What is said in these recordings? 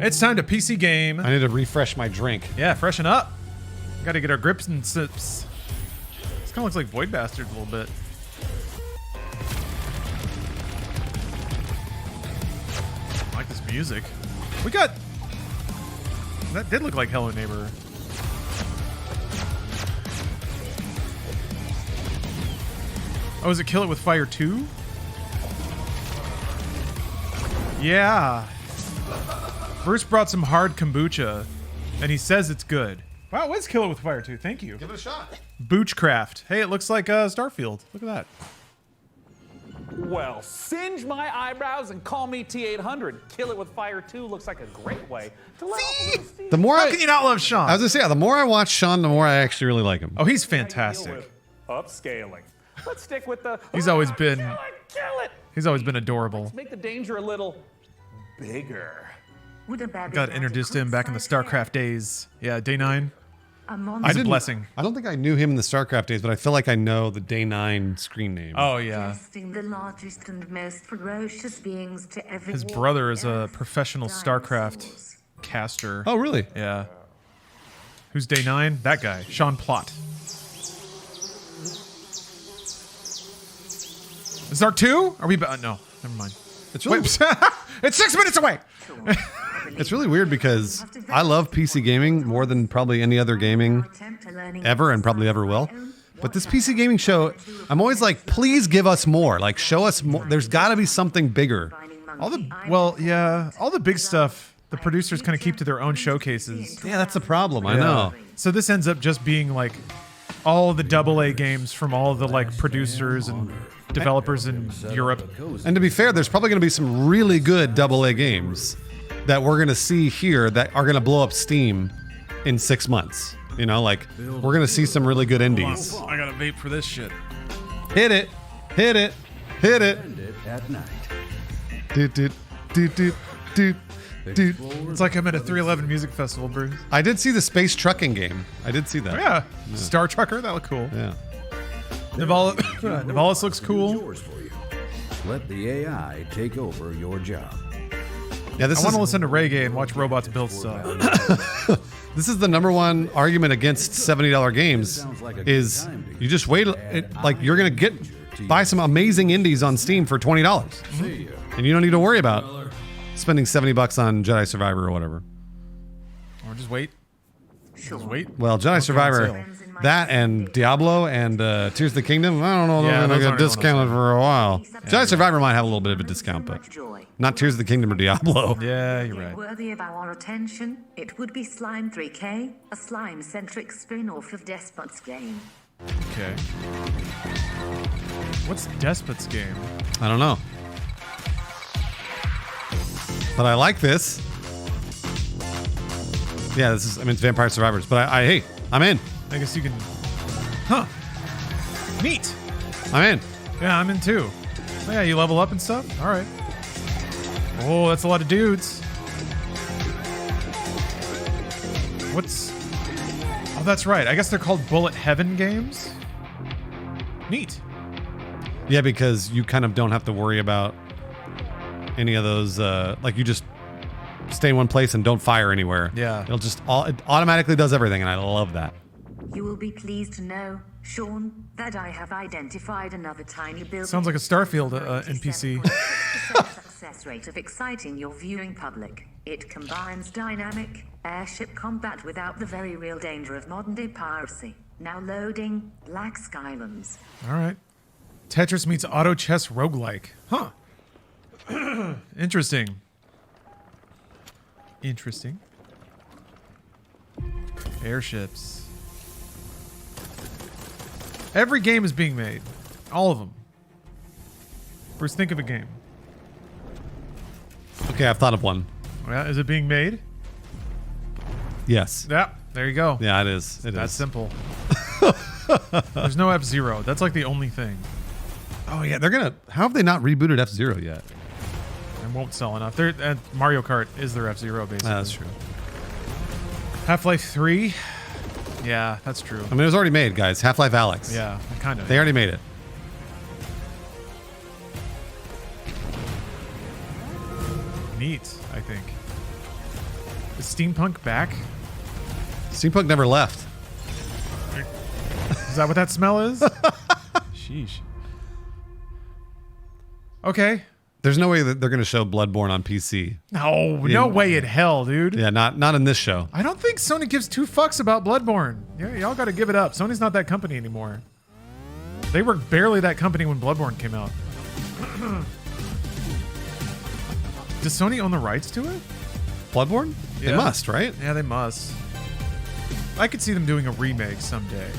It's time to PC game. I need to refresh my drink. Yeah, freshen up. Got to get our grips and sips. This kind of looks like Void Bastards a little bit. I like this music. We got... That did look like Hello Neighbor. Oh, is it Kill It With Fire 2? Yeah. Bruce brought some hard kombucha, and he says it's good. Wow, it was Kill It With Fire 2. Thank you. Give it a shot. Boochcraft. Hey, it looks like Starfield. Look at that. Well, singe my eyebrows and call me T800. Kill It With Fire 2 looks like a great way to let off a little steam. The more How can you not love Sean? I was gonna say, the more I watch Sean, the more I actually really like him. Oh, he's Deal fantastic. with upscaling. Let's stick with the. He's always been- Kill it. He's always been adorable. Let's make the danger a little bigger. Got introduced to him back in the StarCraft days. Yeah, day 9. I It's a blessing. I don't think I knew him in the StarCraft days, but I feel like I know the Day 9 screen name. Oh, yeah. The largest and most ferocious beings to ever His walk brother is the a earth, professional dinosaurs. StarCraft caster. Oh, really? Yeah. Who's day 9? That guy, Sean Plott. Is there 2? Are we? No, never mind. It's really, Wait, it's 6 minutes away. it's really weird because I love PC gaming more than probably any other gaming ever and probably ever will. But this PC gaming show, I'm always like, please give us more. Like, show us more. There's got to be something bigger. All the all the big stuff. The producers kind of keep to their own showcases. Yeah, that's the problem. I know. So this ends up just being like all the AA games from all of the like producers and developers in Europe. And to be fair, there's probably going to be some really good AA games that we're going to see here that are going to blow up Steam in 6 months. You know, like, we're going to see some really good indies. I gotta vape for this shit. Hit it. Hit it. Hit it. At night. Doot, doot, doot, doot, doot, doot. It's like I'm at a 311 music festival, Bruce. I did see the space trucking game. I did see that. Yeah. Star Trucker, that looked cool. Yeah. Nivalis looks cool. Yours for you. Let the AI take over your job. Yeah, this I want is to listen to reggae and watch robots build stuff. this is the number one argument against $70 games is you just wait. Like, you're going to buy some amazing indies on Steam for $20. And you don't need to worry about spending $70 on Jedi Survivor or whatever. Or just wait. Just wait. Well, Jedi Survivor, that and Diablo and Tears of the Kingdom, I don't know. Yeah, They're those going aren't to on discount it those. for a while. Jedi Survivor might have a little bit of a discount, but not Tears of the Kingdom or Diablo. Yeah, you're right. Worthy of our attention, it would be Slime 3K, a slime-centric spin-off of Despot's game. Okay. What's Despot's game? I don't know. But I like this. Yeah, this is, I mean, it's Vampire Survivors, but hey, I'm in. I guess you can... Huh. Neat. I'm in. Yeah, I'm in too. Oh, yeah, you level up and stuff? All right. Oh, that's a lot of dudes. What's... Oh, that's right. I guess they're called Bullet Heaven games? Neat. Yeah, because you kind of don't have to worry about any of those, like you just stay in one place and don't fire anywhere. Yeah. It'll just, it automatically does everything, and I love that. You will be pleased to know, Sean, that I have identified another tiny building. Sounds like a Starfield NPC. Success rate of exciting your viewing public. It combines dynamic airship combat without the very real danger of modern-day piracy. Now loading Black Skylands. All right. Tetris meets auto chess roguelike. Huh. Interesting. Interesting. Airships. Every game is being made. All of them. Bruce, think of a game. Okay, I've thought of one. Well, is it being made? Yes. Yeah, there you go. Yeah, it is. It That's is. simple. There's no F-Zero. That's like the only thing. Oh, yeah, they're going to, how have they not rebooted F-Zero yet? And won't sell enough. Mario Kart is their F-Zero, basically. That's true. Half-Life 3? Yeah, that's true. I mean, it was already made, guys. Half-Life Alyx. Yeah, kind of. They already made it. Neat, I think. Is Steampunk back? Steampunk never left. Is that what that smell is? Sheesh. Okay. There's no way that they're going to show Bloodborne on PC. No way in hell, dude. Yeah, not in this show. I don't think Sony gives two fucks about Bloodborne. Yeah, y'all got to give it up. Sony's not that company anymore. They were barely that company when Bloodborne came out. Does Sony own the rights to it? Bloodborne? Yeah. They must, right? Yeah, they must. I could see them doing a remake someday.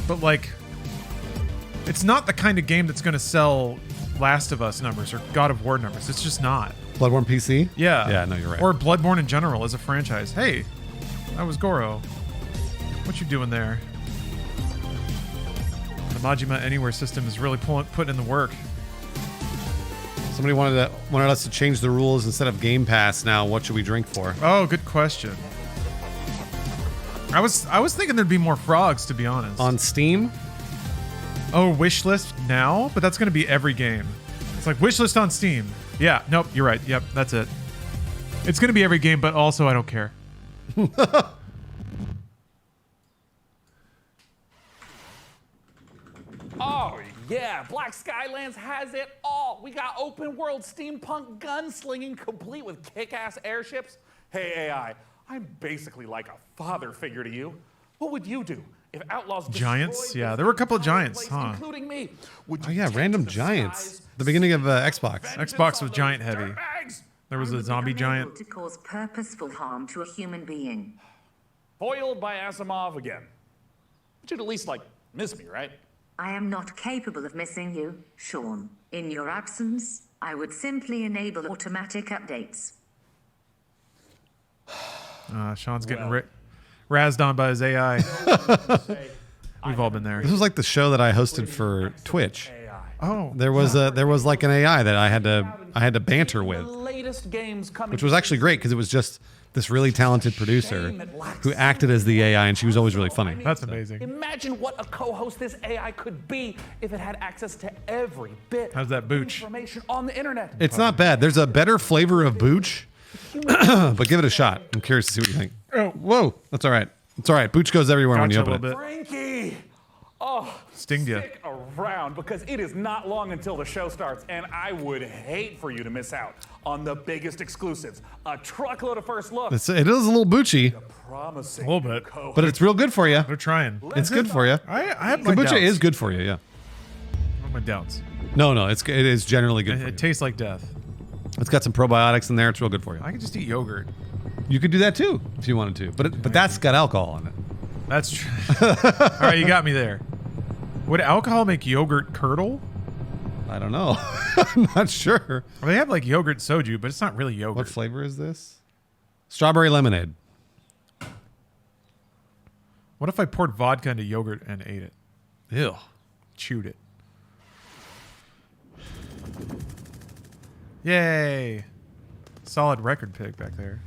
But like, it's not the kind of game that's going to sell Last of Us numbers or God of War numbers. It's just not. Bloodborne PC? Yeah. Yeah, no, you're right. Or Bloodborne in general as a franchise. Hey, that was Goro. What you doing there? The Majima Anywhere system is really putting in the work. Somebody wanted us to change the rules instead of Game Pass now. What should we drink for? Oh, good question. I was thinking there'd be more frogs, to be honest. On Steam? Oh, wish list now? But that's going to be every game. It's like wish list on Steam. Yeah, nope, you're right. Yep, that's it. It's going to be every game, but also I don't care. Oh, yeah, Black Skylands has it all. We got open world steampunk gunslinging complete with kick-ass airships. Hey, AI, I'm basically like a father figure to you. What would you do if outlaws Giants? destroyed Yeah, this there were a couple of entire giants, place, huh? including me? Would Oh you yeah, take random to the giants. skies, The beginning of Xbox. vengeance Xbox on was those giant heavy. dirtbags? There was a zombie Unable giant. to cause purposeful harm to a human being. Foiled by Asimov again. But you'd at least, like, miss me, right? I am not capable of missing you, Sean. In your absence, I would simply enable automatic updates. Sean's getting razzed on by his AI. We've all been there. This was like the show that I hosted for Twitch. Oh, There was like an AI that I had to banter The with, latest games coming which was actually great because it was just this really talented producer who acted as the AI, and she was always really funny. that's amazing. Imagine what a co-host this AI could be if it had access to every bit How's that of booch? information on the internet. It's not bad. There's a better flavor of Booch, but give it a shot. I'm curious to see what you think. Oh. Whoa, that's all right. It's all right. Booch goes everywhere when you Gotcha a open it. little bit. Frankie! Oh, Stinged ya. stick around because it is not long until the show starts, and I would hate for you to miss out on the biggest exclusives. A truckload of first looks. It is a little Boochy, Promising. A little bit. co-host. but it's real good for you. They're trying. It's good for you. I have my Kombucha doubts. is good for you. Yeah. I have my doubts. No, it is generally good for you. It tastes like death. It's got some probiotics in there. It's real good for you. I could just eat yogurt. You could do that too if you wanted to, but that's got alcohol in it. That's true. All right, you got me there. Would alcohol make yogurt curdle? I don't know. I'm not sure. Well, they have like yogurt soju, but it's not really yogurt. What flavor is this? Strawberry lemonade. What if I poured vodka into yogurt and ate it? Ew. Chewed it. Yay. Solid record pick back there.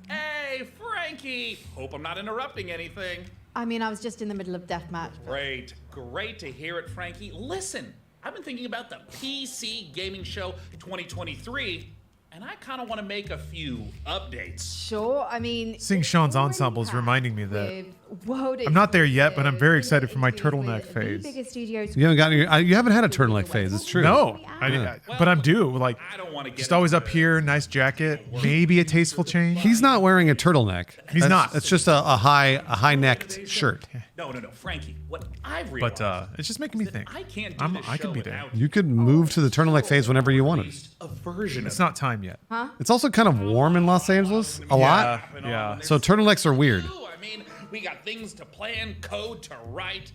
Hey, Frankie! Hope I'm not interrupting anything. I mean, I was just in the middle of deathmatch. Great to hear it, Frankie. Listen, I've been thinking about the PC Gaming Show 2023, and I kind of want to make a few updates. Sure, I mean... Seeing Sean's already ensemble is packed reminding me that with world I'm not there yet, but I'm very exclusive excited for my interviews turtleneck with the phase. biggest studios. You haven't gotten you haven't had a turtleneck phase. It's true. No, Yeah. but I'm due. Like, I don't want to get just always into up here, nice jacket, maybe a tasteful change. He's not wearing a turtleneck. He's not. It's just a high necked shirt. No, Frankie. What I've realized But it's just making me is that think. I can't do this I show can be there. without You could move to the turtleneck phase whenever you wanted. a version It's of not time yet. It's also kind of warm in Los Angeles. A lot. Yeah. So turtlenecks are weird. I mean, we got things to plan, code to write.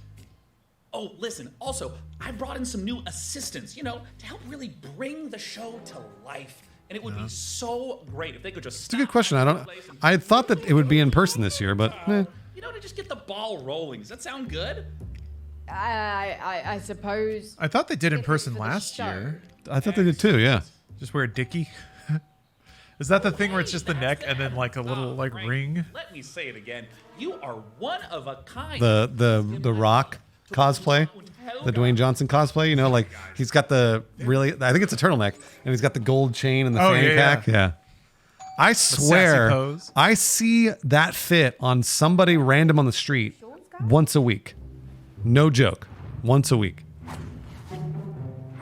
Oh, listen, also, I brought in some new assistants, to help really bring the show to life. And it would be so great if they could just It's a good question. I thought that it would be in person this year, but to just get the ball rolling. Does that sound good? I suppose... I thought they did in If it's person for the last show. year. I thought they did too. Yeah. Just wear a dickie. Is that the thing where it's just the neck and then like a little like Frank, ring? Let me say it again. You are one of a kind. The rock cosplay, the Dwayne Johnson cosplay. You know, like he's got the I think it's a turtleneck, and he's got the gold chain and the fanny pack. Yeah. I swear, pose. I see that fit on somebody random on the street once a week. No joke. Once a week.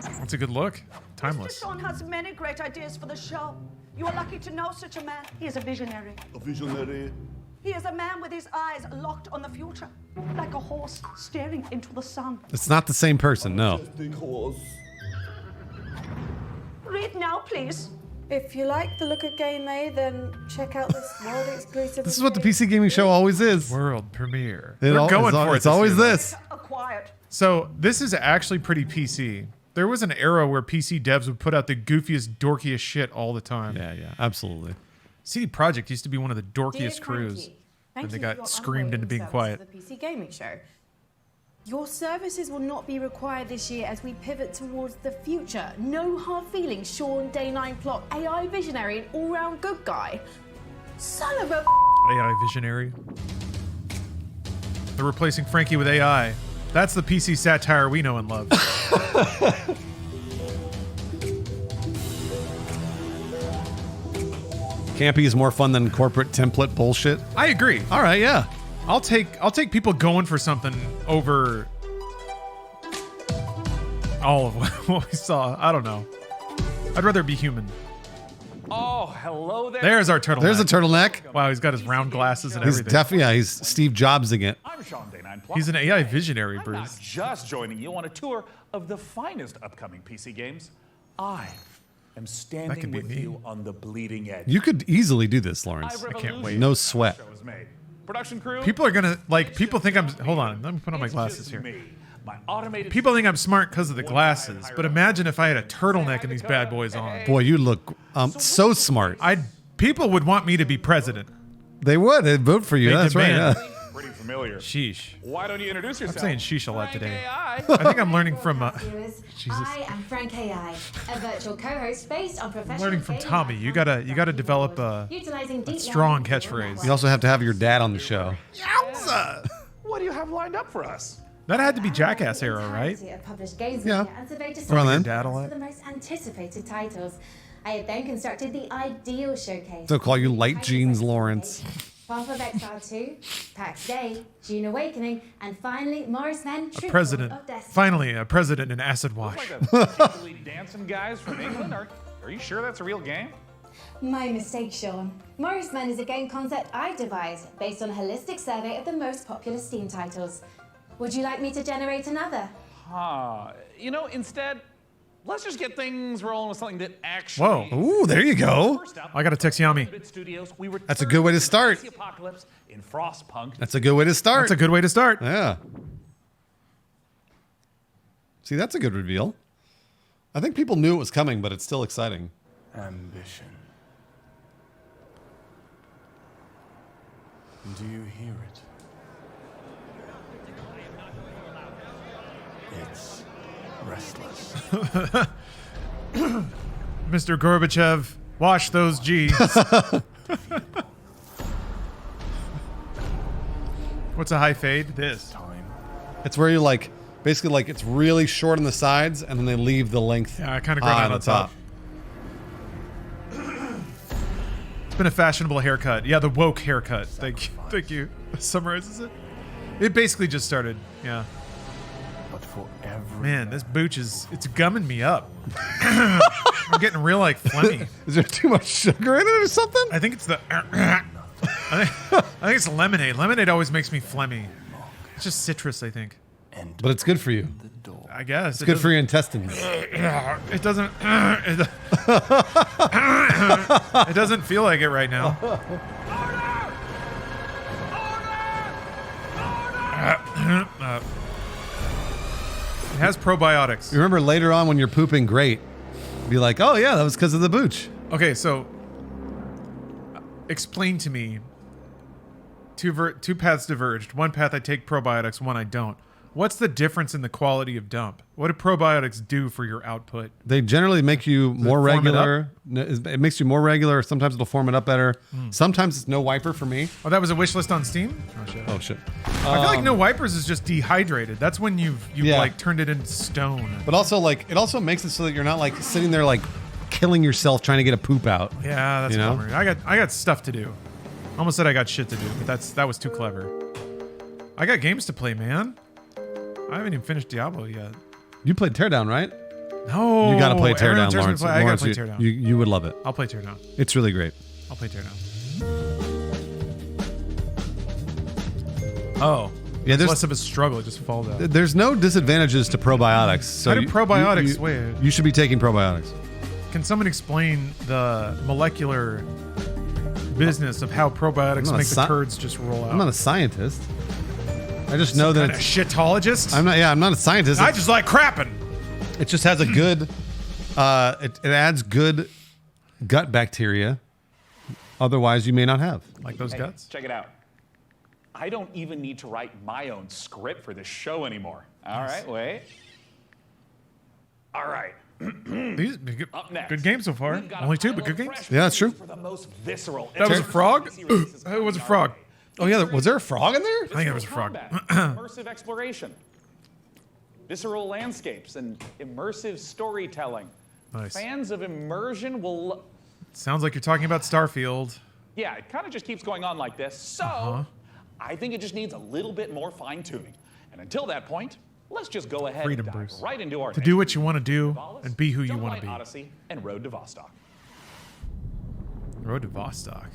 That's a good look. Timeless. Mr. Sean has many great ideas for the show. You are lucky to know such a man. He is a visionary. A visionary. He is a man with his eyes locked on the future, like a horse staring into the sun. It's not the same person, no. Read now, please. If you like the look of Game A, then check out this world exclusive. This is what the PC gaming show always is. World premiere. We're going for it. It's always this. Acquired. So this is actually pretty PC. There was an era where PC devs would put out the goofiest, dorkiest shit all the time. Yeah, absolutely. CD Projekt used to be one of the Dear dorkiest crews. Frankie, And thank they you got for your screamed into being unwavering quiet. service to the PC gaming show. Your services will not be required this year as we pivot towards the future. No hard feelings, Sean, Day 9 plot, AI visionary, and all-round good guy. Son of a AI visionary. They're replacing Frankie with AI. That's the PC satire we know and love. Campy is more fun than corporate template bullshit. I agree. All right, yeah. I'll take people going for something over all of what we saw. I don't know. I'd rather be human. Oh, hello there. There's our turtleneck. There's a turtleneck. Wow, he's got his round glasses and He's everything. he's Steve Jobsing it. I'm Sean Day 9 He's an AI visionary, I'm Bruce. not just joining you on a tour of the finest upcoming PC games. I am standing could be with me. you on the bleeding edge. You could easily do this, Lawrence. I can't wait. No sweat. Show is made. Production crew. People are gonna people think I'm. Hold on, let me put on my it's glasses just here. me, my automated People think I'm smart because of the glasses, but imagine if I had a turtleneck and these bad boys on. Boy, you look so smart. People would want me to be president. They would. They'd vote for you. They That's right. demand. Yeah. Pretty familiar. Sheesh. Why don't you introduce I'm yourself? saying sheesh a lot today. AI. I think I'm learning from. Viewers, Jesus. I am Frank AI, a virtual co-host based on professional. learning from gaming Tommy. You gotta develop a utilizing deep strong learning catchphrase. You also have to have your dad on the show. What do you have lined up for us? That had to be Jackass era, right? Of published games Yeah. media and surveyed to Around then. Dad a lot. the most anticipated titles. I had then constructed the ideal showcase. They'll call you Light Jeans Lawrence. Path of Exile 2, PAX Day, June Awakening, and finally Morris Men. A president. Finally, a president in acid wash. Like a particularly dancing guys from England? Are you sure that's a real game? My mistake, Sean. Morris Men is a game concept I devised based on a holistic survey of the most popular Steam titles. Would you like me to generate another? You know, instead, let's just get things rolling with something that actually. Whoa. Ooh, there you go. First up, I gotta text Yami. Bit Studios, we were That's a good way to start. The apocalypse in Frostpunk. That's a good way to start. That's a good way to start. Yeah. See, that's a good reveal. I think people knew it was coming, but it's still exciting. Ambition. Do you hear it? It's restless. Mr. Gorbachev, wash those G's. What's a high fade? This. Time. It's where you basically it's really short on the sides, and then they leave the length. Yeah, I kind of high ground out on top. It's been a fashionable haircut. Yeah, the woke haircut. Thank you. Summarizes it. It basically just started. Yeah. But for every Man, this booch it's gumming me up. I'm getting real phlegmy. Is there too much sugar in it or something? I think it's I think it's lemonade. Lemonade always makes me phlegmy. It's just citrus, I think. But it's good for you. the door. I guess. It's good for your intestines. It doesn't. It doesn't feel like it right now. It has probiotics. You remember later on when you're pooping great, be like, oh yeah, that was because of the booch. Okay, so explain to me. Two paths diverged. One path I take probiotics, one I don't. What's the difference in the quality of dump? What do probiotics do for your output? They generally make you more form it regular. It makes you more regular. Sometimes it'll form it up better. Sometimes it's no wiper for me. Oh, that was a wish list on Steam? Oh, shit. Oh shit. I feel like no wipers is just dehydrated. That's when you've like turned it into stone. But also like it also makes it so that you're not like sitting there like killing yourself trying to get a poop out. Yeah, that's you know? bummer. I got stuff to do. Almost said I got shit to do, but that was too clever. I got games to play, man. I haven't even finished Diablo yet. You played Teardown, right? No. You got to play Everyone Teardown, tells me to Lawrence. play- I gotta Lawrence, play Teardown. You would love it. I'll play Teardown. It's really great. I'll play Teardown. Oh. Yeah, It's there's less of a struggle. It just falls out. There's no disadvantages to probiotics. So How do probiotics wait? You should be taking probiotics. Can someone explain the molecular business of how probiotics make the turds just roll out? I'm not a scientist. I just know that it's a shitologist. I'm not a scientist. I just like crapping. It just has a good. It adds good gut bacteria. Otherwise, you may not have. Like those guts. Check it out. I don't even need to write my own script for this show anymore. All right, wait. All right. These good, Up next, good games so far. we've got a Only two, pile but good of games. fresh Yeah, that's true. for the most visceral. That was a frog? It was a frog. Oh yeah, was there a frog in there? I think it was a frog. Immersive exploration, visceral landscapes, and immersive storytelling. Nice. Fans of immersion will. Sounds like you're talking about Starfield. Yeah, it kind of just keeps going on like this. So, I think it just needs a little bit more fine tuning. And until that point, let's just go ahead Freedom, and dive Bruce. right into our To do what you want to do and be who you want to be. Odyssey and Road to Vostok. Road to Vostok.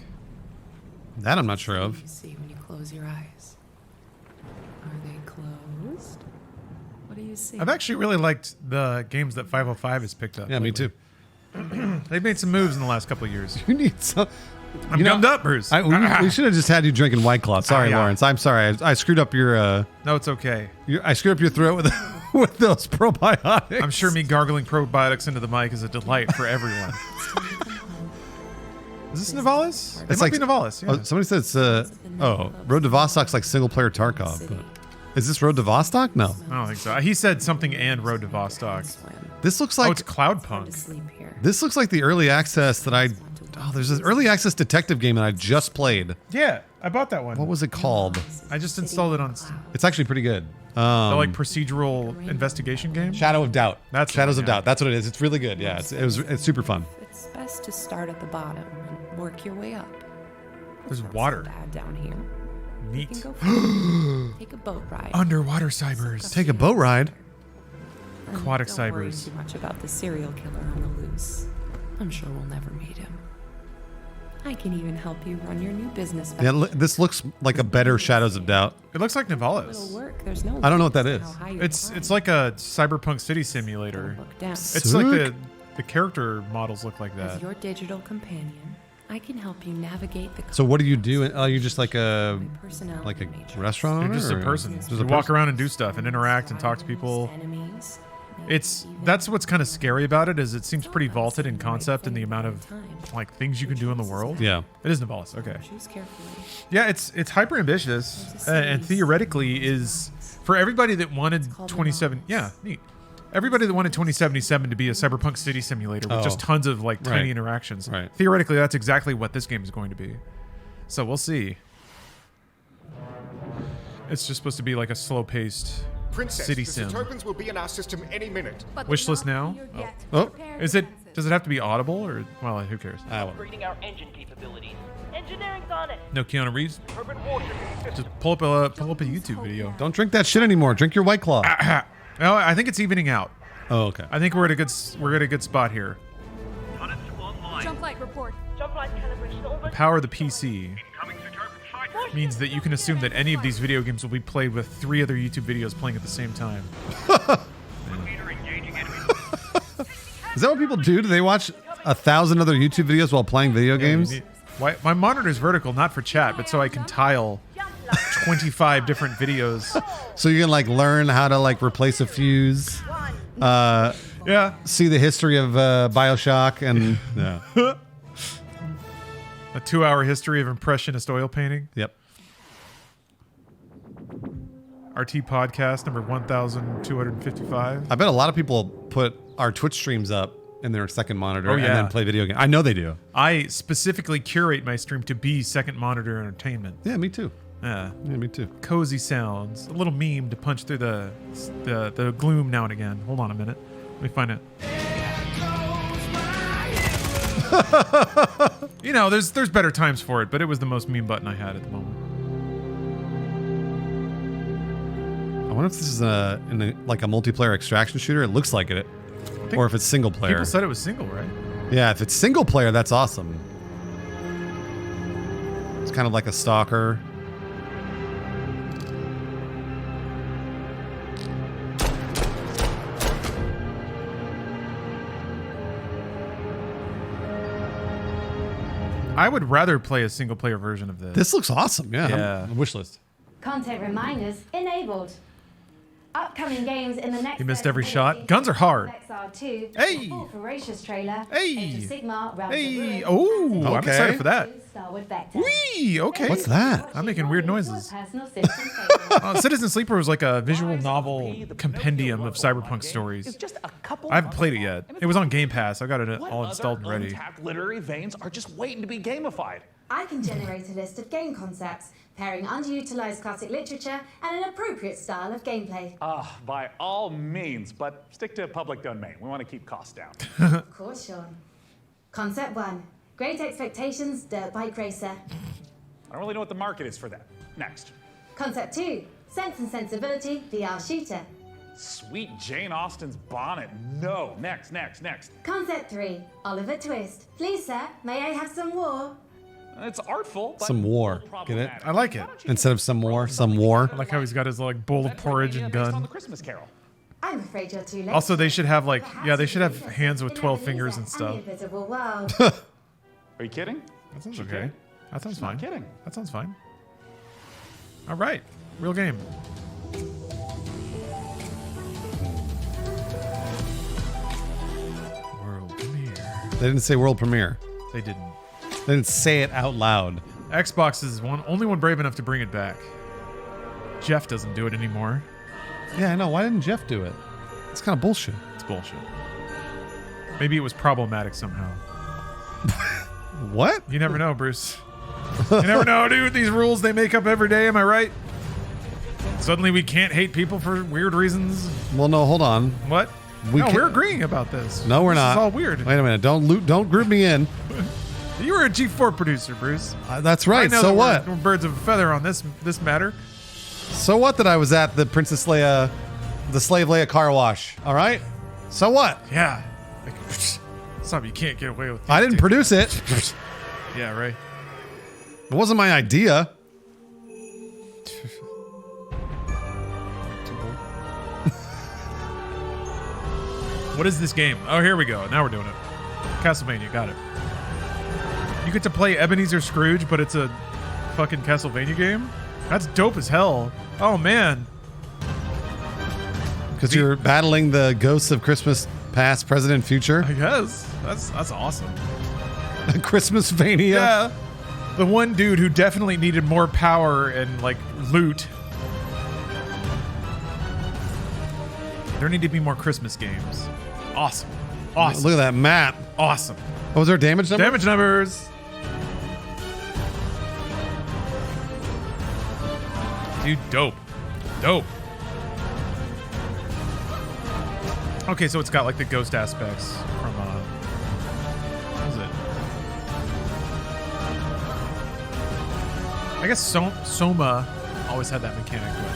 That I'm not sure of. You see when you close your eyes. Are they closed? What do you see? I've actually really liked the games that 505 has picked up. Yeah, me too. They've made some moves in the last couple of years. You need some. I'm gummed up, Bruce. We should have just had you drinking White Claw. Sorry, yeah. Lawrence. I'm sorry. I screwed up your. No, it's okay. I screwed up your throat with with those probiotics. I'm sure me gargling probiotics into the mic is a delight for everyone. Is this Nivalis? It might be Nivalis. Yeah. Oh, somebody said it's. Road to Vostok's like single player Tarkov. But is this Road to Vostok? No. I don't think so. He said something and Road to Vostok. This looks like. Oh, it's Cloudpunk. This looks like the early access that I. Oh, there's this early access detective game that I just played. Yeah, I bought that one. What was it called? I just installed it on It's actually pretty good. the like procedural investigation game. Shadow of Doubt. That's Shadows the of one, Doubt. That's what it is. It's really good. Yeah, it's super fun. It's best to start at the bottom and work your way up. There's Not water. So bad down here. Neat. You can go further. Take a boat ride. Underwater cybers. Take a boat ride. Aquatic Don't worry cybers. too much about the serial killer on the loose. I'm sure we'll never meet him. I can even help you run your new business. Yeah, this looks like a better Shadows of Doubt. It looks like Nivalis. It'll work. There's no. I don't know what that is. It's like a cyberpunk city simulator. Down. It's like the character models look like As that. your digital companion, I can help you navigate the. So what do you do? Oh, you're just like a personality restaurant owner? You're just a or- person. Just You a walk person? around and do stuff and interact and talk to people. Enemies. That's what's kind of scary about it is it seems pretty vaulted in concept and the amount of like things you can do in the world. Yeah. It is Nivalis. Okay. Choose carefully. Yeah, it's hyper ambitious and theoretically is for everybody that wanted 27. Yeah, neat. Everybody that wanted 2077 to be a cyberpunk city simulator with just tons of like tiny Right. interactions. Right. Theoretically, that's exactly what this game is going to be. So we'll see. It's just supposed to be like a slow-paced Princess, city the sim. Saturpins will be in our system any minute. Wish list now. Oh. Is it? Does it have to be audible or? Well, who cares? Upgrading our engine capabilities. Engineering's on it. No Keanu Reeves. Urban warship system. Just pull up a YouTube video. Don't drink that shit anymore. Drink your White Claw. No, I think it's evening out. Oh, okay. I think we're at a good spot here. Jump light report. Jump light calibration almost. Power the PC means that you can assume that any of these video games will be played with 3 other YouTube videos playing at the same time. Is that what people do? Do they watch 1,000 other YouTube videos while playing video games? Why, my monitor's vertical, not for chat, but so I can tile 25 different videos. So you can like learn how to like replace a fuse. Yeah. See the history of BioShock and yeah. A 2-hour history of impressionist oil painting. Yep. RT podcast number 1255. I bet a lot of people put our Twitch streams up in their second monitor and yeah. then play video games. I know they do. I specifically curate my stream to be second monitor entertainment. Yeah, me too. Yeah, me too. Cozy sounds. A little meme to punch through the gloom now and again. Hold on a minute. Let me find it. You know, there's better times for it, but it was the most meme button I had at the moment. I wonder if this is like a multiplayer extraction shooter. It looks like it. Or if it's single player. People said it was single, right? Yeah, if it's single player, that's awesome. It's kind of like a stalker. I would rather play a single player version of this. This looks awesome. Yeah. Wish list. Content reminders enabled. Upcoming games in the next. You missed every shot. Guns are hard. XR2, Hey! Full Ferocious trailer. Hey! Age of Sigmar, Realms of Hey! Ruin, Oh, I'm Okay. excited for that. Starwood Vector. Wee! Okay. What's that? I'm making weird noises. Personal system favorite. Citizen Sleeper was like a visual novel compendium of cyberpunk stories. I haven't played it yet. It was on Game Pass. I got it all installed and ready. Untapped literary veins are just waiting to be gamified. I can generate a list of game concepts, pairing underutilized classic literature and an appropriate style of gameplay. By all means, but stick to public domain. We want to keep costs down. Of course, Sean. Concept 1. Great Expectations Dirt Bike Racer. I don't really know what the market is for that. Next. Concept 2. Sense and Sensibility VR Shooter. Sweet Jane Austen's bonnet. No. Next. Concept 3. Oliver Twist. Please, sir, may I have some war? It's artful, but Some war. Get it? I like it. Instead of some more, some war. I like how he's got his like bowl of porridge and based on gun. the Christmas Carol. I'm afraid you're too late. Also, they should have like, yeah, they should have hands with 12 fingers and stuff. Are you kidding? That sounds okay. That sounds She's not fine. kidding. That sounds fine. All right, real game. World premiere. They didn't say world premiere. They didn't. They didn't say it out loud. Xbox is only one brave enough to bring it back. Jeff doesn't do it anymore. Yeah, I know. Why didn't Jeff do it? It's kind of bullshit. It's bullshit. Maybe it was problematic somehow. What? You never know, Bruce. You never know, dude. These rules they make up every day. Am I right? Suddenly we can't hate people for weird reasons. Well, no, hold on. What? We're agreeing about this. No, we're not. It's all weird. Wait a minute. Don't group me in. You were a G4 producer, Bruce. That's right. I know So that what? We're birds of a feather on this matter. So what that I was at the Princess Leia, the Slave Leia car wash. All right. So what? Yeah. Like, something you can't get away with. I didn't produce it. Yeah, right. It wasn't my idea. What is this game? Oh, here we go. Now we're doing it. Castlevania, got it. You get to play Ebenezer Scrooge, but it's a fucking Castlevania game? That's dope as hell. Oh, man. Because you're battling the ghosts of Christmas past, present, and future. I guess. That's awesome. Christmasvania. Yeah. The one dude who definitely needed more power and, like, loot. There need to be more Christmas games. Awesome. Awesome. Look at that map. Awesome. Oh, was there damage numbers? Damage numbers. Dude, dope. Dope. Okay, so it's got like the ghost aspects from what is it? I guess Soma always had that mechanic, but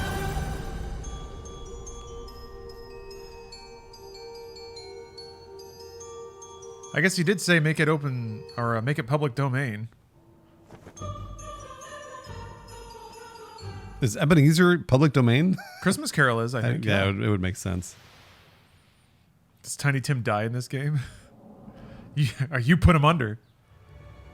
I guess you did say make it open or make it public domain. Is Ebenezer public domain? Christmas Carol is, I think. Yeah, it would make sense. Does Tiny Tim die in this game? You put him under.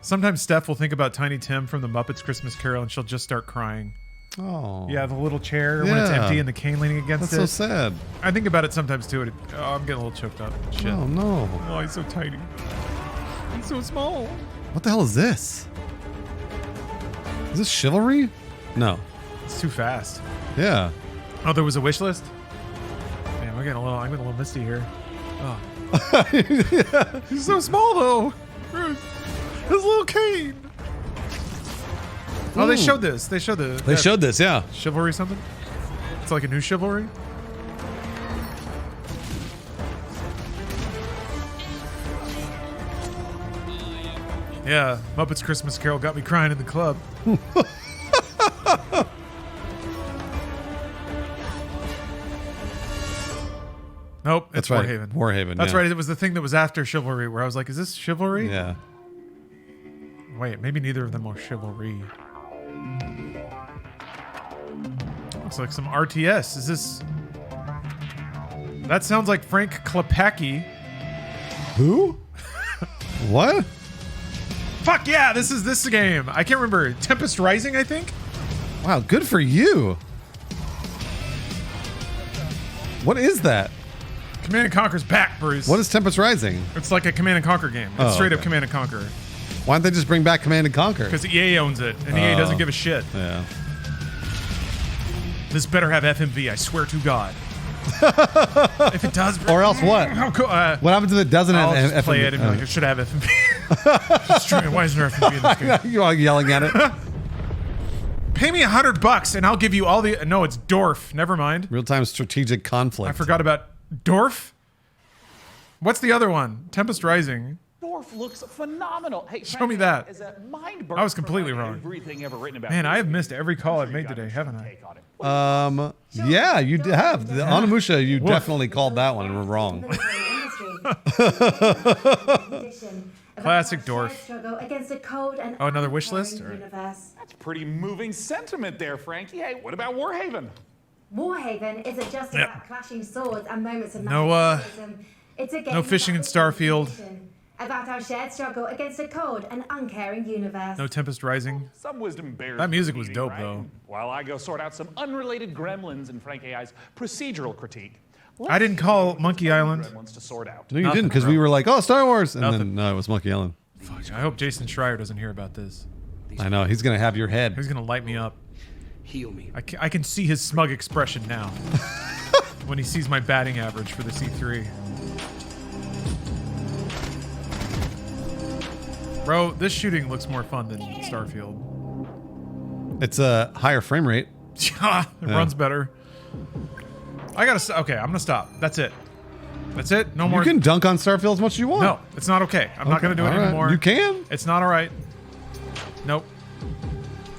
Sometimes Steph will think about Tiny Tim from the Muppets Christmas Carol and she'll just start crying. Oh. Yeah, the little chair when it's Yeah. empty and the cane leaning against That's it. so sad. I think about it sometimes too. I'm getting a little choked up. Shit. Oh, no. Oh, he's so tiny. He's so small. What the hell is this? Is this chivalry? No. It's too fast. Yeah. Oh, there was a wish list? Man, I'm getting a little misty here. Oh. He's so small though. His little cane. Oh, they showed this. They showed this, yeah. Chivalry something? It's like a new chivalry? Yeah, Muppets Christmas Carol got me crying in the club. Nope, it's That's right. Warhaven. Warhaven, That's yeah. right. It was the thing that was after Chivalry where I was like, is this Chivalry? Yeah. Wait, maybe neither of them are Chivalry. Looks like some RTS. Is this... That sounds like Frank Klepacki. Who? What? Fuck yeah, this is this game. I can't remember. Tempest Rising, I think? Wow, good for you. What is that? Command & Conquer's back, Bruce. What is Tempest Rising? It's like a Command & Conquer game. It's straight up okay. Command & Conquer. Why don't they just bring back Command & Conquer? Because EA owns it, and EA doesn't give a shit. Yeah. This better have FMV, I swear to God. If it does... Or else what? How cool, what happens if it doesn't I'll have just play FMV? it and be like, it should have FMV. Just streaming, why isn't there FMV in this game? You're all yelling at it. Pay me $100 and I'll give you all the... No, it's Dorf. Never mind. Real-time strategic conflict. I forgot about Dorf. What's the other one? Tempest Rising. Dorf looks phenomenal. Hey, Show me that. Is a mind I was completely wrong. Everything ever written about Man, I have missed every call I've made today, haven't I? Yeah, you have. The Onimusha, you definitely called that one and were wrong. Classic Dorf. Oh, another wish list? That's pretty moving sentiment there, Frankie. Hey, what about Warhaven? Warhaven isn't just Yep. about clashing swords and moments of No, magnetism. It's a game no fishing in about Starfield. about our shared struggle against a cold and uncaring universe. No Tempest Rising. Some wisdom bears That music was repeating, dope, right? though. While I go sort out some unrelated gremlins in Frank AI's procedural critique. I didn't call Monkey Island. Gremlins to sort out. No, you didn't, because we were like, oh, Star Wars. And Nothing. then, no, it was Monkey Island. Fuck, I hope Jason Schreier doesn't hear about this. I know. He's going to have your head. He's going to light me up. Heal me. I can see his smug expression now. When he sees my batting average for the C3. Bro, this shooting looks more fun than Starfield. It's a higher frame rate. It runs better. I gotta... Okay, I'm gonna stop. That's it. That's it. No more... You can dunk on Starfield as much as you want. No, it's not okay. I'm not gonna do it all right. anymore. You can. It's not alright. Nope.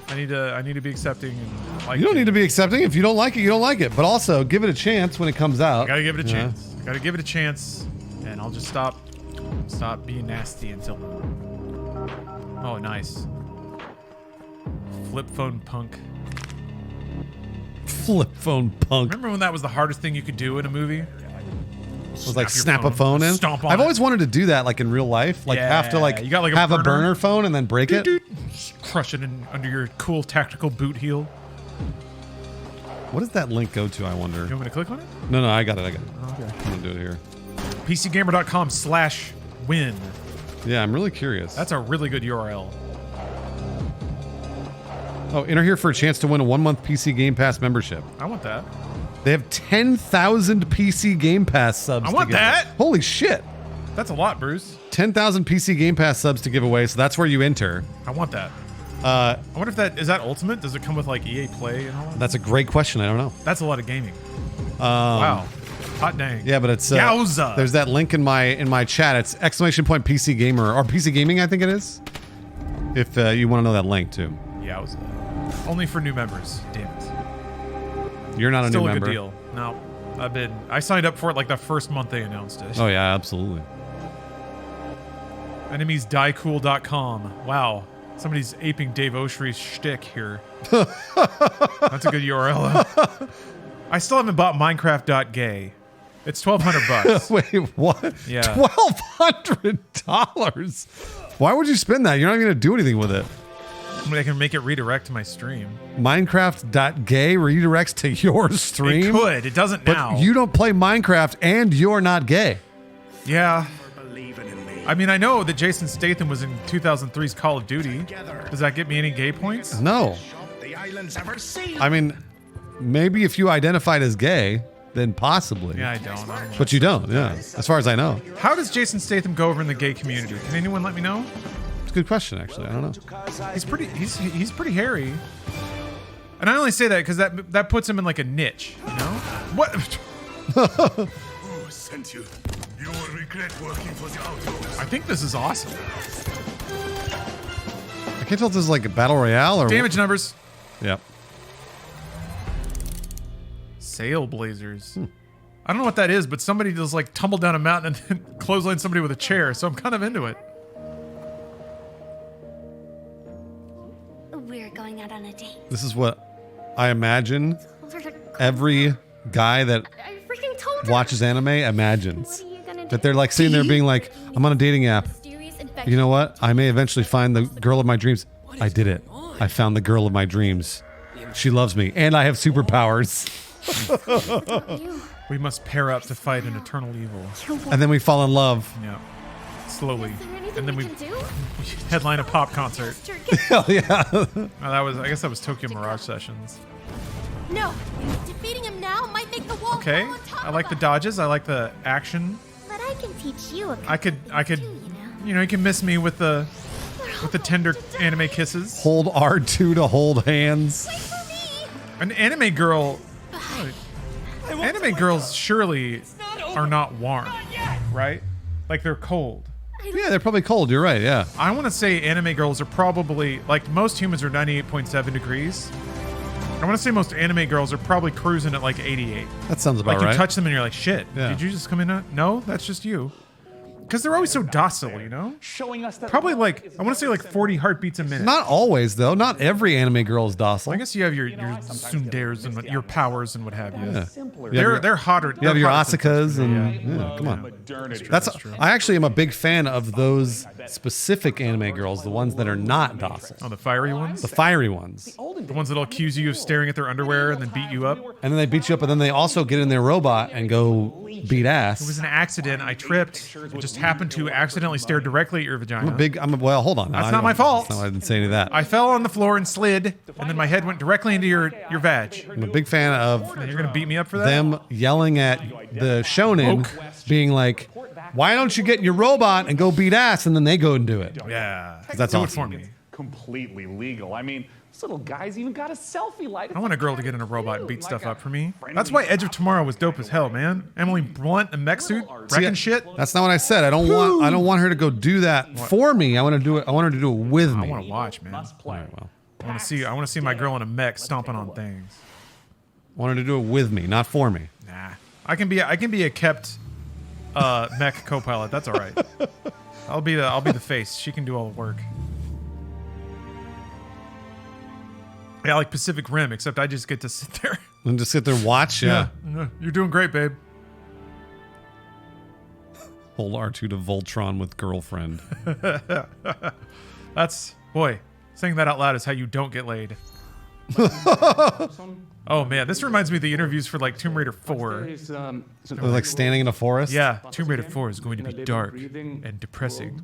I need to be accepting and like You don't need to be accepting. If you don't like it, you don't like it. But also, give it a chance when it comes out. I gotta give it a chance. I gotta give it a chance, and I'll just stop being nasty until. Oh, nice. Flip phone punk. Flip phone punk. Remember when that was the hardest thing you could do in a movie? It was like snap a phone in. Stomp on I've it. always wanted to do that, like in real life. Like have to like you got like have a burner phone and then break it. Just crush it under your cool tactical boot heel. What does that link go to? I wonder. You want me to click on it? No, I got it. Okay. Okay. I'm gonna do it here. PCGamer.com/win. Yeah, I'm really curious. That's a really good URL. Oh, enter here for a chance to win a 1-month PC Game Pass membership. I want that. They have 10,000 PC Game Pass subs. I want to give that. away. Holy shit! That's a lot, Bruce. 10,000 PC Game Pass subs to give away. So that's where you enter. I want that. I wonder if is that ultimate? Does it come with like EA Play and all that? That's a great question. I don't know. That's a lot of gaming. Wow. Hot dang. Yeah, but it's Yowza. There's that link in my chat. It's ! PC Gamer or PC Gaming, I think it is. If you want to know that link too. Yowza. Only for new members. Damn it. You're not Still a new a member. good deal. No, I signed up for it like the first month they announced it. Oh yeah, absolutely. Enemiesdiecool.com. Wow. Somebody's aping Dave Oshry's shtick here. That's a good URL. I still haven't bought Minecraft.gay. It's $1,200. Wait, what? Yeah. $1,200. Why would you spend that? You're not going to do anything with it. I can make it redirect to my stream. Minecraft.gay redirects to your stream? It could. It doesn't but now. You don't play Minecraft and you're not gay. Yeah. I mean, I know that Jason Statham was in 2003's Call of Duty. Does that get me any gay points? No. I mean, maybe if you identified as gay, then possibly. Yeah, I don't. But you don't, yeah. As far as I know. How does Jason Statham go over in the gay community? Can anyone let me know? It's a good question, actually. I don't know. He's pretty hairy. And I only say that because that puts him in like a niche, you know? What? Who sent you? You will regret working for the outlaws. I think this is awesome. I can't tell if this is like a battle royale or damage numbers. Yep. Sail blazers. I don't know what that is, but somebody just like tumbled down a mountain and then clothesline somebody with a chair, so I'm kind of into it. We're going out on a date. This is what I imagine every guy that watches anime imagines. That they're like sitting there being like, I'm on a dating app. You know what? I may eventually find the girl of my dreams. I did it. I found the girl of my dreams. She loves me. And I have superpowers. We must pair up to fight an eternal evil. And then we fall in love. Yeah. Slowly. And then we headline a pop concert. Hell yeah. I guess that was Tokyo Mirage Sessions. No, defeating him now might make the wall. Okay. I like the dodges. I like the action. But I can teach you a I could you know, you can miss me with the tender anime kisses. Hold R2 to hold hands. An anime girl. Anime girls surely are not warm, right? Like they're cold. Yeah, they're probably cold. You're right. Yeah. I want to say anime girls are probably like most humans are 98.7 degrees. I want to say most anime girls are probably cruising at like 88. That sounds about right. Like right. you touch them and you're like, shit, Yeah. did you just come in? No, that's just you. Because they're always so docile, you know? Showing us that probably like, I want to say like 40 heartbeats a minute. Not always, though. Not every anime girl is docile. I guess you have your tsunderes and your powers and what have you. Yeah. They're hotter. You have your Asukas and Yeah. come on. That's I actually am a big fan of those specific anime girls, the ones that are not docile. Oh, the fiery ones? The fiery ones. The ones that'll accuse you of staring at their underwear and then beat you up? And then they beat you up, and then they also get in their robot and go beat ass. It was an accident. I tripped. I just happened to accidentally stare directly at your vagina. Well, hold on. That's not my fault. I didn't say any of that. I fell on the floor and slid, and then my head went directly into your vag. I'm a big fan of And you're going to beat me up for that? them yelling at the shonen, being like, why don't you get in your robot and go beat ass, and then they go and do it. Yeah. That's do awesome. it for me. Completely legal. I mean, this little guy's even got a selfie light. I want a girl to get in a robot and beat stuff up for me. That's why Edge of Tomorrow was dope as hell, man. Emily Blunt in a mech suit, wrecking shit. That's not what I said. I don't want her to go do that for me. I want to do it. I want her to do it with me. I want to watch, man. Must play. Well, I want to see my girl in a mech stomping on things. I want her to do it with me, not for me. Nah. I can be a kept mech co-pilot. That's all right. I'll be the face. She can do all the work. Yeah, like Pacific Rim, except I just get to sit there. And just sit there and watch? Yeah. You're doing great, babe. Hold R2 to Voltron with girlfriend. That's, boy, saying that out loud is how you don't get laid. Oh, man, this reminds me of the interviews for like Tomb Raider 4. They're like standing in a forest? Yeah, Tomb Raider 4 is going to be dark and depressing.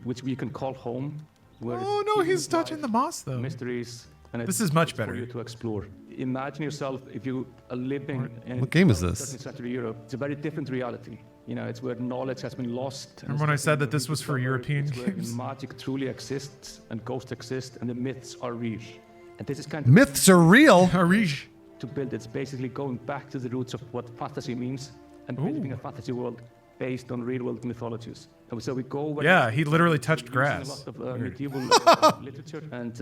Which we can call home. Oh, no, he's touching the moss, though. Mysteries. And this is much better. For you to explore. Imagine yourself if you are living in What game is this? 13th century Europe. It's a very different reality. You know, it's where knowledge has been lost. Remember when I said that this was for European it's where games? magic truly exists and ghosts exist and the myths are real. And this is kind of Myths are real? to build. It's basically going back to the roots of what fantasy means and building a fantasy world based on real world mythologies. And so we go. Yeah, he literally touched using grass. A lot of medieval literature, and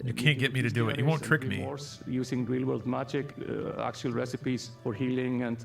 You can't get me to do it. You won't trick me. Using real world magic, actual recipes for healing and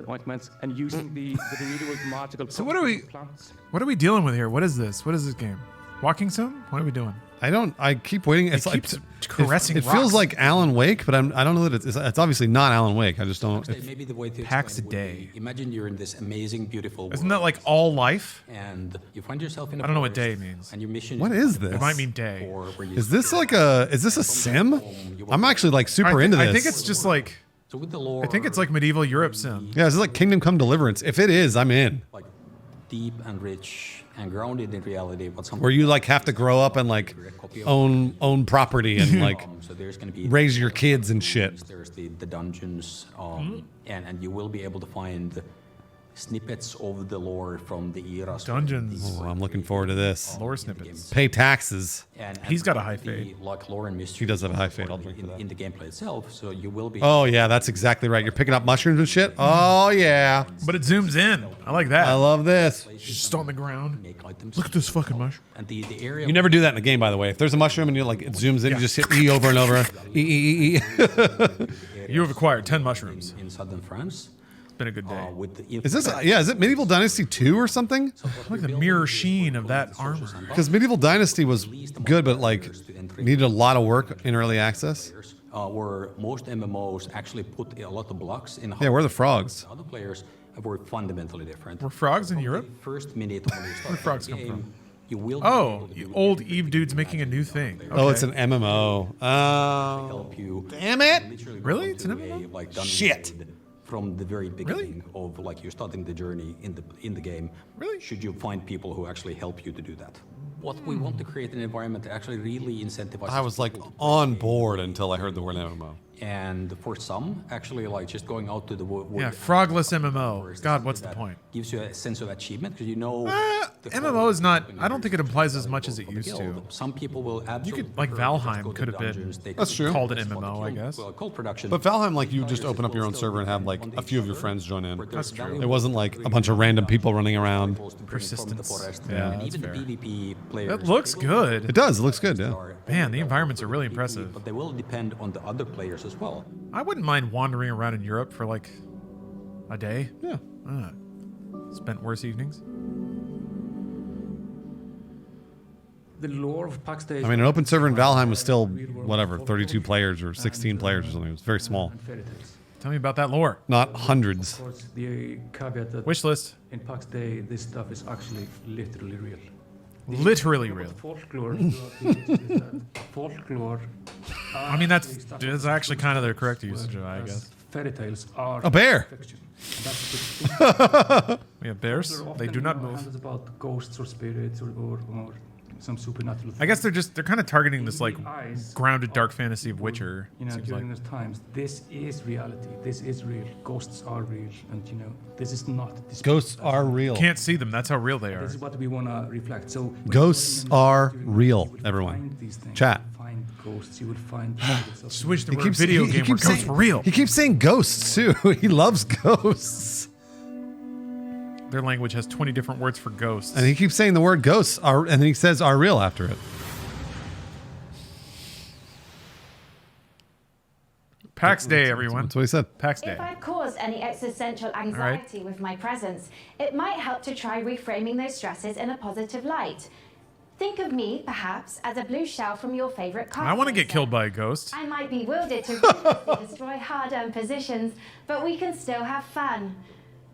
ointments, and using the real world magical. So what are we? Plants. What are we dealing with here? What is this? What is this game? Walking sim? What are we doing? I keep waiting. It's like keeps caressing It rocks. feels like Alan Wake, but I don't know that it's obviously not Alan Wake. I just don't. Maybe the way to Packs explain a it would day. be, imagine you're in this amazing, beautiful world. Isn't that like all life? And you find yourself in a I don't know what forest, day means. And your mission What is is this? It might mean day. Is this like is this a sim? I'm actually like super into this. I think it's just like. So with the lore, I think it's like medieval Europe sim. Yeah, is this like Kingdom Come Deliverance? If it is, I'm in. deep and rich and grounded in reality. But where you like have to grow up and like own property and like so there's going to be raise your kids and shit. There's the dungeons, and you will be able to find snippets of the lore from the eras. Dungeons. Oh, I'm looking forward to this. Lore snippets. Pay taxes. And he's got a high fade. Like lore and mystery. He does have a high fade. I'll drink for that. In the gameplay itself, so you will be. Oh yeah, that's exactly right. You're picking up mushrooms and shit. Oh yeah. But it zooms in. I like that. I love this. Just on the ground. Look at this fucking mushroom. And the area. You never do that in the game, by the way. If there's a mushroom and you like it zooms in, you just hit E over and over. E. You have acquired 10 mushrooms. In southern France. It's been a good day. Is this? Is it Medieval Dynasty 2 or something? Look at the mirror sheen of that armor. Because Medieval Dynasty was good, but like needed a lot of work in early access. Where most MMOs actually put a lot of blocks in. Yeah, we're the frogs. Other players were fundamentally different. Were frogs in Europe? First minute when you start Where frogs the come game, from? you will. Oh, old Eve dude's making a new thing. Okay. Oh, it's an MMO. Oh, help you. Damn it! Really? It's an MMO? Shit. From the very beginning of like you're starting the journey in the game. Really? Should you find people who actually help you to do that? What we want to create an environment that actually really incentivizes. I was like on board until I heard the word MMO. And for some, actually, like just going out to the world. Yeah, frogless MMO. God, what's the point? Gives you a sense of achievement because you know. MMO is not. I don't think it implies as much as it used to. Some people will absolutely. You could like Valheim could have been. That's true. Called an MMO, I guess. Cold production. But Valheim, like you just open up your own server and have like a few of your friends join in. That's true. It wasn't like a bunch of random people running around. Persistence. Yeah, that's even fair. the PvP players. It looks good. It does. It looks good. Yeah. Man, the environments are really impressive. But they will depend on the other players as well. I wouldn't mind wandering around in Europe for like a day. Yeah. Spent worse evenings. The lore of Pax Day. I mean, an open server in Valheim was still whatever, 32 players or 16 players or something. It was very small. Tell me about that lore. Not hundreds. Of course, the caveat that Wish list. in Pax Day, this stuff is actually literally real. Literally real. Folklore. Folklore. I mean, that's actually kind of the correct usage, I guess. Fairy tales are A bear. fiction. And that's We have bears. They do not move. It's about ghosts or spirits or some supernatural. I guess they're kind of targeting this like grounded dark fantasy of Witcher. You know, seems during like. those times, this is reality. This is real. Ghosts are real, and you know, this is not. Ghosts are real. Can't see them. That's how real they are. This is what we want to reflect. So Ghosts are real, everyone. Chat. Find ghosts. You will find. Just wish there were a video game where ghosts were real. He keeps saying ghosts too. He loves ghosts. Their language has 20 different words for ghosts. And he keeps saying the word ghosts are, and then he says are real after it. PAX Day, everyone. That's what he said. PAX Day. If I cause any existential anxiety with my presence, it might help to try reframing those stresses in a positive light. Think of me, perhaps, as a blue shell from your favorite car. I want to get killed by a ghost. I might be wielded to ruthlessly destroy hard-earned positions, but we can still have fun.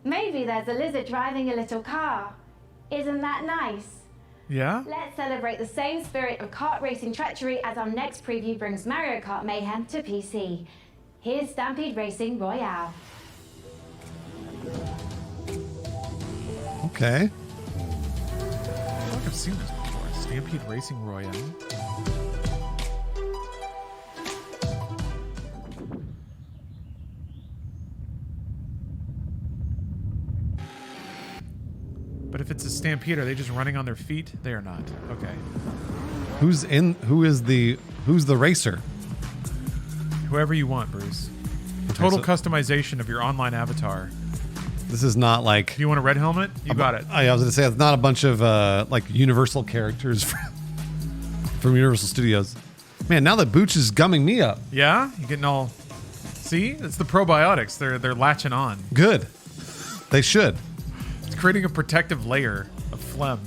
Maybe there's a lizard driving a little car. Isn't that nice? Yeah? Let's celebrate the same spirit of kart racing treachery as our next preview brings Mario Kart Mayhem to PC. Here's Stampede Racing Royale. Okay. I feel like I've seen this before. Stampede Racing Royale. But if it's a stampede, are they just running on their feet? They are not. Okay. Who's the racer? Whoever you want, Bruce. Total customization of your online avatar. This is not like. Do you want a red helmet? You got it. I was going to say it's not a bunch of like Universal characters from Universal Studios. Man, now that Booch is gumming me up. Yeah, you getting all. See, it's the probiotics. They're latching on. Good. They should. It's creating a protective layer of phlegm.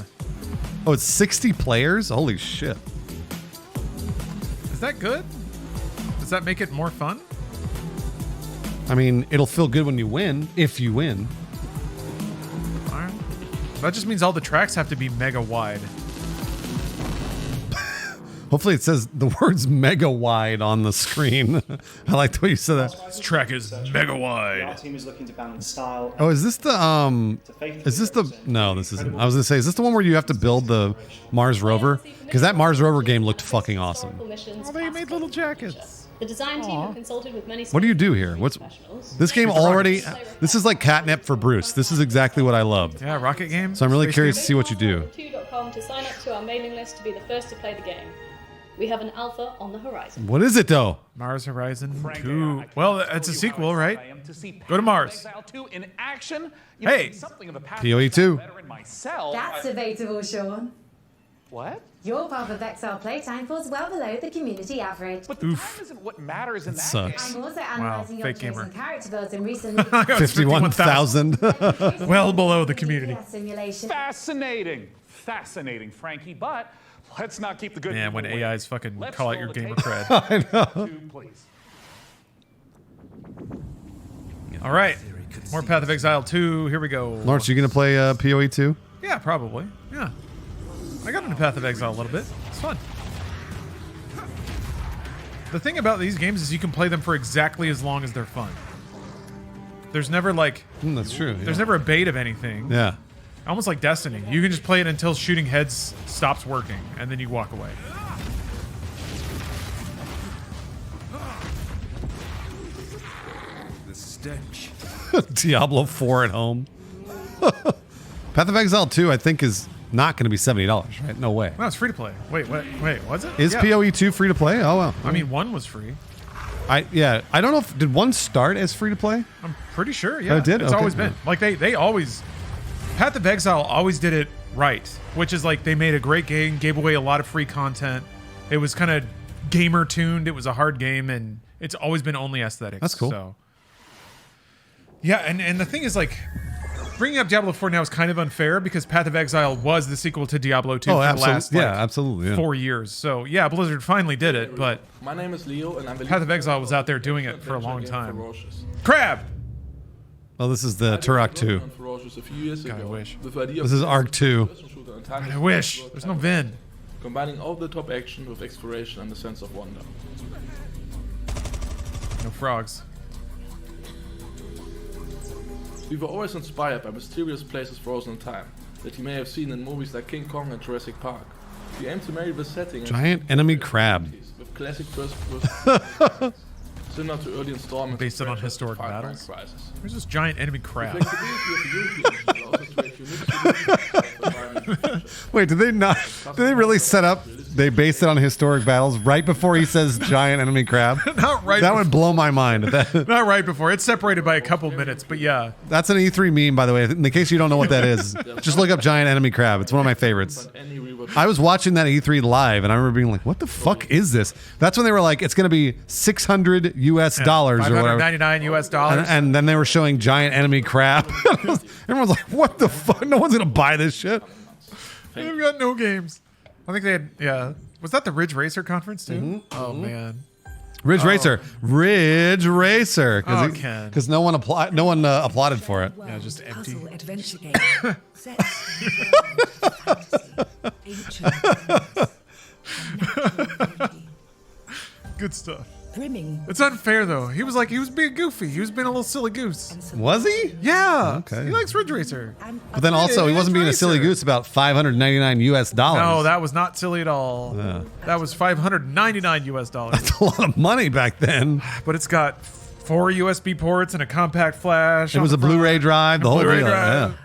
Oh, it's 60 players? Holy shit. Is that good? Does that make it more fun? I mean, it'll feel good when you win, if you win. All right. That just means all the tracks have to be mega wide. Hopefully it says the words mega wide on the screen. I like the way you said that. This track is mega Our wide. team is looking to balance style. Oh, is this the no, this isn't. I was gonna say, is this the one where you have to build the Mars rover? Because that Mars rover game looked fucking awesome. Oh, they made little jackets. The design team have consulted with many. What do you do here? What's this game already? This is like catnip for Bruce. This is exactly what I loved. Yeah, rocket game. So I'm really curious to see what you do. 2.com to sign up to our mailing list to be the first to play the game. We have an alpha on the horizon. What is it though? Mars Horizon 2. Well, it's a sequel, right? Go to Mars. In action. Hey, PoE 2. That's debatable, Sean. What? Your Path of Exile playtime falls well below the community average. But the time isn't what matters in that sucks. I'm also Wow, analyzing your fake chosen gamer. character builds in recent 51,000. Well below the community. simulation. Fascinating, Frankie. But let's not keep the good. Man, when away. AIs fucking Let's call out roll your the gamer tape. cred. I know. Please. All right, more Path of Exile 2. Here we go. Lawrence, you gonna play PoE 2? Yeah, probably. Yeah. I got into Path of Exile a little bit. It's fun. The thing about these games is you can play them for exactly as long as they're fun. There's never like... that's true. There's never a bait of anything. Yeah. Almost like Destiny. You can just play it until shooting heads stops working, and then you walk away. The stench. Diablo 4 at home. Path of Exile 2, I think, is not going to be $70, right? No way. No, it's free to play. Wait, was it? Is Yeah. PoE 2 free to play? Oh, well. I mean, 1 was free. I don't know if did 1 start as free to play? I'm pretty sure, yeah. Oh, it did? It's Okay. always been. Like, they always... Path of Exile always did it right, which is like they made a great game, gave away a lot of free content. It was kind of gamer-tuned. It was a hard game, and it's always been only aesthetics. That's cool. So. Yeah, and the thing is, like... Bringing up Diablo 4 now is kind of unfair because Path of Exile was the sequel to Diablo 2 for the last absolutely, yeah. 4 years. So, yeah, Blizzard finally did it, but My name is Leo, and I'm the Path of Exile was out there doing it for a long time. Crab! Oh, this is the Turok 2. Ferocious a few years God, I ago. wish. With the idea This of is Arc 2. God, I wish. There's no Vin. Combining over-the-top action with exploration and a sense of wonder. No frogs. We were always inspired by mysterious places frozen in time that you may have seen in movies like King Kong and Jurassic Park. We aim to marry the setting and Giant enemy crab. with classic first-person similar to early installments. Based it on historic battles. There's this giant enemy crab. Wait, did they not? Did they really set up? They based it on historic battles right before he says giant enemy crab. Not right. That would blow my mind. Not right before. It's separated by a couple minutes, but yeah. That's an E3 meme, by the way. In the case you don't know what that is, just look up giant enemy crab. It's one of my favorites. I was watching that E3 live, and I remember being like, "What the fuck is this?" That's when they were like, "It's going to be $600 US or whatever." $599 US. And then they were showing giant enemy crab. Everyone's like, "What the fuck? No one's gonna buy this shit." They've got no games. I think they had, yeah. Was that the Ridge Racer conference too? Oh man. Ridge Racer, Oh, Ken. because no one applauded for it. Yeah, just empty. Puzzle adventure game. Fantasy. Good stuff. Brimming. It's unfair though. He was being goofy. He was being a little silly goose. Was he? Yeah. Okay. He likes Ridge Racer. But then also, he wasn't being a silly goose about $599 US. No, that was not silly at all. Yeah. That was $599 US. That's a lot of money back then. But it's got 4 USB ports and a compact flash. It was a Blu-ray drive, the whole Blu-ray deal. drive.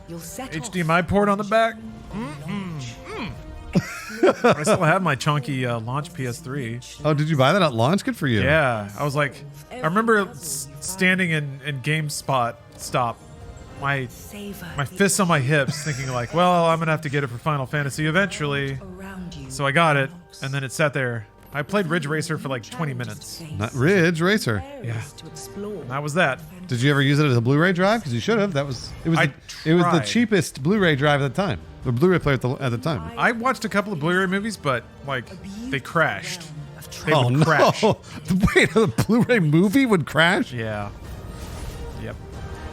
You'll set HDMI port on the back. I still have my chunky launch PS3. Oh, did you buy that at launch? Good for you. Yeah, I was like, I remember standing in GameSpot stop, my fists on my hips, thinking like, well, I'm gonna have to get it for Final Fantasy eventually. So I got it, and then it sat there. I played Ridge Racer for like 20 minutes. Not Ridge Racer. Yeah, and that was that. Did you ever use it as a Blu-ray drive? Because you should have. It was the tried. cheapest Blu-ray drive at the time. The Blu-ray player at the time. I watched a couple of Blu-ray movies, but like they crashed. They Oh would no! crash. Wait, the Blu-ray movie would crash? Yeah. Yep.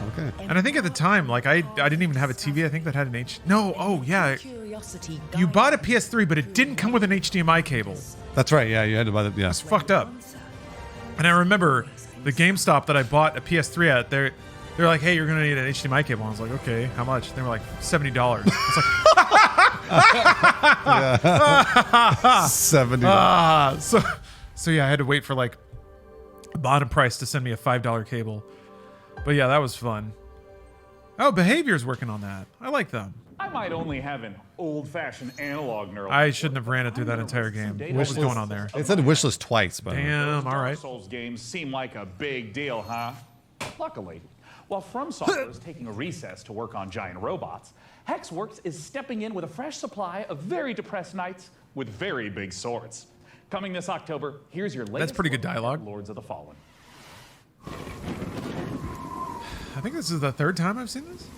Okay. And I think at the time, like I didn't even have a TV. I think that had an H. No. Oh yeah. curiosity. You bought a PS3, but it didn't come with an HDMI cable. That's right. Yeah, you had to buy that. Yeah. It's fucked up. And I remember the GameStop that I bought a PS3 at, they're like, hey, you're going to need an HDMI cable. I was like, okay, how much? They were like, $70. It's like, $70. So yeah, I had to wait for like bottom price to send me a $5 cable. But yeah, that was fun. Oh, Behavior's working on that. I like them. I might only have an old-fashioned analog neural. I shouldn't have ran it through that entire game. What was going on there? It said wishlist twice, but damn, all right. Dark Souls games seem like a big deal, huh? Luckily, while From Software is taking a recess to work on giant robots, Hexworks is stepping in with a fresh supply of very depressed knights with very big swords. Coming this October, here's your latest. That's pretty good dialogue. Lords of the Fallen. I think this is the third time I've seen this.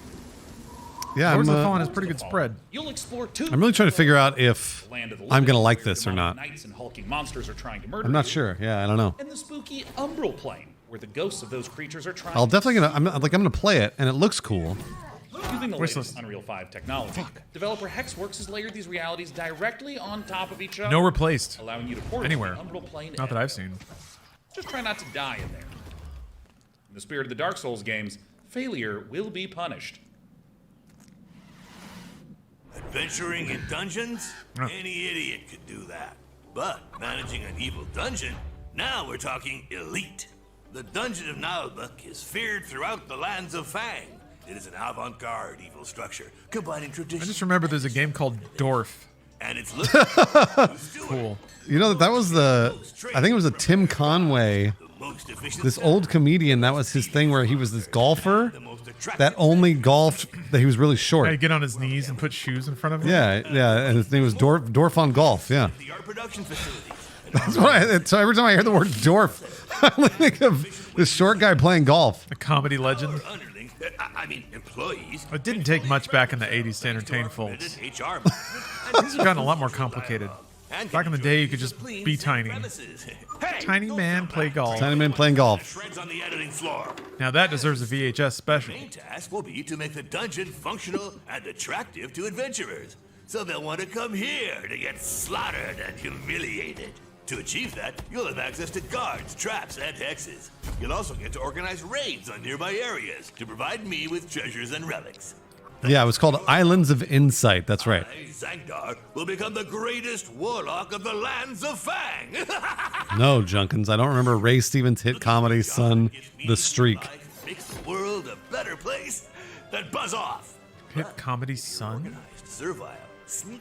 Yeah, Lords of the Fallen has pretty good spread. You'll explore two. I'm really trying to figure out if I'm going to like this or not. Knights and hulking monsters are trying to murder I'm not you. sure. Yeah, I don't know. And the spooky Umbral Plane, where the ghosts of those creatures are trying. I'll definitely I'm gonna play it, and it looks cool. Using the latest Unreal 5 technology, developer Hexworks has layered these realities directly on top of each other. No replaced. Allowing you to port anywhere. the Umbral Plane Not that I've seen. Just try not to die in there. In the spirit of the Dark Souls games, failure will be punished. Adventuring in dungeons? Any idiot could do that. But managing an evil dungeon? Now we're talking elite. The Dungeon of Nalbuck is feared throughout the lands of Fang. It is an avant-garde evil structure, combining I tradition. just remember there's a game called Dorf. And it's looking cool. You know, that was I think it was a Tim Conway, this old comedian. That was his thing where he was this golfer that only golfed, that he was really short. Yeah, he'd get on his knees and put shoes in front of him. Yeah, and his name was Dorf on Golf. Yeah. The art production facility. That's right. So every time I hear the word Dorf, I only think of this short guy playing golf. A comedy legend. I mean, employees. It didn't take much back in the 80s to entertain folks. Things have gotten a lot more complicated. Back in the day, you could just be tiny. Tiny man play golf. Tiny man playing golf. Shreds on the editing floor. Now that deserves a VHS special. The main task will be to make the dungeon functional and attractive to adventurers, so they'll want to come here to get slaughtered and humiliated. To achieve that, you'll have access to guards, traps, and hexes. You'll also get to organize raids on nearby areas to provide me with treasures and relics. Yeah, it was called Islands of Insight. That's right. Zangdar will become the greatest warlock of the lands of Fang. No, Junkins. I don't remember Ray Stevens' hit comedy, Son, The Streak. Makes the world a better place. Then buzz off. Hit comedy, Son? Servile.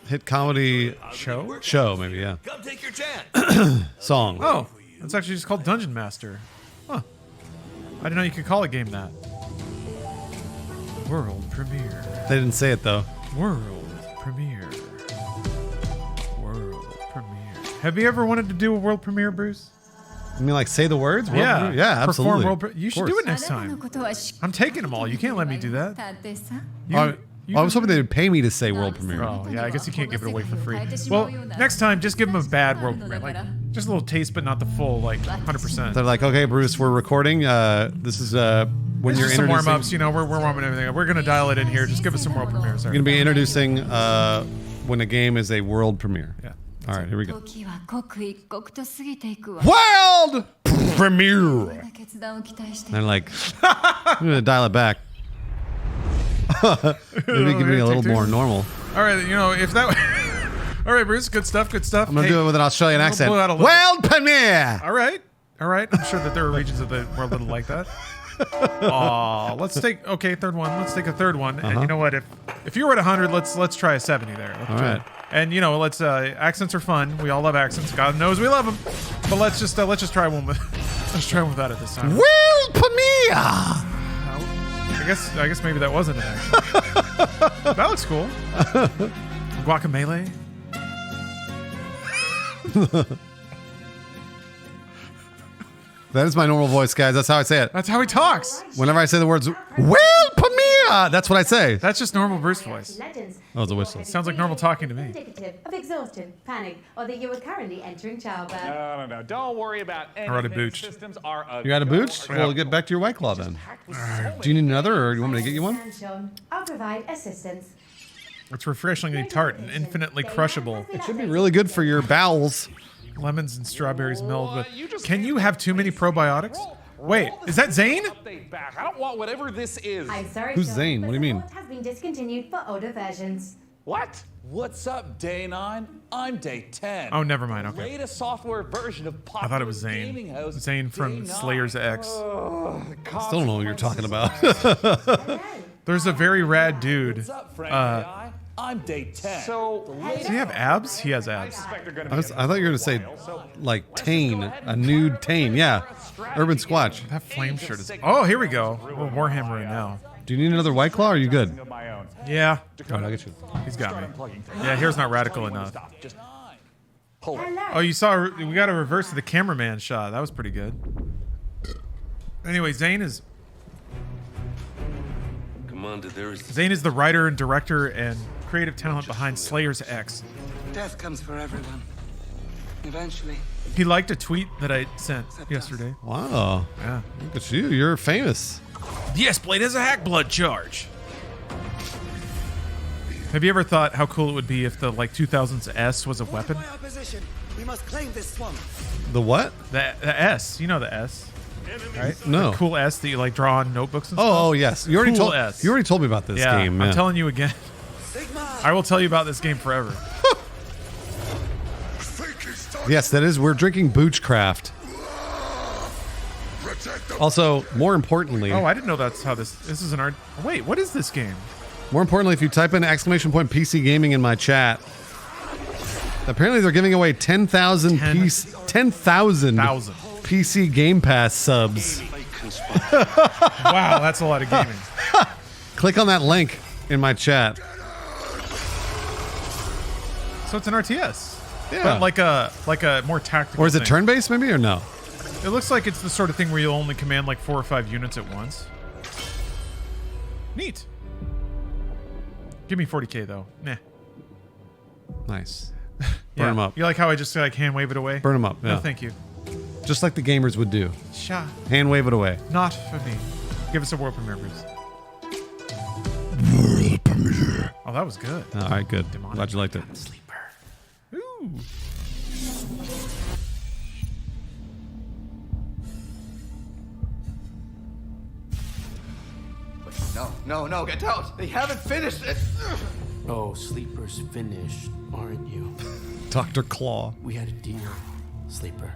Hit comedy show? Show, maybe, yeah. Come take your chance. Song. Oh, it's actually just called Dungeon Master. Huh. I didn't know you could call a game that. World premiere. They didn't say it, though. World premiere. World premiere. Have you ever wanted to do a world premiere, Bruce? You mean like say the words? World Yeah. premiere? Yeah, Perform absolutely. you should do it next time. I'm taking them all. You can't let me do that. I was hoping they would pay me to say world premiere. Oh, yeah, I guess you can't give it away for free. Well, next time, just give them a bad world premiere. Like, just a little taste, but not the full, like, 100%. They're like, okay, Bruce, we're recording. This is when It's you're just some introducing. warm-ups, you know, we're warming everything up. We're going to dial it in here. Just give us some world premieres. You're going to be introducing when a game is a world premiere. Yeah. All right, here we go. World World premiere. And like, I'm going to dial it back. Maybe give me a little more normal. All right, you know, if that... All right, Bruce, good stuff, good stuff. I'm going to do it with an Australian accent. World premiere. All right. All right. I'm sure that there are regions of the world that are like that. Let's take third one. Let's take a third one. And you know what? If you were at 100, let's try a 70 there. All right. And you know, let's accents are fun. We all love accents. God knows we love them. But let's just try one with that at this time. World premiere. I guess maybe that wasn't an accent. That looks cool. Guacamole. That is my normal voice, guys. That's how I say it. That's how he talks. Whenever I say the words world premiere, that's what I say. That's just normal Bruce voice. Oh, it's a whistle. Sounds like normal talking to me. Indicative of exhaustion, panic, or that you are currently entering childbirth. No. Don't worry about anything. Alright, a booch. Systems are a You got a booch? Well, get back to your White Claw then. Do you need another, or do you want me to get you one? Stand, Sean. I'll provide assistance. It's refreshingly tart and infinitely crushable. It should be really good for your bowels. Lemons and strawberries meld with. Can you have too many probiotics? Wait, is that Zane? Back. I don't want whatever this is. I'm sorry, Who's Sean, Zane? but What do you mean? support has been discontinued for older versions. What? What's up, Day 9? I'm Day 10. Oh, never mind. Okay. Latest software version of popular I thought it was gaming Zane. house, Zane from Day 9. Slayer's X. I still don't know what you're talking about. There's a very rad dude. What's up, Frankie? I'm Day 10. So, Does he have abs? He has abs. I thought you were gonna say like Tane, a nude Tane. Yeah, Urban Squatch. That flame shirt is. Oh, here we go. We're Warhammering now. Do you need another White Claw? Or are you good? Yeah. All right, I get you. He's got me. Yeah, hair's not radical enough. Oh, you saw. We got a reverse of the cameraman shot. That was pretty good. Anyway, Zane is the writer and director and creative talent behind Slayer's X. Death comes for everyone. Eventually. He liked a tweet that I sent yesterday. Wow. Yeah. Look at you. You're famous. The S-Blade has a hack blood charge. Have you ever thought how cool it would be if the 2000s S was a weapon? We must claim this swamp. The what? The S. You know the S. Right? No. The cool S that you draw on notebooks and stuff. Oh, yes. You already cool told. S. You already told me about this game. I'm telling you again. I will tell you about this game forever. Yes, that is. We're drinking Boochcraft. Also, more importantly. Oh, I didn't know that's how this is an art. Wait, what is this game? More importantly, if you type in !PC gaming in my chat, apparently they're giving away 10,000 PC Game Pass subs. Wow, that's a lot of gaming. Click on that link in my chat. So it's an RTS. Yeah. But like a more tactical. Or is it thing. turn-based maybe or no? It looks like it's the sort of thing where you'll only command 4 or 5 units at once. Neat. Give me 40k though. Nah. Nice. Burn them up. You like how I just hand wave it away? Burn them up. Yeah. No, thank you. Just like the gamers would do. Sha. Hand wave it away. Not for me. Give us a world premiere, Bruce. World premiere. Oh, that was good. All right, good. Glad you liked it. Sleeper. Ooh. No, get out! They haven't finished it! Oh, Sleeper's finished, aren't you? Dr. Claw. We had a deal, Sleeper,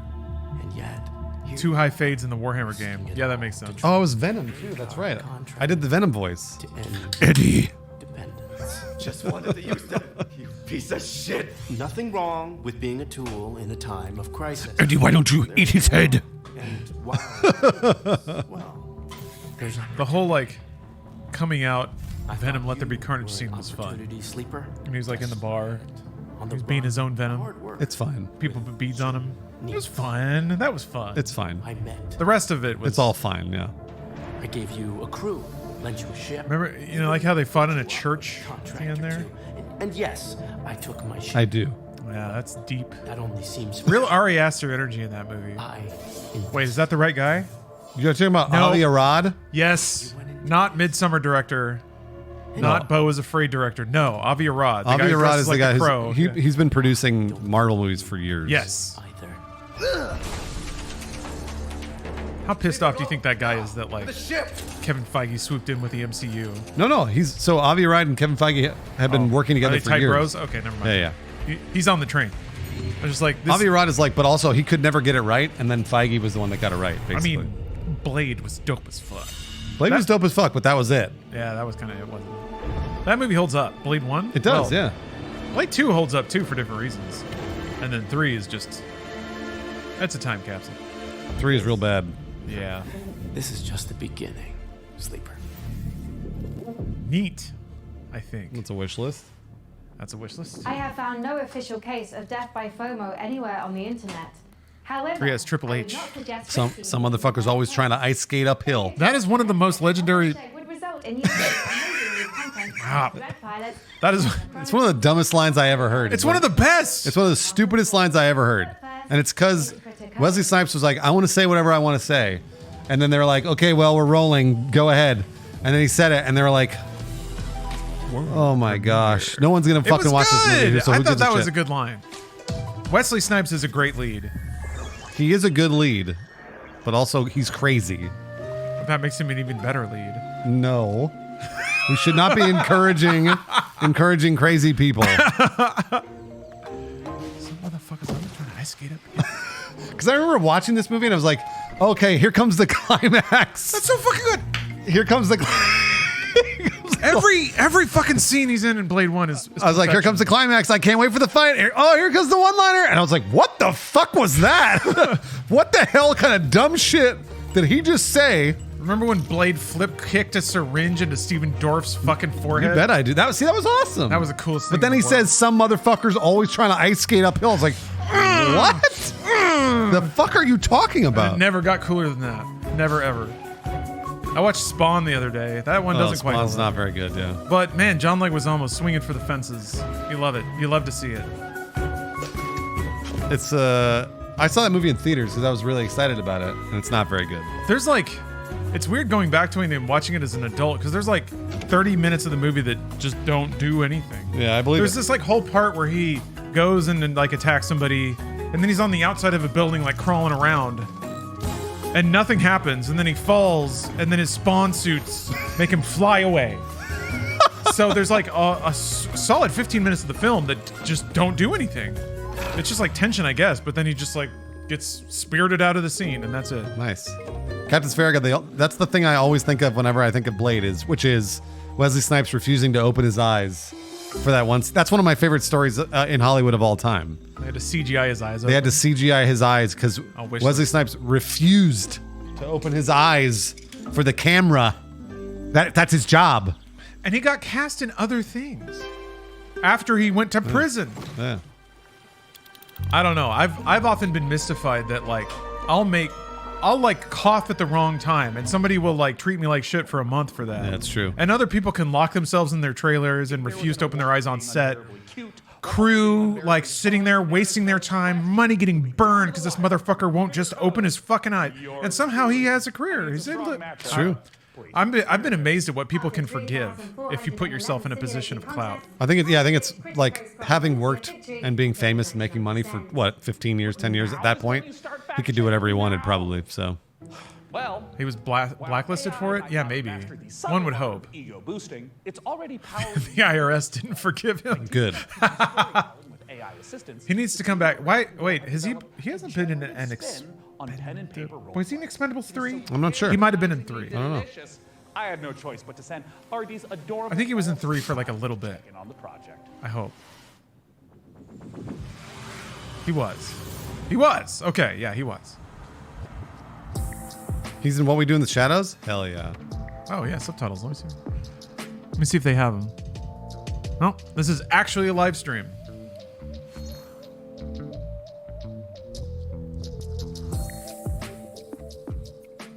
and yet... 2 high fades in the Warhammer game. Yeah, that makes sense. Oh, it was Venom too. That's right. I did the Venom voice. Eddie. Just wanted to use them, you piece of shit! Nothing wrong with being a tool in a time of crisis. Eddie, why don't you eat his head? And wow. Well, there's the whole coming out Venom Let There Be Carnage scene was fun. Sleeper. And he was in the bar. He was being his own Venom. It's fine. People put beads on him. It was fun. That was fun. It's fine. I met. The rest of it was... It's all fine, yeah. I gave you a crew, lent you a ship. Remember, like how they fought in a church thing in there? And yes, I took my ship. I do. Yeah, that's deep. That only seems... Real Ari Aster energy in that movie. Wait, is that the right guy? You're talking about Avi Arad? Yes. Not Midsummer director. Not Beau is Afraid director. No, Avi Arad. Avi Arad is the guy who's... He's been producing Marvel movies for years. Yes. How pissed off do you think that guy is that Kevin Feige swooped in with the MCU? No. So Avi Arad and Kevin Feige have been working together for years. Bros? Okay, never mind. Yeah. He's on the train. I was just Avi Arad is but also he could never get it right, and then Feige was the one that got it right. Basically. I mean, Blade was dope as fuck. Blade was dope as fuck, but that was it. Yeah, that was kind of it. Wasn't it? That movie holds up. Blade 1? It does, yeah. Blade 2 holds up too for different reasons, and then 3 is just that's a time capsule. 3 is real bad. Yeah. This is just the beginning, Sleeper. Neat, I think. That's a wish list. That's a wish list. I have found no official case of death by FOMO anywhere on the internet. However, 3 has Triple H. Some motherfucker's always trying to ice skate uphill. That is one of the most legendary. Would result in content. Wow. That is. It's one of the dumbest lines I ever heard. It's one of the best. It's one of the stupidest lines I ever heard, and it's because Wesley Snipes was like, "I want to say whatever I want to say," and then they were like, "Okay, well, we're rolling. Go ahead." And then he said it, and they were like, Oh my gosh. No one's going to fucking watch this movie. So I who thought gives a that was shit? a good line. Wesley Snipes is a great lead. He is a good lead, but also he's crazy. That makes him an even better lead. No. We should not be encouraging crazy people. Some motherfuckers trying to ice skate up. Because I remember watching this movie and I was like, okay, here comes the climax. That's so fucking good. Here comes the every fucking scene he's in Blade 1 is I was like, here comes the climax. I can't wait for the fight. Here comes the one-liner. And I was like, what the fuck was that? What the hell kind of dumb shit did he just say? Remember when Blade flip kicked a syringe into Steven Dorff's fucking forehead? You bet I do. That was awesome. That was the coolest thing. But then he says some motherfucker's always trying to ice skate uphill. I was like, what? The fuck are you talking about? It never got cooler than that. Never ever. I watched Spawn the other day. That one doesn't quite. Spawn's not very good, yeah. But man, John Leguizamo swinging for the fences. You love it. You love to see it. It's I saw that movie in theaters because I was really excited about it, and it's not very good. There's like, it's weird going back to it and watching it as an adult because there's like 30 minutes of the movie that just don't do anything. Yeah, I believe there's this like whole part where he goes and like attacks somebody, and then he's on the outside of a building like crawling around, and nothing happens, and then he falls, and then his spawn suits make him fly away. So there's like a solid 15 minutes of the film that just don't do anything. It's just like tension, I guess, but then he just like gets spirited out of the scene, and that's it. Nice. Captain Farragut, that's the thing I always think of whenever I think of Blade, which is Wesley Snipes refusing to open his eyes for that once. That's one of my favorite stories in Hollywood of all time. They had to CGI his eyes. They had to CGI his eyes because Wesley Snipes refused to open his eyes for the camera. That's his job. And he got cast in other things after he went to prison. Yeah. I don't know. I've often been mystified that like I'll like cough at the wrong time and somebody will like treat me like shit for a month for that. Yeah, that's true. And other people can lock themselves in their trailers and refuse to open their eyes on set. Crew like sitting there wasting their time, money getting burned because this motherfucker won't just open his fucking eye. And somehow he has a career. He's able to. It's true. I've been amazed at what people can forgive if you put yourself in a position of clout. I think it's like having worked and being famous and making money for what, 15 years, 10 years at that point, he could do whatever he wanted probably. So Well, he was blacklisted for it? Yeah, maybe. One would hope. Ego boosting. It's already powered. The IRS didn't forgive him. Good. He needs to come back. Why? Wait, he hasn't been in an was he in Expendables 3? I'm not sure. He might have been in 3. I don't know. I had no choice but to send RD's adorable. I think he was in 3 for like a little bit. On the project. I hope. He was. He was. Okay, yeah, he was. He's in What We Do in the Shadows? Hell yeah. Oh yeah, subtitles. Let me see. Let me see if they have them. No, this is actually a live stream.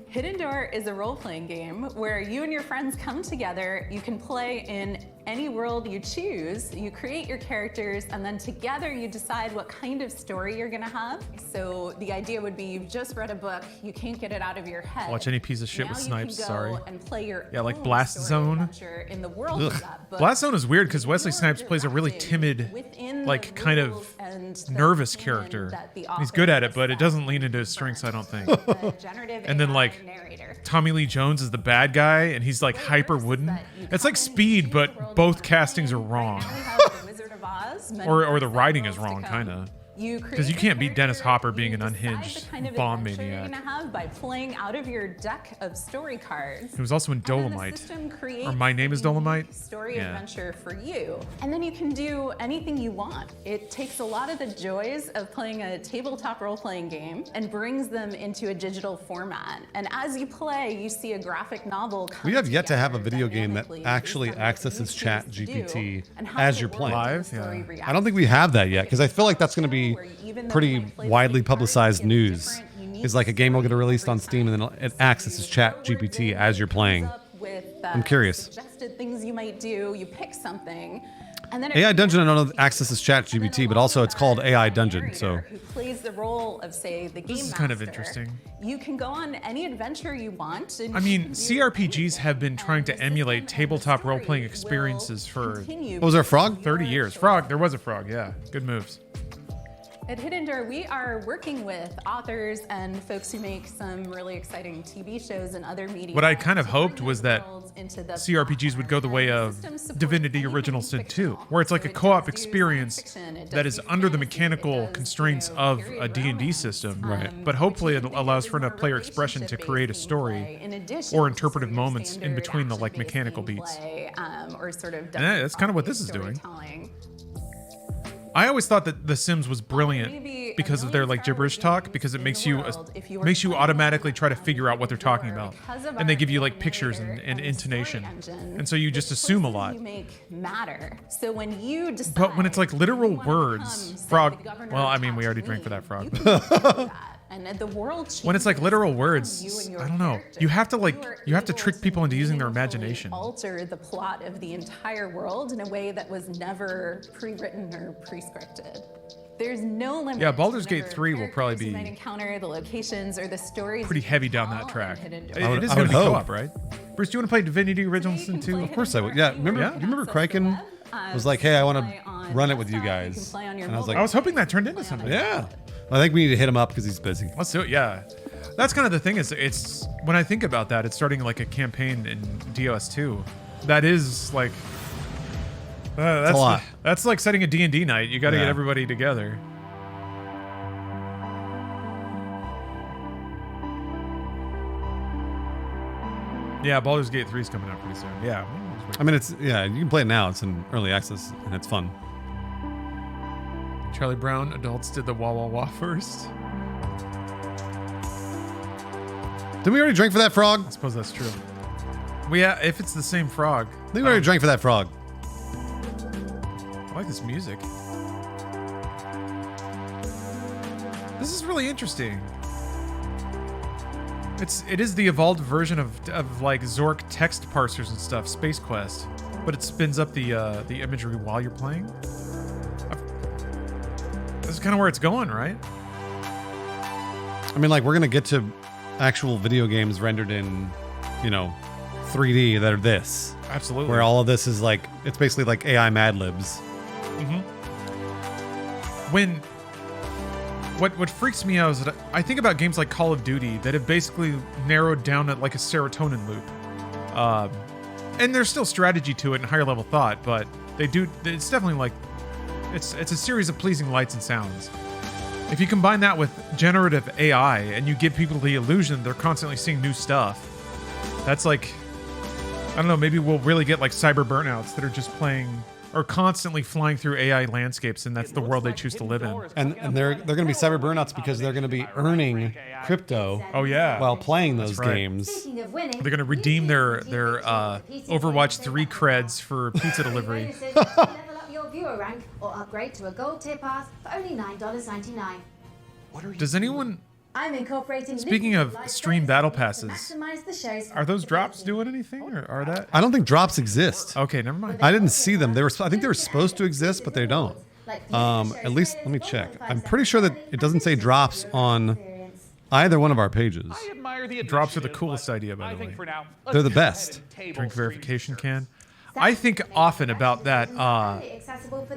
Hidden Door is a role-playing game where you and your friends come together. You can play in any world you choose. You create your characters, and then together you decide what kind of story you're gonna have. So the idea would be you've just read a book, you can't get it out of your head. Watch any piece of shit with Snipes. Sorry. And play your like own Blast Zone. in the world of that book. Blast Zone is weird because Wesley Snipes plays a really timid, like kind of nervous character. He's good at it, but it doesn't lean into his strengths, I don't think. And then like Tommy Lee Jones is the bad guy, and he's like hyper wooden. It's like Speed, but both castings are wrong. Or the writing is wrong, kind of. Because you can't beat Dennis Hopper being an unhinged bomb maniac. You're gonna have by playing out of your deck of story cards. He was also in Dolomite. Or My Name is Dolomite. Story adventure for you. And then you can do anything you want. It takes a lot of the joys of playing a tabletop role-playing game and brings them into a digital format. And as you play, you see a graphic novel. We have yet to have a video game that actually accesses Chat GPT as you're playing. Live? Yeah. I don't think we have that yet, because I feel like that's going to be pretty widely publicized news. Is like a game will get released on Steam and then it accesses Chat GPT as you're playing. I'm curious. Suggested things you might do. You pick something, And then AI Dungeon, I don't know, accesses ChatGPT, but also it's called AI Dungeon. So who plays the role of, say, the game This is master. kind of interesting. You can go on any adventure you want. And I mean, CRPGs have been trying to emulate tabletop role-playing experiences for... Was there a frog? 30 years. Frog. There was a frog, yeah. Good moves. At Hidden Door, we are working with authors and folks who make some really exciting TV shows and other media. What I kind of hoped was that into the CRPGs would go the way of Divinity Original Sin 2, where it's like a co-op experience that is under the mechanical constraints of a D&D system, but hopefully it allows for enough player expression to create a story or interpretive moments in between the like mechanical beats. Or sort of That's kind of what this is doing. I always thought that The Sims was brilliant because of their like gibberish talk, because it makes you automatically try to figure out what they're talking about, and they give you like pictures and intonation, and so you just assume a lot. You make matter. So when you decide, But when it's like literal words, frog. Well, I mean, we already drank for that frog. and the world When it's like literal words, I don't know. You have to trick people into using their imagination. Alter the plot of the entire world in a way that was never pre-written or pre-scripted. There's no limit. Yeah, Baldur's to the Gate number of 3 will probably characters you be might encounter, the locations or the stories. pretty you heavy can down that tell track. in Hidden It Door. is I going would to be hope. co-op, right? Bruce, do you want to play Divinity Original Sin 2? Of course I would. Yeah, remember? Yeah. You remember Kraken was like, "Hey, I want to run it with you guys," and I was like, I was hoping that turned into something. "Yeah." I think we need to hit him up because he's busy. Let's do it. Yeah, that's kind of the thing. Is it's when I think about that, it's starting like a campaign in DOS 2. That is like that's a lot. That's like setting a D&D night. You got to get everybody together. Yeah, Baldur's Gate 3 is coming out pretty soon. Yeah. I mean, you can play it now. It's in early access and it's fun. Charlie Brown adults did the wah wah wah first. Didn't we already drink for that frog? I suppose that's true. If it's the same frog. I think we already drank for that frog. I like this music. This is really interesting. It is the evolved version of like Zork text parsers and stuff, Space Quest, but it spins up the imagery while you're playing. This is kind of where it's going, right? I mean, like, we're gonna get to actual video games rendered in, 3D that are this. Absolutely. Where all of this is like, it's basically like AI Mad Libs. What freaks me out is that I think about games like Call of Duty that have basically narrowed down at like a serotonin loop. And there's still strategy to it and higher level thought, but it's definitely like, it's a series of pleasing lights and sounds. If you combine that with generative AI and you give people the illusion they're constantly seeing new stuff, that's like, I don't know, maybe we'll really get like cyber burnouts that are just playing or constantly flying through AI landscapes, and that's the world they choose to live in. And they're going to be cyber burnouts because they're going to be earning crypto. Oh yeah, while playing those right. games. Speaking of winning, They're going to redeem their Overwatch 3 creds for pizza delivery. level up your viewer rank or upgrade to a gold tier pass for only $9.99. Does anyone? I'm incorporating. Speaking of stream battle passes, maximize the show's are those drops doing anything, or are that? I don't think drops exist. Okay, never mind. I didn't see them. I think they were supposed to exist, but they don't. At least let me check. I'm pretty sure that it doesn't say drops on either one of our pages. Drops are the coolest idea, by the way. They're the best. Drink verification can. I think often about that.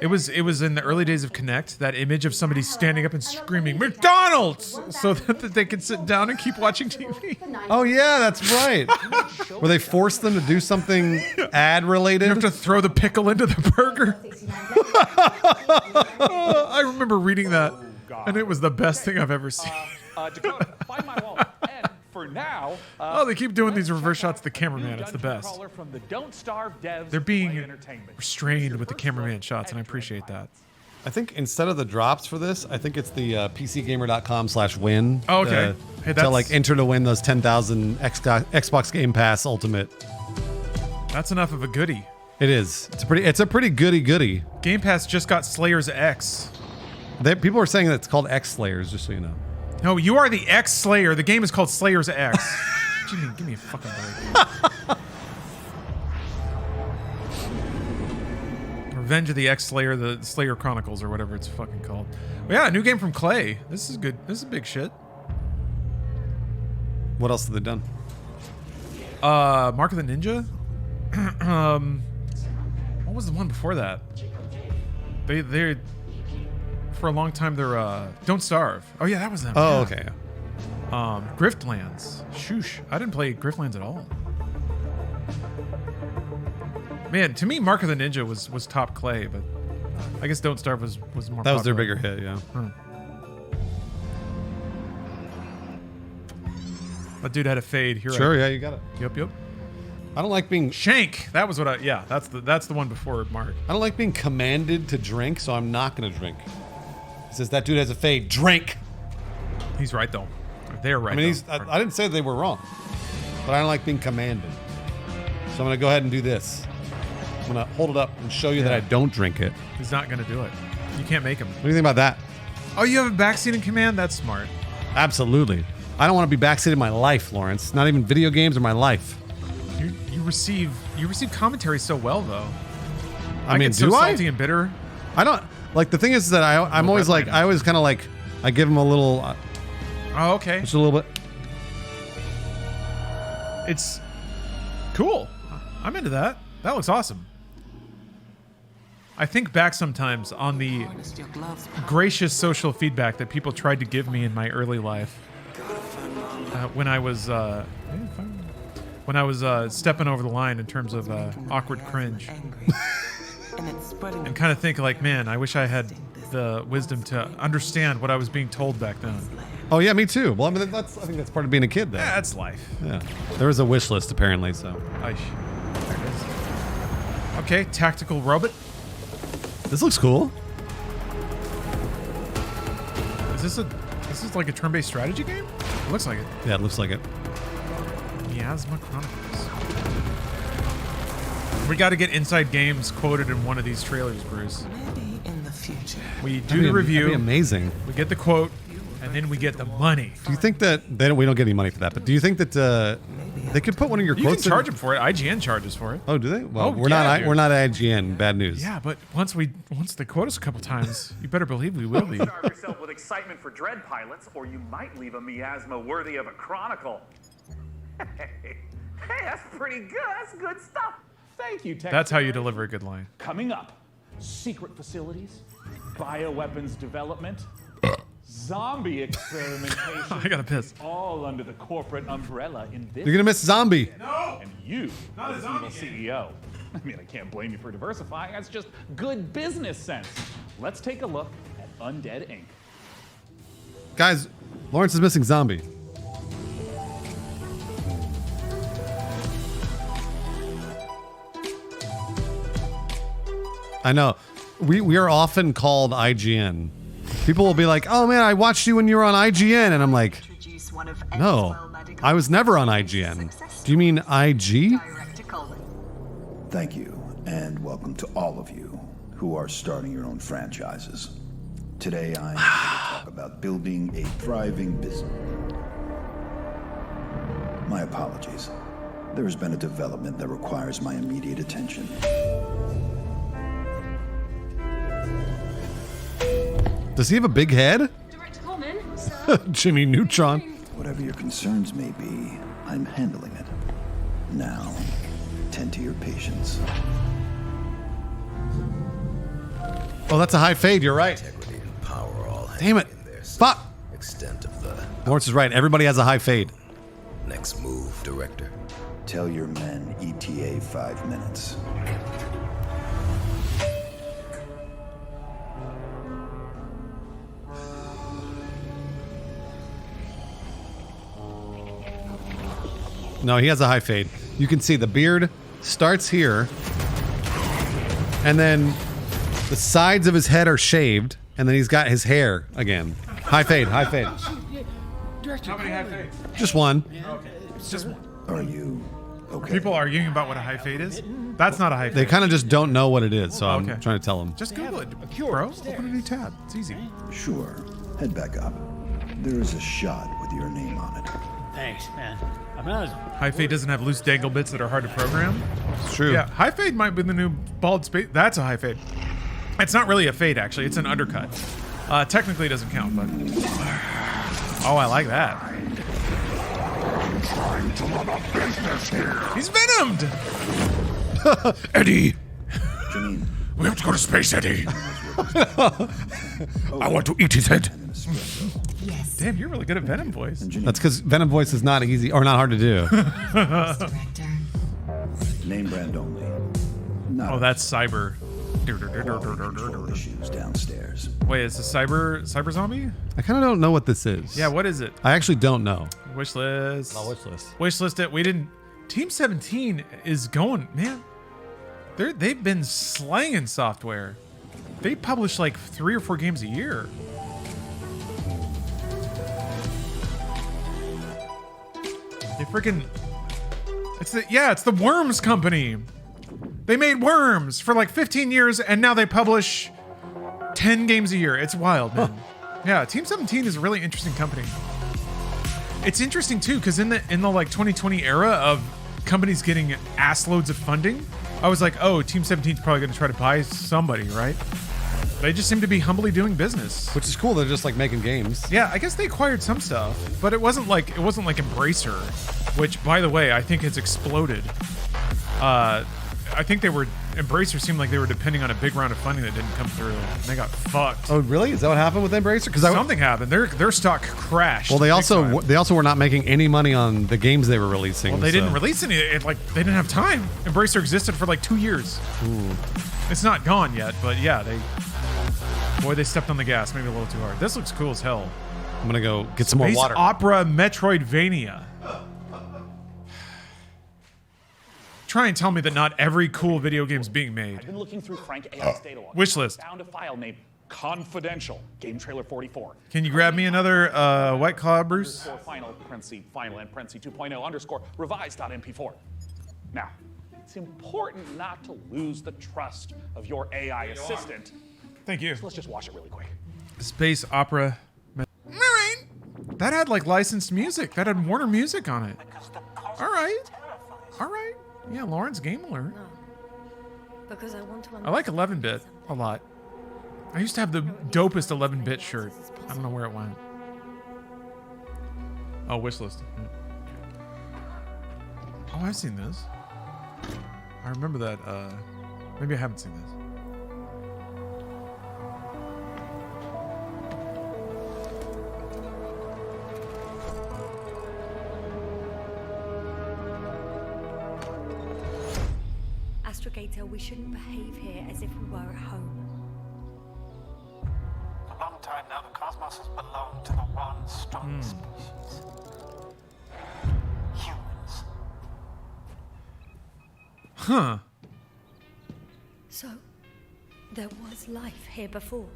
It was in the early days of Kinect, that image of somebody standing up and screaming McDonald's so that they can sit down and keep watching TV. Oh yeah, that's right. Where they forced them to do something ad related. You have to throw the pickle into the burger. I remember reading that, and it was the best thing I've ever seen. Dakota, find my wallet. And for now, they keep doing these reverse shots of the cameraman. It's the best. From the Don't Starve devs They're being Play Entertainment. restrained with the cameraman shots, and I appreciate that. I think instead of the drops for this, I think it's the PCGamer.com/win. Oh, okay. Hey, to like enter to win those 10,000 Xbox Game Pass Ultimate. That's enough of a goodie. It is. It's a pretty goody. Game Pass just got Slayers X. People are saying that it's called X Slayers, just so you know. No, you are the X Slayer. The game is called Slayers X. What do you mean? Give me a fucking break. Revenge of the X-Slayer, the Slayer Chronicles, or whatever it's fucking called. But yeah, a new game from Clay. This is good. This is big shit. What else have they done? Mark of the Ninja. What was the one before that? They for a long time they're Don't Starve. Oh yeah, that was them. Oh, yeah. okay. Griftlands. Shoosh. I didn't play Griftlands at all. Man, to me, Mark of the Ninja was top Clay, but I guess Don't Starve was more. That was their popular. bigger hit, yeah. That dude had a fade. Here. Sure, yeah, you got it. Yep. I don't like being Shank. That was what I. Yeah, that's the one before Mark. I don't like being commanded to drink, so I'm not going to drink. He says that dude has a fade. Drink. He's right though. They're right. I mean, I didn't say they were wrong, but I don't like being commanded. So I'm going to go ahead and do this. I'm going to hold it up and show you that I don't drink it. He's not going to do it. You can't make him. What do you think about that? Oh, you have a backseat in command? That's smart. Absolutely. I don't want to be backseated in my life, Lawrence. Not even video games or my life. You receive commentary so well though. I mean, get so do I? salty and bitter. I don't like the thing is that I'm always like I always kind of like I give him a little. Oh, okay. Just a little bit. It's cool. I'm into that. That looks awesome. I think back sometimes on the gracious social feedback that people tried to give me in my early life when I was stepping over the line in terms of awkward cringe, and kind of think like, man, I wish I had the wisdom to understand what I was being told back then. Oh yeah, me too. Well, I mean, I think that's part of being a kid. Then. Yeah, that's life. Yeah, there was a wish list apparently. So. There it is. Okay, tactical robot. This looks cool. Is this like a turn-based strategy game? It looks like it. Yeah, it looks like it. Miasma Chronicles. We got to get Inside Games quoted in one of these trailers, Bruce. Maybe in the future. We do the review. That'd be amazing. We get the quote, and then we get the money. Do you think that we don't get any money for that? But do you think that they could put one of your You quotes? can charge them for it. IGN charges for it. Oh, do they? Well, we're yeah, not IGN. Bad news. Yeah, but once they quote us a couple times, you better believe we will be. Starve yourself with excitement for Dread pilots, or you might leave a miasma worthy of a chronicle. Hey, that's pretty good. That's good stuff. Thank you, Tech. That's how you deliver a good line. Coming up, secret facilities, bioweapons development, zombie experimentation. I gotta piss. All under the corporate umbrella in this. You're gonna miss Zombie. No. And you, not as evil CEO. I mean, I can't blame you for diversifying. That's just good business sense. Let's take a look at Undead Inc. Guys, Lawrence is missing Zombie. I know. We are often called IGN. People will be like, "Oh man, I watched you when you were on IGN," and I'm like, "No, I was never on IGN. Do you mean IG?" Thank you, and welcome to all of you who are starting your own franchises. Today I'm going to talk about building a thriving business. My apologies. There has been a development that requires my immediate attention. Does he have a big head? Director Coleman, Jimmy Neutron. Whatever your concerns may be, I'm handling it. Now, tend to your patients. Oh, that's a high fade. You're right. Integrity and power all Damn it. Fuck. Extent of the Lawrence is right. Everybody has a high fade. next move, Director. Tell your men ETA 5 minutes. No, he has a high fade. You can see the beard starts here, and then the sides of his head are shaved, and then he's got his hair again. High fade, high fade. How many high fades? Just one. Okay. Just one. Are you okay? People arguing about what a high fade is? That's not a high fade. They kind of just don't know what it is, so I'm trying to tell them. Just Google it, bro. Open a new tab. It's easy. Sure. Head back up. There is a shot with your name on it. Thanks, man. High fade doesn't have loose dangle bits that are hard to program. It's true. Yeah, high fade might be the new bald space. That's a high fade. It's not really a fade, actually. It's an undercut. Technically, it doesn't count, but... Oh, I like that. He's venomed! Eddie! We have to go to space, Eddie. I want to eat his head. Yes. Damn, you're really good at Venom voice. That's because Venom voice is not easy or not hard to do. Name brand only. Oh, that's Cyber. Issues downstairs. Wait, it's a cyber zombie? I kind of don't know what this is. Yeah, what is it? I actually don't know. Wish list. No, wish list. Wish list it. We didn't. Team 17 is going, man. They've been slanging software. They publish like 3 or 4 games a year. They freaking. It's the Worms company. They made Worms for like 15 years, and now they publish 10 games a year. It's wild, man. Yeah, Team 17 is a really interesting company. It's interesting too, because in the like 2020 era of companies getting ass loads of funding, I was like, oh, Team 17 is probably going to try to buy somebody, right? They just seem to be humbly doing business, which is cool. They're just like making games. Yeah, I guess they acquired some stuff, but it wasn't like Embracer, which, by the way, I think has exploded. I think Embracer seemed like they were depending on a big round of funding that didn't come through. And they got fucked. Oh, really? Is that what happened with Embracer? Because something happened. Their stock crashed. Well, they also were not making any money on the games they were releasing. Well, they didn't release any. They didn't have time. Embracer existed for like 2 years. Ooh. It's not gone yet, but yeah, they stepped on the gas maybe a little too hard. This looks cool as hell. I'm gonna go get some more water. Opera Metroidvania. Try and tell me that not every cool video game's being made. I've been looking through Frank AI's data log. Wish list. Found a file named Confidential, Game Trailer 44. Can you grab me another White Claw, Bruce? Final and parenthesis 2.0 underscore revised.mp4. Now, it's important not to lose the trust of your AI assistant. Thank you. So let's just watch it really quick. Space Opera. That had like licensed music. That had Warner Music on it. All right. Yeah, Lauren's Game Alert. Because I want to. I like 11-bit a lot. I used to have the dopest 11-bit shirt. I don't know where it went. Oh, wishlist. Oh, I've seen this. I remember that. Maybe I haven't seen this. Astrogator, we shouldn't behave here as if we were at home. For a long time now, the cosmos has belonged to the one strong species. Humans. Huh. So, there was life here before.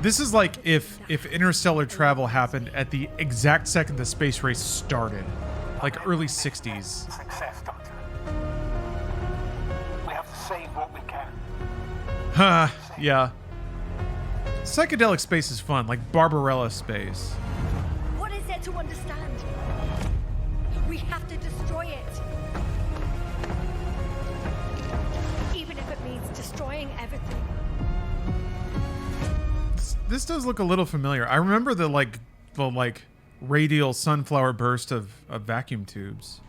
This is like if interstellar travel happened at the exact second the space race started. Like early 60s. Success, Doctor. We have to save what we can. Huh, yeah. Psychedelic space is fun, like Barbarella space. What is there to understand? We have to destroy it. Even if it means destroying everything. This does look a little familiar. I remember the radial sunflower burst of vacuum tubes.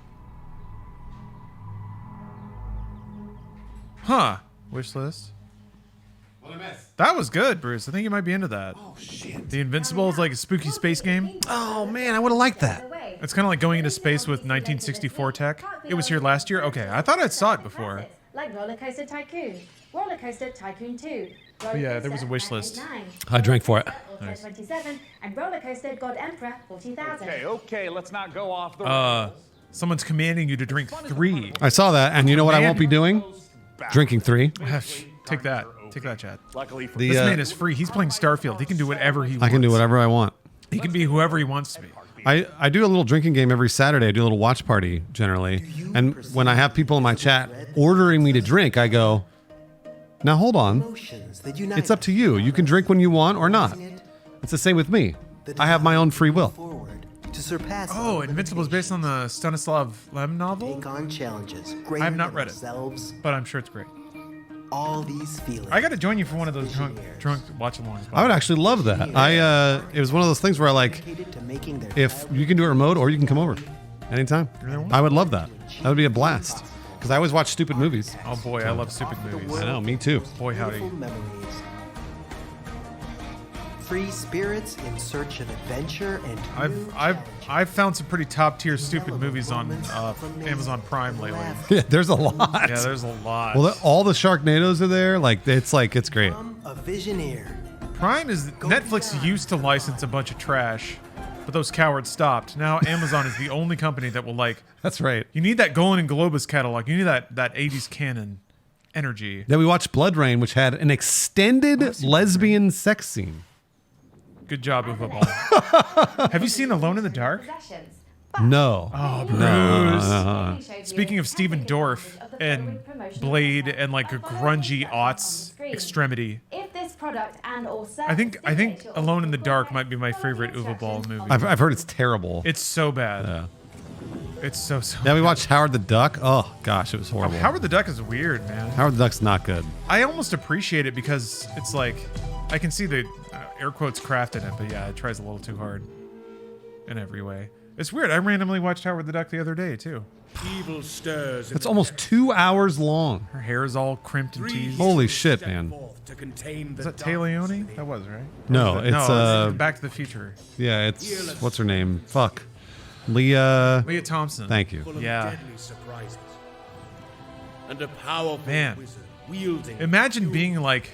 Huh. Wish list. What I missed? That was good, Bruce. I think you might be into that. Oh, shit. The Invincible is like a spooky space game. Oh, man, I would have liked that. It's kind of like going into space with 1964 tech. It was here last year? Okay, I thought I saw it before. Like Roller Coaster Tycoon, Roller Coaster Tycoon 2. Oh, yeah, there was a wish list. I drank for it. Nice. 27, and Roller Coaster God Emperor 40,000. Okay, let's not go off the rails. Someone's commanding you to drink 3. I saw that, and you know what I won't be doing? Drinking 3. Take that. Take that, Chad. Luckily for This man is free. He's playing Starfield. He can do whatever he wants. I can do whatever I want. He can be whoever he wants to be. I do a little drinking game every Saturday. I do a little watch party, generally. And when I have people in my chat ordering me to drink, I go, now hold on. It's up to you. You can drink when you want or not. It's the same with me. I have my own free will. to surpass. Oh, Invincible is based on the Stanislav Lem novel? Take on challenges. I have not read it, but I'm sure it's great. All these feelings. I got to join you for one of those drunk watch-alongs. I would actually love that. It was one of those things where I like, if you can do it remote or you can come over anytime. I would love that. That would be a blast. Because I always watch stupid movies. Oh boy, I love stupid movies. I know, me too. Boy, howdy. Free spirits in search of adventure and I've found some pretty top tier stupid movies on Amazon Prime lately. Yeah, there's a lot. Yeah, there's a lot. Well, all the Sharknadoes are there. Like it's great. a visioneer. Prime is Netflix used to license a bunch of trash, but those cowards stopped. Now Amazon is the only company that will like. That's right. You need that Golan and Globus catalog. You need that 80s canon energy. Then we watched Blood Rain, which had an extended lesbian sex scene. Good job, Uva Ball. Have you seen Alone in the Dark? No. Oh, Bruce. No. Speaking of Steven Dorff and Blade and like a grungy aughts extremity. If this product and or I think Alone in the Dark might be my favorite Uva Ball movie. I've heard it's terrible. It's so bad. Yeah. It's so Yeah, we watched Howard the Duck. Oh gosh, it was horrible. Howard the Duck is weird, man. Howard the Duck's not good. I almost appreciate it because it's like I can see the air quotes craft in it, but yeah, it tries a little too hard in every way. It's weird. I randomly watched Howard the Duck the other day too. Evil stirs. It's almost 2 hours long. Her hair is all crimped and teased. Holy shit, man. Is that Tay Leone? That was, right? No, it's Back to the Future. Yeah, it's what's her name? Fuck. Leah Thompson. Thank you. Yeah. And a powerful Man. wizard wielding. Imagine being like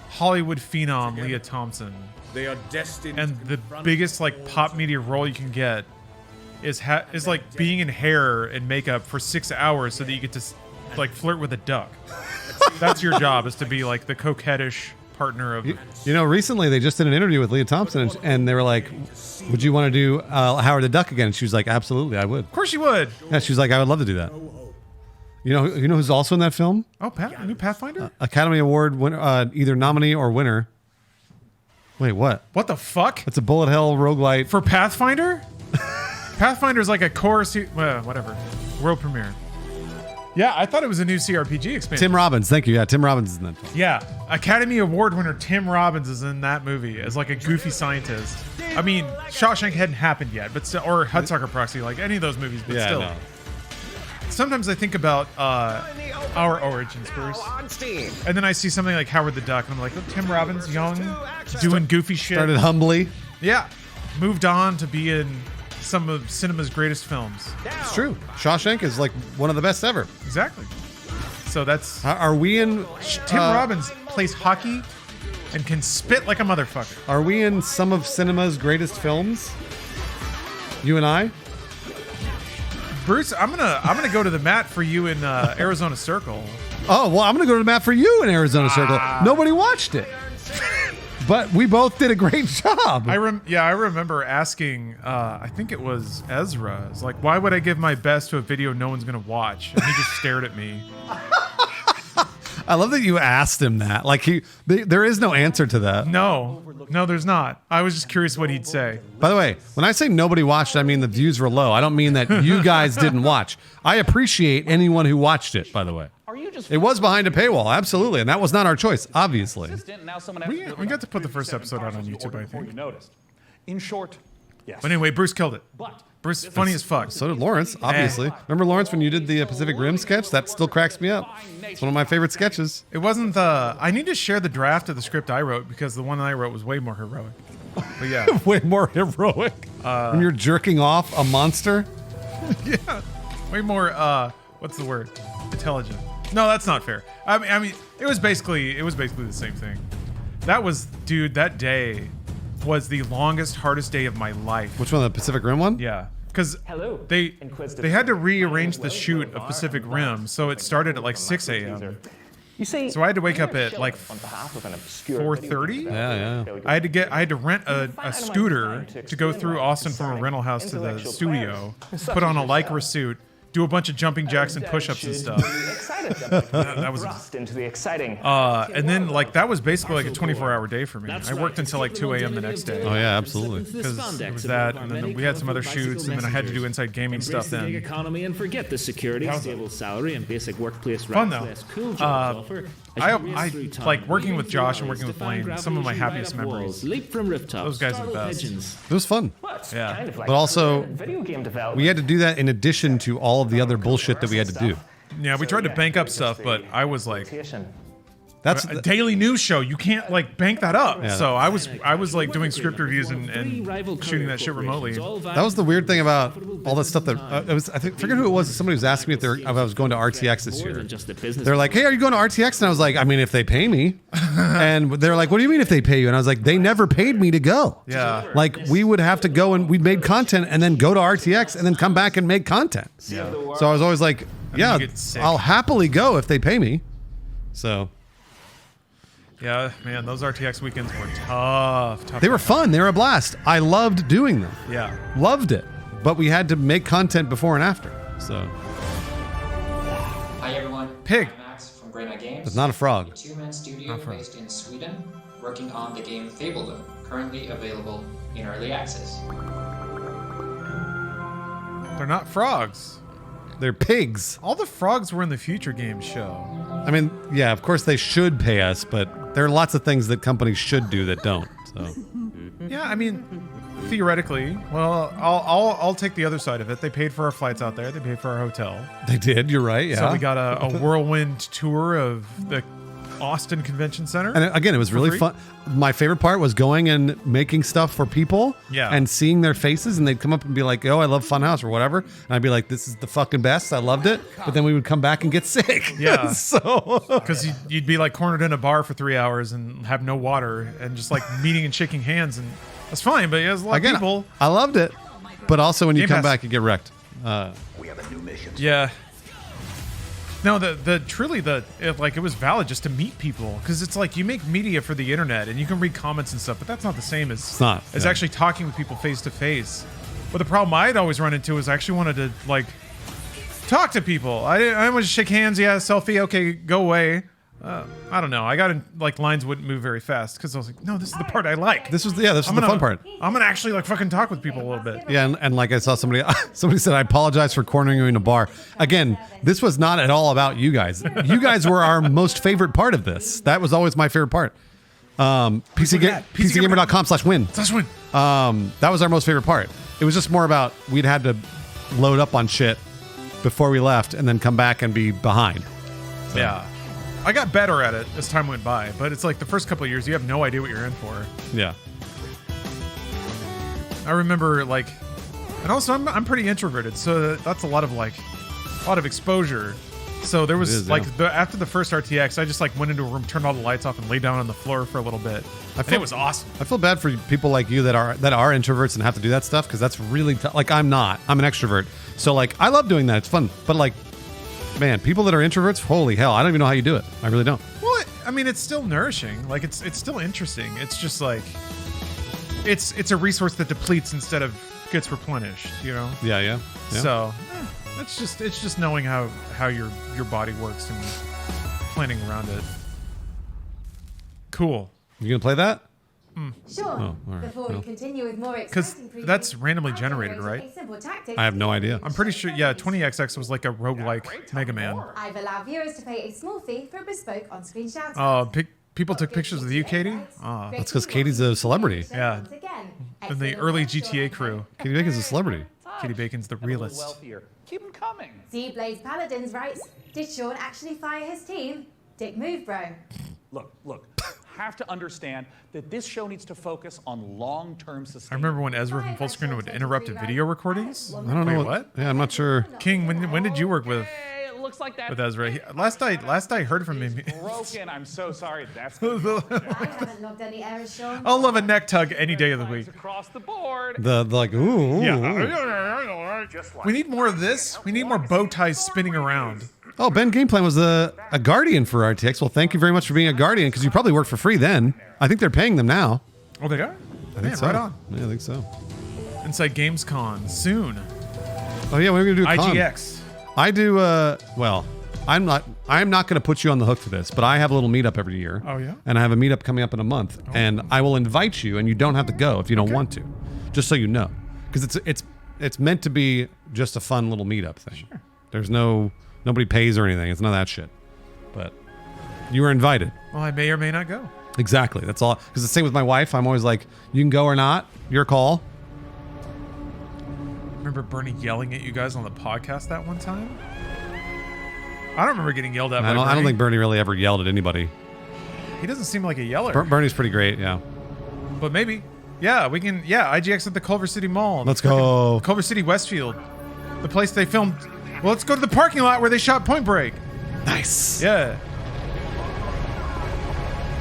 Hollywood phenom Leah Thompson. They are destined and the biggest like pop media role you can get is like being in hair and makeup for 6 hours so that you get to like flirt with a duck. That's your job, is to be like the coquettish partner of. You know, recently they just did an interview with Leah Thompson, and they were like, "Would you want to do Howard the Duck again?" And she was like, "Absolutely, I would." Of course you would. Yeah, she was like, "I would love to do that." You know who's also in that film? Oh, new Pathfinder? Academy Award winner, either nominee or winner. Wait, what? What the fuck? It's a bullet hell roguelite. For Pathfinder? Pathfinder's like a core, whatever. World premiere. Yeah, I thought it was a new CRPG expansion. Tim Robbins, thank you. Yeah, Tim Robbins is in that film. Yeah, Academy Award winner Tim Robbins is in that movie as like a goofy scientist. I mean, Shawshank hadn't happened yet, but still, or Hudsucker Proxy, like any of those movies, but still. No. Sometimes I think about our origins, Bruce, and then I see something like Howard the Duck, and I'm like, oh, Tim Robbins, young, doing goofy shit. Started humbly. Yeah, moved on to be in some of cinema's greatest films. It's true. Shawshank is like one of the best ever. Exactly. So that's. Are we in? Tim Robbins plays hockey and can spit like a motherfucker. Are we in some of cinema's greatest films? You and I. Bruce, I'm gonna go to the mat for you in Arizona Circle. Oh well, I'm gonna go to the mat for you in Arizona Circle. Nobody watched it, but we both did a great job. I remember asking. I think it was Ezra. It's like, why would I give my best to a video no one's gonna watch? And he just stared at me. I love that you asked him that. Like there is no answer to that. No, there's not. I was just curious what he'd say. By the way, when I say nobody watched, I mean the views were low. I don't mean that you guys didn't watch. I appreciate anyone who watched it, by the way. It was behind a paywall, absolutely, and that was not our choice, obviously. We got to put the first episode out on YouTube, I think. In short, yes. But anyway, Bruce killed it. Bruce, funny as fuck. So did Lawrence, obviously. Remember Lawrence when you did the Pacific Rim sketch? That still cracks me up. It's one of my favorite sketches. It wasn't the. I need to share the draft of the script I wrote because the one I wrote was way more heroic. But yeah, way more heroic. When you're jerking off a monster. Yeah, way more. What's the word? Intelligent. No, that's not fair. I mean, it was basically the same thing. That was, dude. That day was the longest, hardest day of my life. Which one, the Pacific Rim one? Yeah, because they had to rearrange the shoot of Pacific Rim, so it started at like 6 a.m. You see, so I had to wake up at like 4:30. Yeah. I had to rent a scooter to go through Austin from a rental house to the studio, put on a Lycra suit, do a bunch of jumping jacks and push-ups and stuff. that was thrust into the exciting. And then like that was basically like a 24-hour day for me. I worked until like 2 a.m. the next day. Oh yeah, absolutely. Because it was that, and then we had some other shoots, and then I had to do inside gaming stuff. The gig Then economy and forget the security, stable salary, and basic workplace fun rights. though. Cool jobs offer. I like working with Josh and working with Blaine. Some of my happiest memories. Leap from rooftops. Those guys are the best. It was fun. Yeah. But also, we had to do that in addition to all of the other bullshit that we had to do. Yeah, we tried to bank up stuff, but I was like, that's a daily news show. You can't like bank that up. Yeah. So I was like doing script reviews and shooting that shit remotely. That was the weird thing about all that stuff that it was. I forget who it was. Somebody was asking me if I was going to RTX this year. They're like, "Hey, are you going to RTX?" And I was like, "I mean, if they pay me." And they're like, "What do you mean if they pay you?" And I was like, "They never paid me to go." Yeah. Like we would have to go and we made content and then go to RTX and then come back and make content. Yeah. So I was always like, "Yeah, I'll happily go if they pay me." So. Yeah, man, those RTX weekends were tough. They were fun. They were a blast. I loved doing them. Yeah. Loved it. But we had to make content before and after. So. Hi everyone. Pig. I'm Max from Grey Knight Games. It's not a frog. A two-man studio based in Sweden, working on the game Fabledom, currently available in early access. They're not frogs. They're pigs. All the frogs were in the Future Games show. I mean, yeah, of course they should pay us, but there are lots of things that companies should do that don't. So. Yeah, I mean, theoretically, well, I'll take the other side of it. They paid for our flights out there. They paid for our hotel. They did. You're right. Yeah. So we got a whirlwind tour of the Austin Convention Center. And again, it was really fun. My favorite part was going and making stuff for people and seeing their faces, and they'd come up and be like, "Oh, I love Funhouse," or whatever. And I'd be like, "This is the fucking best. I loved it." But then we would come back and get sick. Yeah. So because you'd be like cornered in a bar for 3 hours and have no water and just like meeting and shaking hands, and that's fine. But there's a lot of people. I loved it. But also when you Game come Pass. back, you get wrecked. We have a new mission. Yeah. No, it was valid just to meet people, because it's like you make media for the internet and you can read comments and stuff, but that's not the same as actually talking with people face to face. But the problem I'd always run into is I actually wanted to like talk to people. I want to shake hands, yeah, selfie, okay, go away. I don't know. I got in, like, lines wouldn't move very fast because I was like, no, this is the part I like. This was the fun part. I'm gonna actually like fucking talk with people a little bit. Yeah, and like I saw somebody said, I apologize for cornering you in a bar. Again, this was not at all about you guys. You guys were our most favorite part of this. That was always my favorite part. PCGamer.com/win. That was our most favorite part. It was just more about we'd had to load up on shit before we left and then come back and be behind. So. Yeah. I got better at it as time went by, but it's like the first couple of years, you have no idea what you're in for. Yeah. I remember like, and also I'm pretty introverted, so that's a lot of exposure. So there was after the first RTX, I just like went into a room, turned all the lights off, and laid down on the floor for a little bit. And it was awesome. I feel bad for people like you that are introverts and have to do that stuff, because that's really like I'm not. I'm an extrovert, so like I love doing that. It's fun, but like. Man, people that are introverts, holy hell, I don't even know how you do it. I really don't. Well, I mean, it's still nourishing. Like, it's still interesting. It's just like, it's a resource that depletes instead of gets replenished, you know? Yeah. So, it's just knowing how your body works and planning around it. Cool. You gonna play that? Sure. Oh, right. Before we continue with more because that's randomly generated, right? I have no idea. I'm pretty sure. Yeah, 20XX was like a roguelike Mega Man. I've allowed viewers to pay a small fee for a bespoke on-screen shout. Oh, people took pictures with you, Katie. Oh, that's because Katie's a celebrity. Yeah, in the early GTA crew. Katie Bacon's a celebrity. Katie Bacon's the realist. Keep them coming. Z-Blaze Paladins writes, did Sean actually fire his team? Dick move, bro. Look. Have to understand that this show needs to focus on long-term sustainability. I remember when Ezra from Full Screen would interrupt video recordings. I don't know what. Yeah, I'm not sure. King, when did you work with? It looks like that. With Ezra. Last I heard from him. Broken. I'm so sorry. That's. I haven't logged any errors, Sean. I'll love a neck tug any day of the week. Across the board. The like ooh. Yeah. We need more of this. We need more bow ties spinning around. Oh, Ben Gameplan was a guardian for RTX. Well, thank you very much for being a guardian, because you probably worked for free then. I think they're paying them now. Oh, they are? I think so. Right on. Yeah, I think so. Inside Gamescon soon. Oh, yeah, we're going to do a con. IGX. I do, well, I'm not going to put you on the hook for this, but I have a little meetup every year. Oh, yeah? And I have a meetup coming up in a month, and I will invite you, and you don't have to go if you don't want to, just so you know, because it's meant to be just a fun little meetup thing. Sure. There's nobody pays or anything. It's none of that shit. But you were invited. Well, I may or may not go. Exactly. That's all. Because the same with my wife. I'm always like, you can go or not. Your call. Remember Bernie yelling at you guys on the podcast that one time? I don't remember getting yelled at by Bernie. I don't think Bernie really ever yelled at anybody. He doesn't seem like a yeller. Bernie's pretty great, yeah. But maybe. Yeah, we can. Yeah, IGX at the Culver City Mall. Let's go. Culver City Westfield. The place they filmed. Well, let's go to the parking lot where they shot Point Break. Nice. Yeah.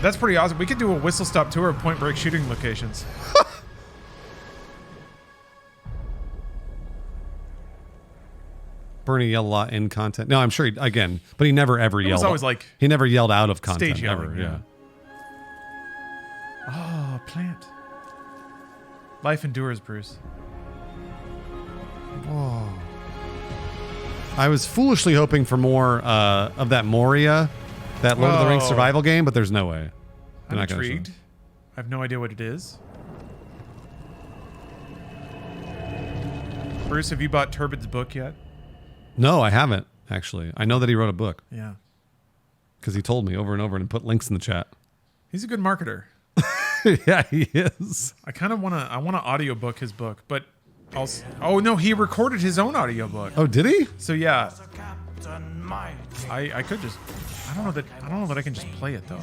That's pretty awesome. We could do a whistle stop tour of Point Break shooting locations. Bernie yelled a lot in content. No, I'm sure but he never ever yelled. It was always like he never yelled out of content stage yelling, ever. Yeah. Oh, plant. Life endures, Bruce. Whoa. I was foolishly hoping for more of that Moria, that Lord of the Rings survival game, but there's no way. I'm intrigued. I have no idea what it is. Bruce, have you bought Turbid's book yet? No, I haven't, actually. I know that he wrote a book. Yeah. Because he told me over and over and put links in the chat. He's a good marketer. Yeah, he is. I kind of want to audiobook his book, but also, oh no, he recorded his own audiobook. Oh, did he? So yeah. I could just I don't know that I can just play it though.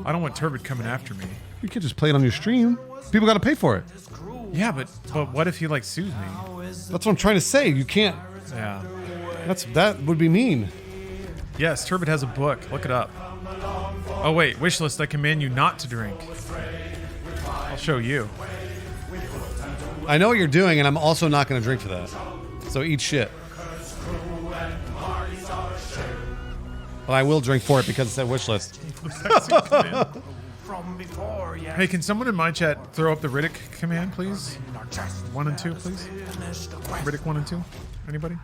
I don't want Turbid coming after me. You could just play it on your stream. People got to pay for it. Yeah, but what if he like sues me? That's what I'm trying to say. You can't. Yeah. That would be mean. Yes, Turbid has a book. Look it up. Oh wait, wishlist. I command you not to drink. I'll show you. I know what you're doing, and I'm also not going to drink for that. So eat shit. But I will drink for it because it's at wishlist. Hey, can someone in my chat throw up the Riddick command, please? 1 and 2, please. Riddick 1 and 2. Anybody?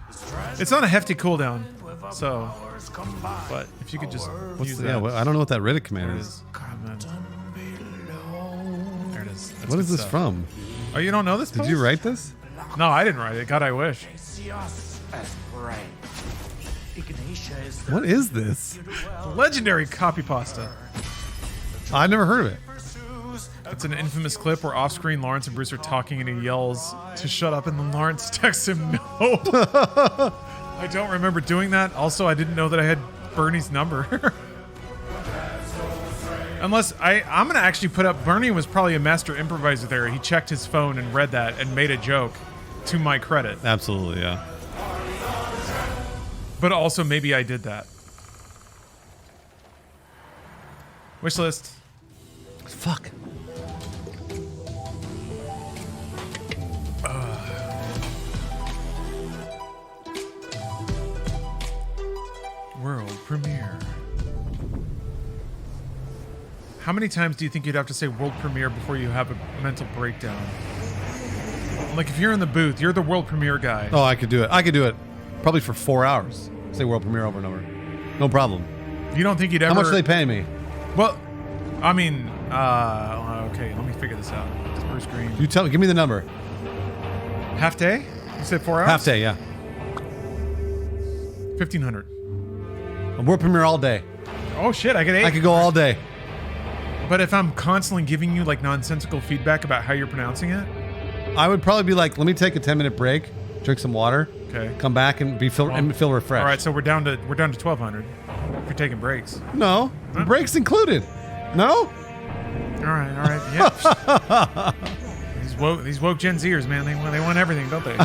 It's not a hefty cooldown, so. But if you could just use that. Yeah, well, I don't know what that Riddick command is. There it is. What is this from? Oh, you don't know this? Did you write this? No, I didn't write it. God, I wish. What is this? Legendary copy pasta. I've never heard of it. It's an infamous clip where off-screen Lawrence and Bruce are talking and he yells to shut up and then Lawrence texts him no. I don't remember doing that. Also, I didn't know that I had Bernie's number. Unless I'm going to actually put up, Bernie was probably a master improviser there. He checked his phone and read that and made a joke to my credit. Absolutely, yeah. But also maybe I did that. Wishlist. Fuck. World premiere. How many times do you think you'd have to say world premiere before you have a mental breakdown? Like if you're in the booth, you're the world premiere guy. Oh, I could do it. I could do it probably for 4 hours. Say world premiere over and over. No problem. You don't think you'd ever... How much do they pay me? Well, I mean, okay, let me figure this out. Bruce Green. You tell me. Give me the number. Half day? You said 4 hours? Half day, yeah. 1,500. A world premiere all day. Oh shit, I get 8. I could go all day. But if I'm constantly giving you like nonsensical feedback about how you're pronouncing it, I would probably be like, let me take a 10-minute break, drink some water, okay, come back and feel refreshed. All right, so we're down to 1,200. If you're taking breaks. No, the breaks included. No. All right, yeah. These woke Gen Zers, man, they want everything, don't they?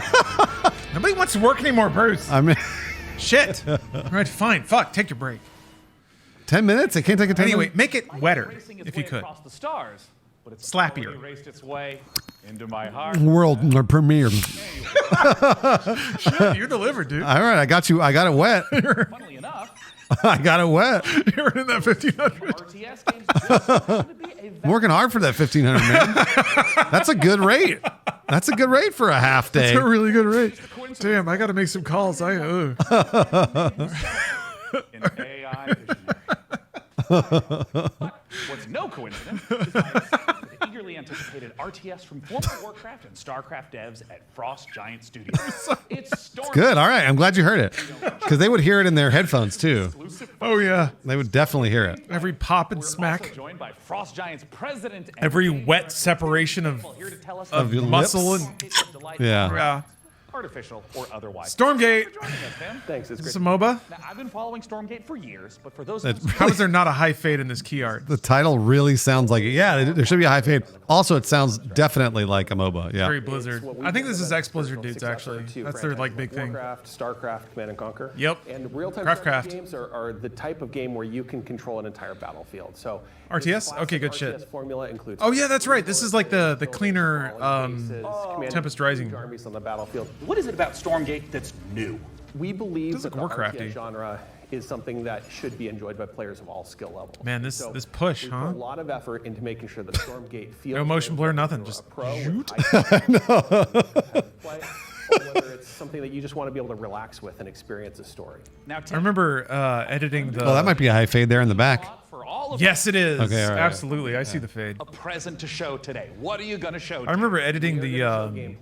Nobody wants to work anymore, Bruce. I mean, shit. All right, fine. Fuck, take your break. 10 minutes? I can't take a 10 Anyway, minutes? make it wetter if you could. The stars, but it's slappier. Raced its way into my heart. World premiere. Shit, you delivered, dude. All right, I got you. I got it wet. Funnily enough, I got it wet. You're in that 1,500. I'm working hard for that 1,500, man. That's a good rate. That's a good rate for a half day. That's a really good rate. Damn, I got to make some calls. an AI visionary. What's no coincidence is my the eagerly anticipated RTS from former Warcraft and StarCraft devs at Frost Giant Studios. It's Stormgate. Good. All right. I'm glad you heard it. Because they would hear it in their headphones too. Oh yeah. They would definitely hear it. Every pop and smack. Joined by Frost Giant's president. Every wet separation of your muscle lips. and Yeah. Artificial or otherwise. Stormgate. Thanks. Is this a MOBA? Now, I've been following Stormgate for years, but for those How is there not a high fade in this key art? The title really sounds like it. Yeah, there should be a high fade. Also, it sounds definitely like a MOBA. Yeah. Very Blizzard. I think this is ex-Blizzard dudes, actually. That's their like big thing. Warcraft, StarCraft, Command and Conquer. Yep. And real-time Craft. games are the type of game where you can control an entire battlefield. So RTS? Okay, good shit. Formula includes Oh yeah, that's right. This is like the cleaner Tempest Rising. Armies on the battlefield. What is it about Stormgate that's new? We believe This that is the Warcrafty. RTS genre is something that should be enjoyed by players of all skill levels. Man, this So push, we huh? put a lot of effort into making sure that Stormgate feels No motion blur, nothing. Just shoot. Or whether it's something that you just want to be able to relax with and experience a story. Now, I remember editing the. Oh, that might be a high fade there in the back. Yes, it is. Okay, all right. Absolutely. I see the fade. A present to show today. What are you going to show? I remember editing the.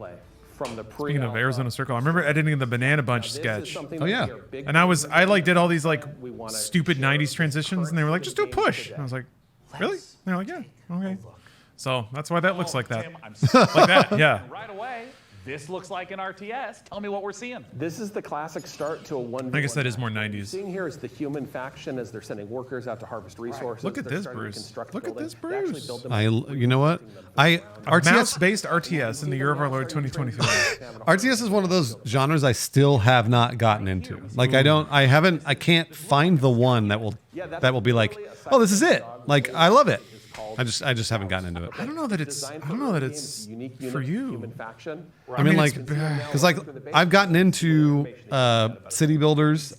From the Speaking of Arizona Circle, I remember editing the Banana Bunch sketch. Oh yeah. And I like did all these like stupid '90s transitions, and they were like, just do a push. And I was like, really? And they're like, yeah, okay. So that's why that looks like that. Tim, I'm like that, yeah. Right away. This looks like an RTS. Tell me what we're seeing. This is the classic start to a 1v1. I guess that is more 90s. Seeing here is the human faction as they're sending workers out to harvest resources. Look at They're this, starting to Bruce. construct Look at buildings. this, They actually Bruce. build them You know what? Mouse-based RTS in the year of our Lord 2023. RTS is one of those genres I still have not gotten into. Like I can't find the one that will be like, oh, this is it. Like I love it. I just haven't gotten into it. I don't know that it's for you. I mean, like, because like I've gotten into city builders.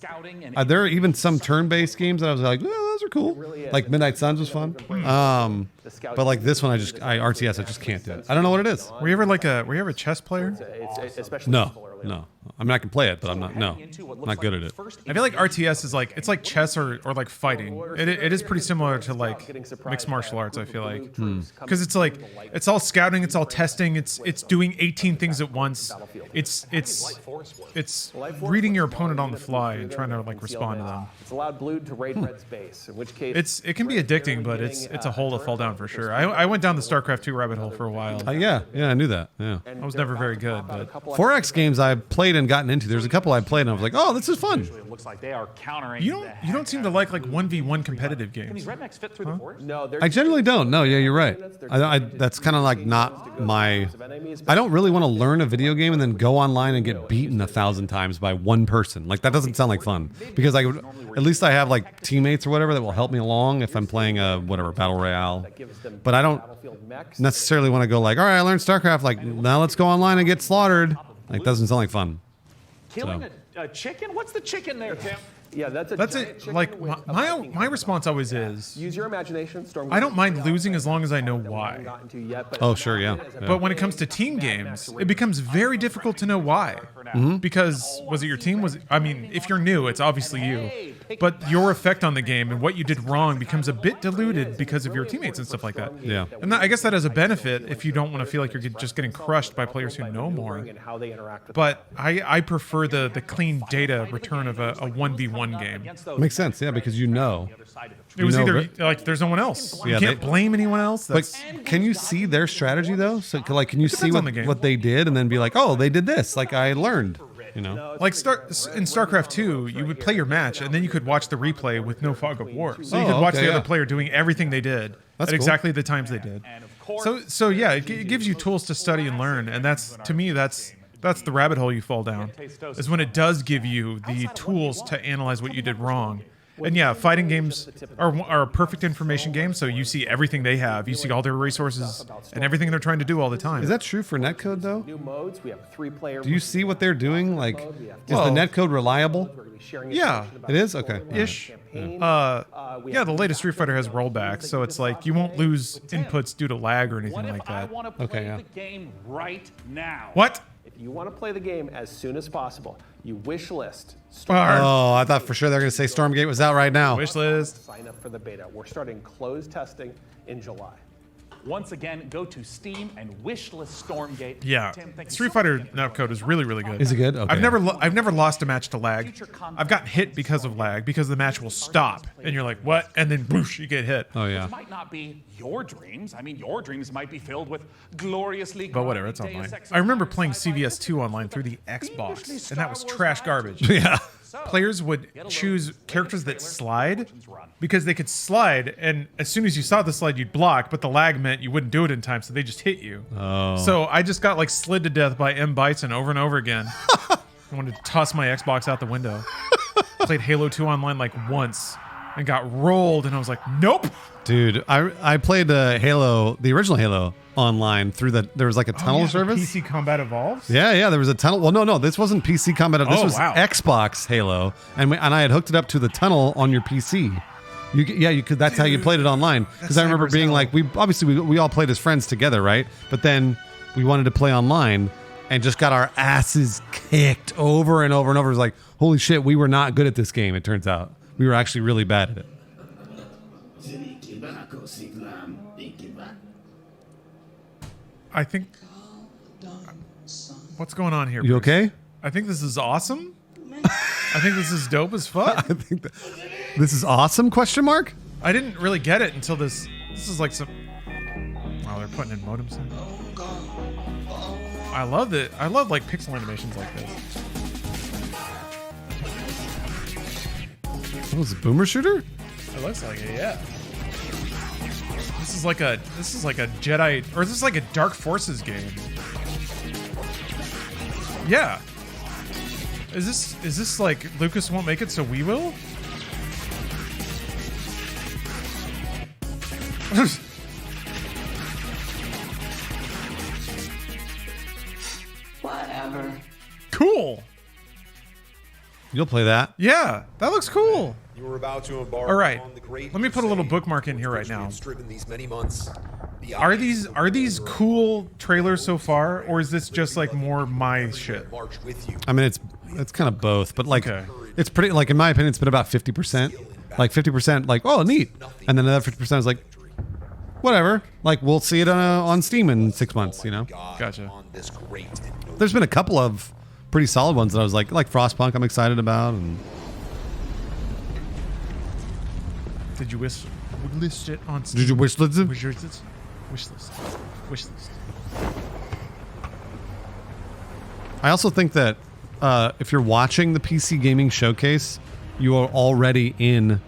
There are even some turn-based games that I was like, oh, those are cool. Like Midnight Suns was fun. But like this one, RTS, I just can't do it. I don't know what it is. Were you ever a chess player? No. I mean, I can play it, but I'm not good at it. I feel like RTS is like, it's like chess or like fighting. It is pretty similar to like mixed martial arts, I feel like. Because it's like, it's all scouting, it's all testing, it's doing 18 things at once. It's reading your opponent on the fly and trying to like respond to them. It's allowed blue to raid red's base, in which case it can be addicting, but it's a hole to fall down for sure. I went down the StarCraft 2 rabbit hole for a while. Yeah, I knew that. Yeah. I was never very good, but 4X games I played and gotten into. There's a couple I played and I was like, oh, this is fun. It looks like they are countering. You don't seem to like 1v1 competitive games. Can these rednecks fit through the forest? No, I generally don't. No, yeah, you're right. That's kind of like not my. I don't really want to learn a video game and then go online and get beaten 1,000 times by one person. Like that doesn't sound like fun because at least I have like teammates or whatever that will help me along if I'm playing a battle royale. But I don't necessarily want to go like, all right, I learned StarCraft. Like now let's go online and get slaughtered. Like doesn't sound like fun. Killing a chicken? What's the chicken there, Tim? Yeah, that's it. Like my response always is use your imagination. I don't mind losing as long as I know why. Oh sure, yeah. But when it comes to team games, it becomes very difficult to know why. Because was it your team? If you're new, it's obviously you. But your effect on the game and what you did wrong becomes a bit diluted because of your teammates and stuff like that. Yeah. And I guess that has a benefit if you don't want to feel like you're just getting crushed by players who know more. But I prefer the clean data return of a 1v1 game. Makes sense, yeah, because you know. It was either like there's no one else. You can't blame anyone else. But can you see their strategy though? So like, can you see what they did and then be like, oh, they did this? Like I learned. You know, like in StarCraft 2, you would play your match and then you could watch the replay with no fog of war. So you could watch the other player doing everything they did at exactly the times they did. So yeah, it gives you tools to study and learn, and that's the rabbit hole you fall down. Is when it does give you the tools to analyze what you did wrong. And yeah, fighting games are perfect information games, so you see everything they have. You see all their resources and everything they're trying to do all the time. Is that true for netcode, though? New modes, we have a 3-player. Do you see what they're doing? Like, is the netcode reliable? Yeah. It is? Okay. Ish. Yeah, the latest Street Fighter has rollbacks, so it's like you won't lose inputs due to lag or anything like that. Okay, yeah. The game right now. What? If you want to play the game as soon as possible, You wish list. Oh, I thought for sure they were going to say Stormgate was out right now. Wish list. Sign up for the beta. We're starting closed testing in July. Once again, go to Steam and wishlist Stormgate. Yeah, Tim, thank you Street so Fighter much. netcode is really, really good. Is it good? Okay. I've never lost a match to lag. I've gotten hit because of lag because the match will stop and you're like, what? And then boosh, you get hit. Oh yeah. Which might not be your dreams. I mean, your dreams might be filled with gloriously. But whatever, it's online. I remember playing CVS2 online through the Xbox, and that was trash garbage. Yeah. Players would choose characters that slide because they could slide, and as soon as you saw the slide, you'd block, but the lag meant you wouldn't do it in time, so they just hit you. Oh. So I just got like slid to death by M. Bison over and over again. I wanted to toss my Xbox out the window. Played Halo 2 online like once and got rolled, and I was like, nope. Dude, I played Halo, the original Halo, online through there was like a tunnel service. PC Combat Evolves? Yeah, there was a tunnel. Well, no, this wasn't PC Combat. This was wow. Xbox Halo, and I had hooked it up to the tunnel on your PC. You could. That's how you played it online. Because I remember being like, we all played as friends together, right? But then we wanted to play online and just got our asses kicked over and over and over. It was like, holy shit, we were not good at this game. It turns out we were actually really bad at it. I think. What's going on here? You Bruce? okay? I think this is awesome. I think this is dope as fuck. I think this is awesome? Question mark? I didn't really get it until this. This is like some. Oh, they're putting in modems in. I love it. I love like pixel animations like this. What was it, Boomer Shooter? It looks like it, yeah. This is like a Jedi, or this is like a Dark Forces game. Yeah. Is this like Lucas won't make it, so we will? Whatever. Cool. You'll play that? Yeah, that looks cool. You were about to embark All right, on the great let me put a little bookmark in here right now. striven these many months. Are these cool trailers so far, or is this just like more my shit? I mean, it's kind of both, but like it's pretty. Like in my opinion, it's been about 50%. Like 50%, like oh neat, and then another 50% is like whatever. Like we'll see it on Steam in 6 months. You know. Gotcha. There's been a couple of pretty solid ones that I was like Frostpunk. I'm excited about. And did you list it on Steam? Did you wish list it? Wish list. I also think that if you're watching the PC gaming showcase, you are already in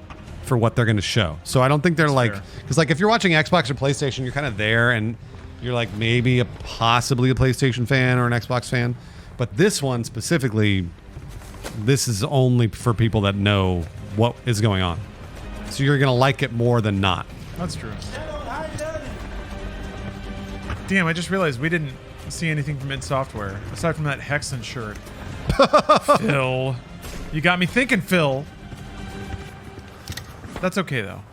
for what they're going to show. So I don't think they're because like if you're watching Xbox or PlayStation, you're kind of there and you're like maybe possibly a PlayStation fan or an Xbox fan. But this one specifically, this is only for people that know what is going on. So you're going to like it more than not. That's true. Damn, I just realized we didn't see anything from id Software aside from that Hexen shirt. Phil. You got me thinking, Phil. That's okay, though.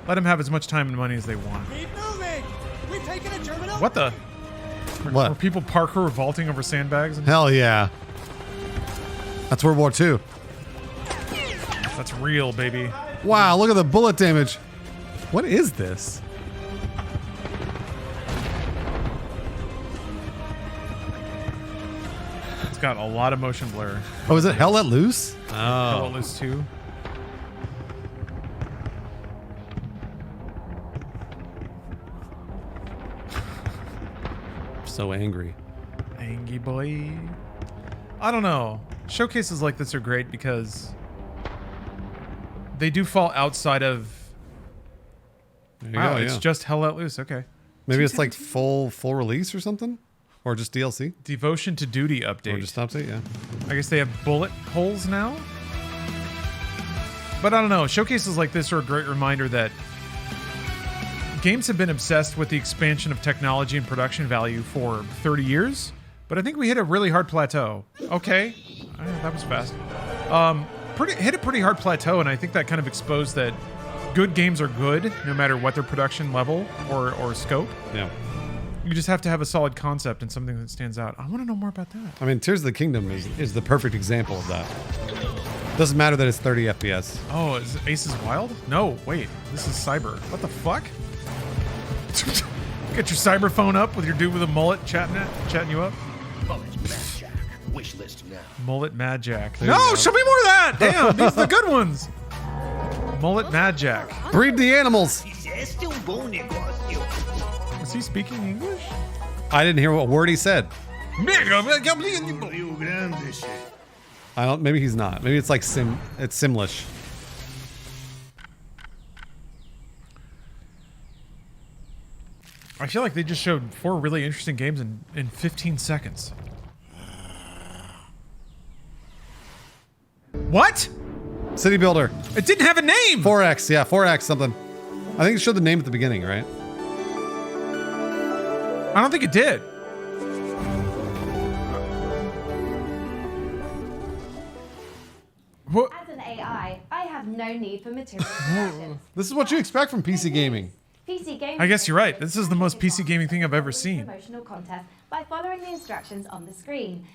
Let them have as much time and money as they want. Keep moving! We've taken a terminal. What the? What? Were people parkour vaulting over sandbags? Hell yeah. That's World War II. That's real, baby. Wow, look at the bullet damage. What is this? It's got a lot of motion blur. Oh, is it Hell Let Loose? Oh. Hell Let Loose 2. So angry. Angry boy. I don't know. Showcases like this are great because they do fall outside of. There you Wow, go, it's yeah. just Hell Let Loose. Okay. Maybe it's like full release or something? Or just DLC? Devotion to Duty update. Or just update, yeah. I guess they have bullet holes now? But I don't know. Showcases like this are a great reminder that games have been obsessed with the expansion of technology and production value for 30 years, but I think we hit a really hard plateau. Okay. That was fast. Hit a pretty hard plateau, and I think that kind of exposed that good games are good no matter what their production level or scope. Yeah. You just have to have a solid concept and something that stands out. I want to know more about that. I mean, Tears of the Kingdom is the perfect example of that. Doesn't matter that it's 30 FPS. Oh, is Ace is Wild? No, wait. This is Cyber. What the fuck? Get your cyber phone up with your dude with a mullet chatting you up. Mullet Mad Jack. Wish list now. Mullet Mad Jack. There No, show me more of that. Damn, these are the good ones. Mullet Mad Jack. Breed the animals. Is he speaking English? I didn't hear what word he said. I don't. Maybe he's not. Maybe it's like It's Simlish. I feel like they just showed 4 really interesting games in 15 seconds. What? City Builder. It didn't have a name. 4X. Yeah, 4X something. I think it showed the name at the beginning, right? I don't think it did. As an AI, I have no need for material instructions. This is what you expect from PC gaming. PC gaming. I guess you're right. This is the most PC gaming thing I've ever seen. Promotional content by following the instructions on the screen.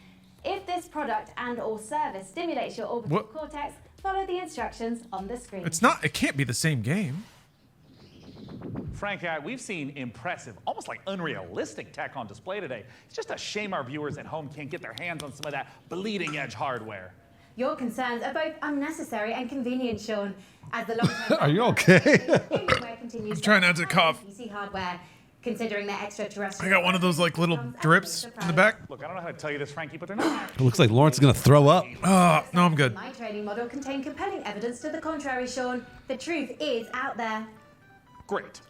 If this product and/or service stimulates your orbital cortex, follow the instructions on the screen. It can't be the same game. Frankie, we've seen impressive, almost like unrealistic tech on display today. It's just a shame our viewers at home can't get their hands on some of that bleeding edge hardware. Your concerns are both unnecessary and convenient, Sean. As the long-term Are you okay? Alienware continues I'm trying not to cough. PC hardware, considering their extraterrestrial. I got one of those like little drips in the back. Look, I don't know how to tell you this, Frankie, but they're not. It looks like Lawrence is gonna throw up. Oh, no, I'm good. My training model contained compelling evidence to the contrary, Sean. The truth is out there. Great.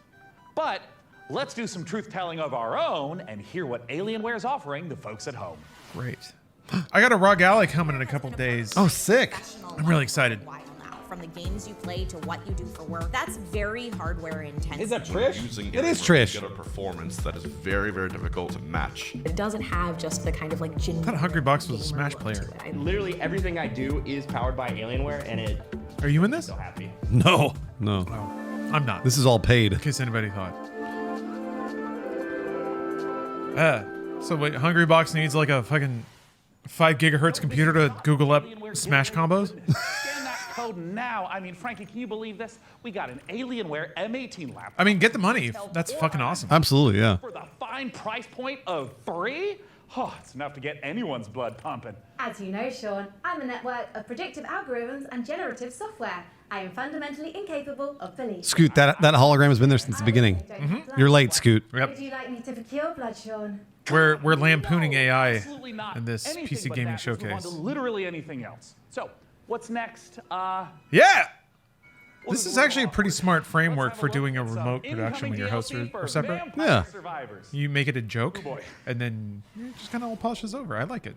But let's do some truth-telling of our own and hear what Alienware is offering the folks at home. Great. I got a Rogue Ally coming in a couple days. Oh, sick. I'm really excited. From the games you play to what you do for work, that's very hardware intensive. Is that Trish? Using It is Trish. To get a performance that is very, very difficult to match. It doesn't have just the kind of like I thought Hungry Box was a Smash player. Literally everything I do is powered by Alienware, and it. Are you in this? So happy. No. I'm not. This is all paid. In case anybody thought. So wait, Hungry Box needs like a fucking 5 gigahertz computer to Google up Smash combos? Scan that code now. I mean, Frankie, can you believe this? We got an Alienware M18 laptop. I mean, get the money. That's fucking awesome. Absolutely, yeah. For the fine price point of 3? Oh, it's enough to get anyone's blood pumping. As you know, Sean, I'm a network of predictive algorithms and generative software. I am fundamentally incapable of belief. Scoot, that hologram has been there since the beginning. You're late, Scoot. Would you like me to procure blood, Sean? We're lampooning AI Absolutely not. in this Anything PC but gaming that. Let's move on showcase. to literally anything else. So, what's next? Yeah! This is actually a pretty smart framework for doing a remote production when your hosts are separate. Yeah. You make it a joke, and then it just kind of all polishes over. I like it.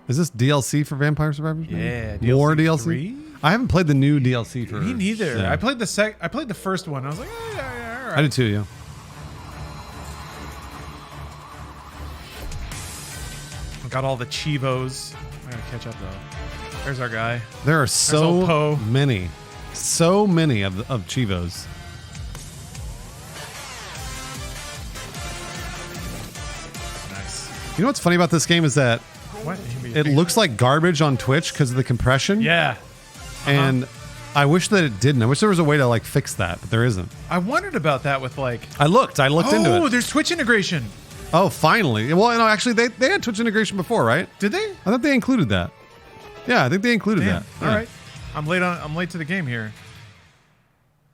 Is this DLC for Vampire Survivors? Yeah, More DLC DLC. 3? I haven't played the new DLC for. Me neither. Yeah. I played the first one. I was like, yeah, all right. I did too. Yeah. I got all the Chivos. I gotta catch up though. There's our guy. There are old so Poe. many of Chivos. Nice. You know what's funny about this game is that What? it looks like garbage on Twitch because of the compression. Yeah. And I wish that it didn't. I wish there was a way to like fix that, but there isn't. I wondered about that with like. I looked into it. Oh, there's Twitch integration. Oh, finally. Well, no, actually, they had Twitch integration before, right? Did they? I thought they included that. Yeah, I think they included Damn. that. All Yeah. right. I'm late to the game here.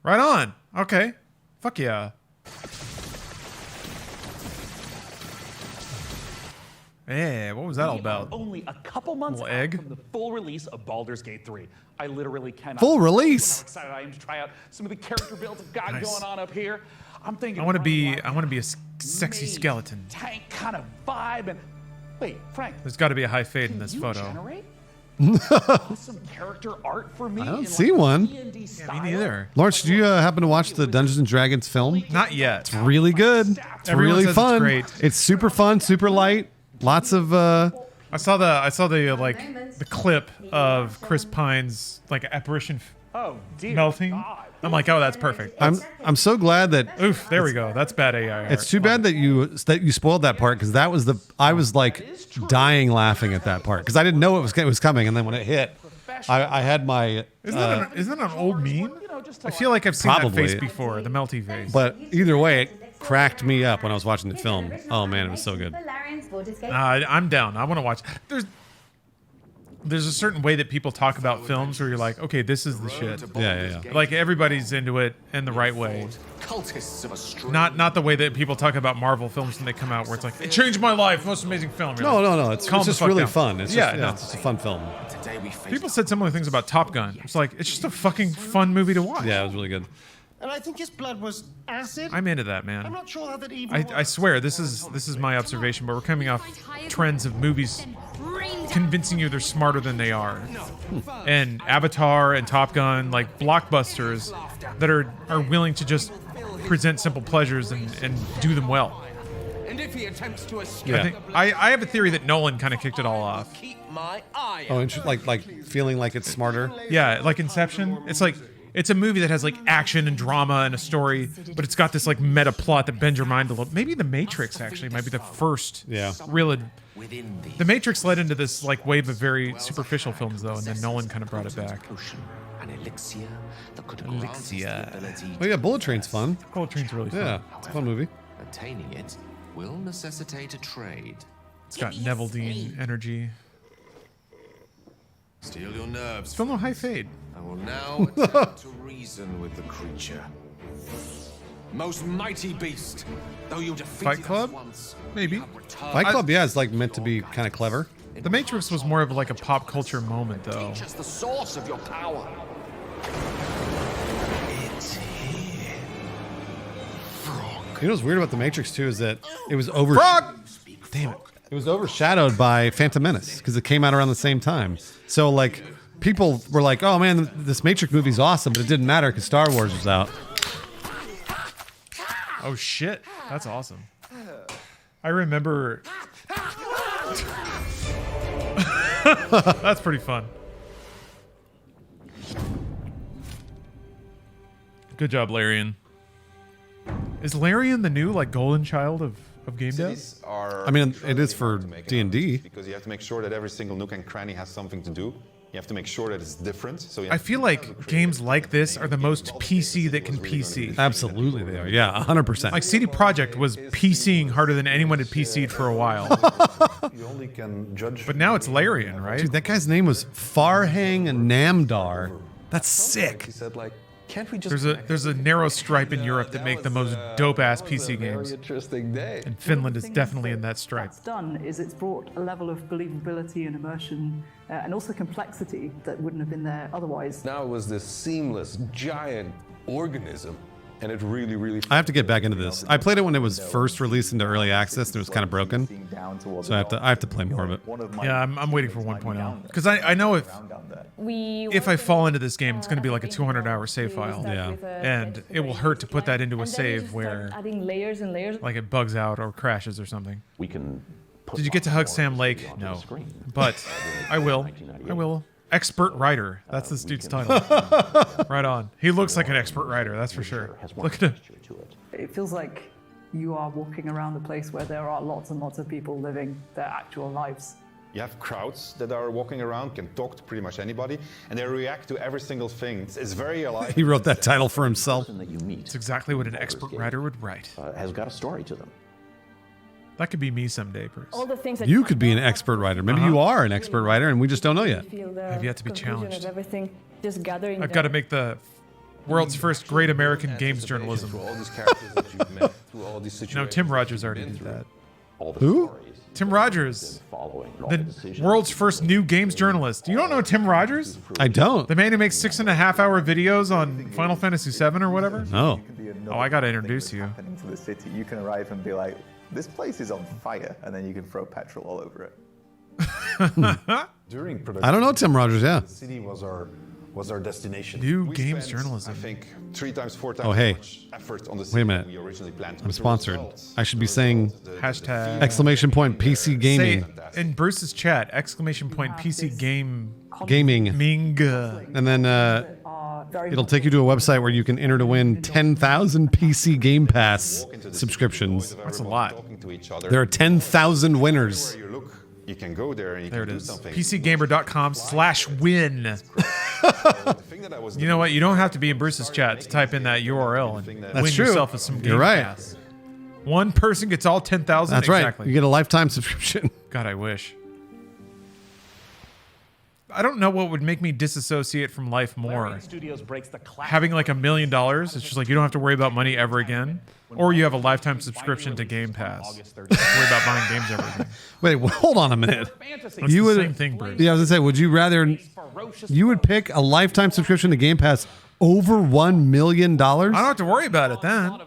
Right on. Okay. Fuck yeah. Yeah, what was that all about? Only a couple months Little out egg? from the full release of Baldur's Gate 3. I literally cannot. Full release? How excited I am to try out some of the character builds I've got Nice. going on up here. I'm thinking. I want to be a sexy made skeleton. Tank kind of vibe and. Wait, Frank. There's got to be a high fade in this you photo. Generate awesome character art for me. I don't in see like one. D&D Yeah, style? me neither. Lawrence, did you happen to watch the Dungeons and Dragons film? Not yet. It's really good. It's Everyone really says fun. it's great. It's super fun, super light. Lots of I saw the like the clip of Chris Pine's like apparition Oh, dear melting. God. I'm like, oh, that's perfect. I'm so glad that. Oof, there we go. That's bad AI. It's too bad that you spoiled that part because that was I was like dying laughing at that part because I didn't know it was coming, and then when it hit, I had my. Isn't that an old meme? I feel like I've seen that face before, the melty face. But either way, it cracked me up when I was watching the film. Oh man, it was so good. I'm down. I want to watch. There's a certain way that people talk about films where you're like, okay, this is the shit. Yeah. Like everybody's into it in the right way. Not the way that people talk about Marvel films when they come out, where it's like, it changed my life, most amazing film. You're No. like, It's just really fun. It's it's just a fun film. People said similar things about Top Gun. It's like, it's just a fucking fun movie to watch. Yeah, it was really good. And I think his blood was acid. I'm into that, man. I'm not sure how that even I swear, this is my observation, but we're coming off trends of movies convincing you they're smarter than they are. And Avatar and Top Gun, like blockbusters that are willing to just present simple pleasures and do them well. And if he attempts to escape, Yeah. I have a theory that Nolan kind of kicked it all off. keep my eye. Oh, like feeling like it's smarter. Yeah, like Inception. It's like it's a movie that has like action and drama and a story, but it's got this like meta plot that bends your mind a little. Maybe The Matrix actually might be the first real. The Matrix led into this like wave of very superficial films though, and then Nolan kind of brought it back. Oh yeah, Bullet Train's fun. Bullet Train's really fun. Yeah, it's a fun movie. Attaining it will necessitate a trade. It's got Neville Dean energy. Steel your nerves. Still no high fade. I will now attempt to reason with the creature. Most mighty beast, though you defeated Fight Club? us once, Maybe. Fight Club, yeah, it's like meant to be kind of clever. The Matrix was more of like a pop culture moment though. teach us the source of your power. It's here. You know what's weird about The Matrix too is that it was over. Frog! Damn it! It was overshadowed by Phantom Menace because it came out around the same time. So like, people were like, "Oh man, this Matrix movie's awesome," but it didn't matter because Star Wars was out. Oh shit, that's awesome. I remember. That's pretty fun. Good job, Larion. Is Larion the new like golden child of game dev? I mean, it is for D&D. Because you have to make sure that every single nook and cranny has something to do. You have to make sure that it's different. So I feel like games like this are the most PC that can PC. Absolutely, they are. Yeah, 100%. Like CD Projekt was PCing harder than anyone had PC'd for a while. you only can judge. But now it's Larion, right? Dude, that guy's name was Farhang Namdar. That's sick. He said like, can't we just There's a narrow stripe in Europe that make the most dope-ass PC games. Interesting day. And Finland is definitely in that stripe. What's done is it's brought a level of believability and immersion and also complexity that wouldn't have been there otherwise. Now it was this seamless, giant organism. And it really, really... I have to get back into this. I played it when it was first released into early access and it was kind of broken. So I have to play more of it. Yeah, I'm waiting for 1.0. Because I know if I fall into this game, it's going to be like a 200-hour save file. Yeah. And it will hurt to put that into a save where adding layers and layers. like it bugs out or crashes or something. We can... Did you get to hug Sam Lake? No. But I will. I will. Expert writer. That's this dude's title. Right on. He looks like an expert writer, that's for sure. Look at him. It feels like you are walking around a place where there are lots and lots of people living their actual lives. You have crowds that are walking around, can talk to pretty much anybody, and they react to every single thing. It's very alive. He wrote that title for himself. It's exactly what an expert writer would write. Has got a story to them. That could be me someday, Bruce. All the things that You could be an expert writer. Maybe you are an expert writer and we just don't know yet. I have yet to be challenged. Everything just gathering. I've got to make the world's first great American games journalism. All these characters that you've met, through all these situations. No, Tim Rogers already did that. Who? Tim Rogers, the world's first new games journalist. You don't know Tim Rogers? I don't. The man who makes 6.5-hour videos on Final Fantasy VII or whatever? No. Oh, I got to introduce you. To the city, you can arrive and be like, this place is on fire, and then you can throw petrol all over it. During production, I don't know Tim Rogers, yeah. The city was our destination. New games journalism. I think 3 times, 4 times Oh, hey. much effort on the city Wait a minute. than we originally planned. I'm sponsored. I should be saying Hashtag exclamation point PC gaming. Say in Bruce's chat, exclamation point PC game Gaming. Ming. And then It'll take you to a website where you can enter to win 10,000 PC Game Pass subscriptions. That's a lot. There are 10,000 winners. You can go there and you can do something. PCGamer.com/win. You know what? You don't have to be in Bruce's chat to type in that URL and win yourself with some Game Pass. One person gets all 10,000. That's exactly. right. You get a lifetime subscription. God, I wish. I don't know what would make me disassociate from life more. Having like $1 million, it's just like you don't have to worry about money ever again. Or you have a lifetime subscription to Game Pass. Worry about buying games ever again. Wait, hold on a minute. That's the same thing, Bruce. Yeah, I was gonna say, would you rather? You would pick a lifetime subscription to Game Pass over $1 million? I don't have to worry about it then.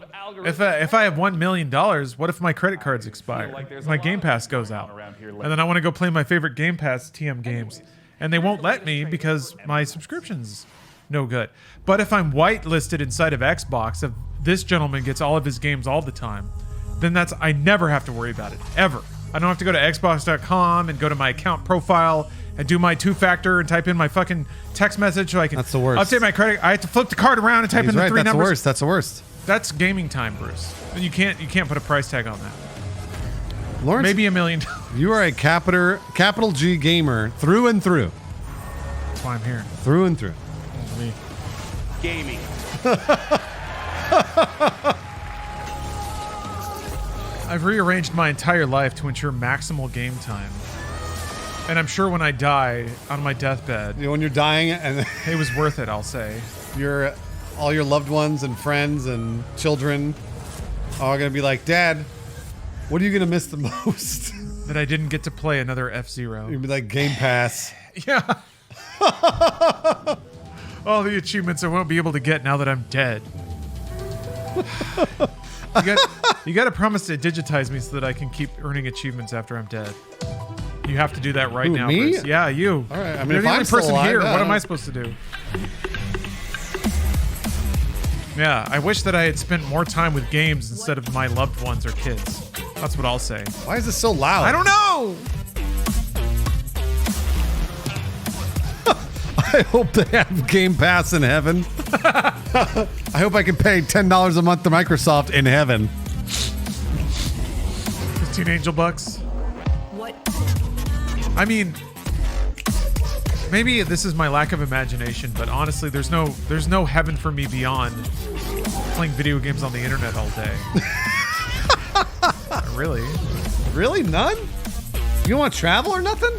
If I have $1 million, what if my credit cards expire? My Game Pass goes out, and then I want to go play my favorite Game Pass TM games, and they won't let me because my subscription's no good. But if I'm whitelisted inside of Xbox, if this gentleman gets all of his games all the time, then I never have to worry about it, ever. I don't have to go to Xbox.com and go to my account profile and do my two-factor and type in my fucking text message so I can That's the worst. update my credit. I have to flip the card around and type in the three numbers. That's the worst. That's gaming time, Bruce. And you can't put a price tag on that. Lawrence, maybe $1 million. You are a capital G gamer through and through. That's why I'm here. Through and through. Me. Gaming. I've rearranged my entire life to ensure maximal game time. And I'm sure when I die on my deathbed, when you're dying, and it was worth it, I'll say. All your loved ones and friends and children are going to be like, Dad, what are you going to miss the most? That I didn't get to play another F-Zero. You'd be like, Game Pass. Yeah. All the achievements I won't be able to get now that I'm dead. You got to promise to digitize me so that I can keep earning achievements after I'm dead. You have to do that right now, me? Bruce. Yeah, you. All right. I mean, You're if the I'm only still person alive, here. yeah. What am I supposed to do? Yeah, I wish that I had spent more time with games instead of my loved ones or kids. That's what I'll say. Why is this so loud? I don't know. I hope they have Game Pass in heaven. I hope I can pay $10 a month to Microsoft in heaven. 15 angel bucks. What? I mean, maybe this is my lack of imagination, but honestly, there's no heaven for me beyond playing video games on the internet all day. Really? Really? None? You don't want to travel or nothing?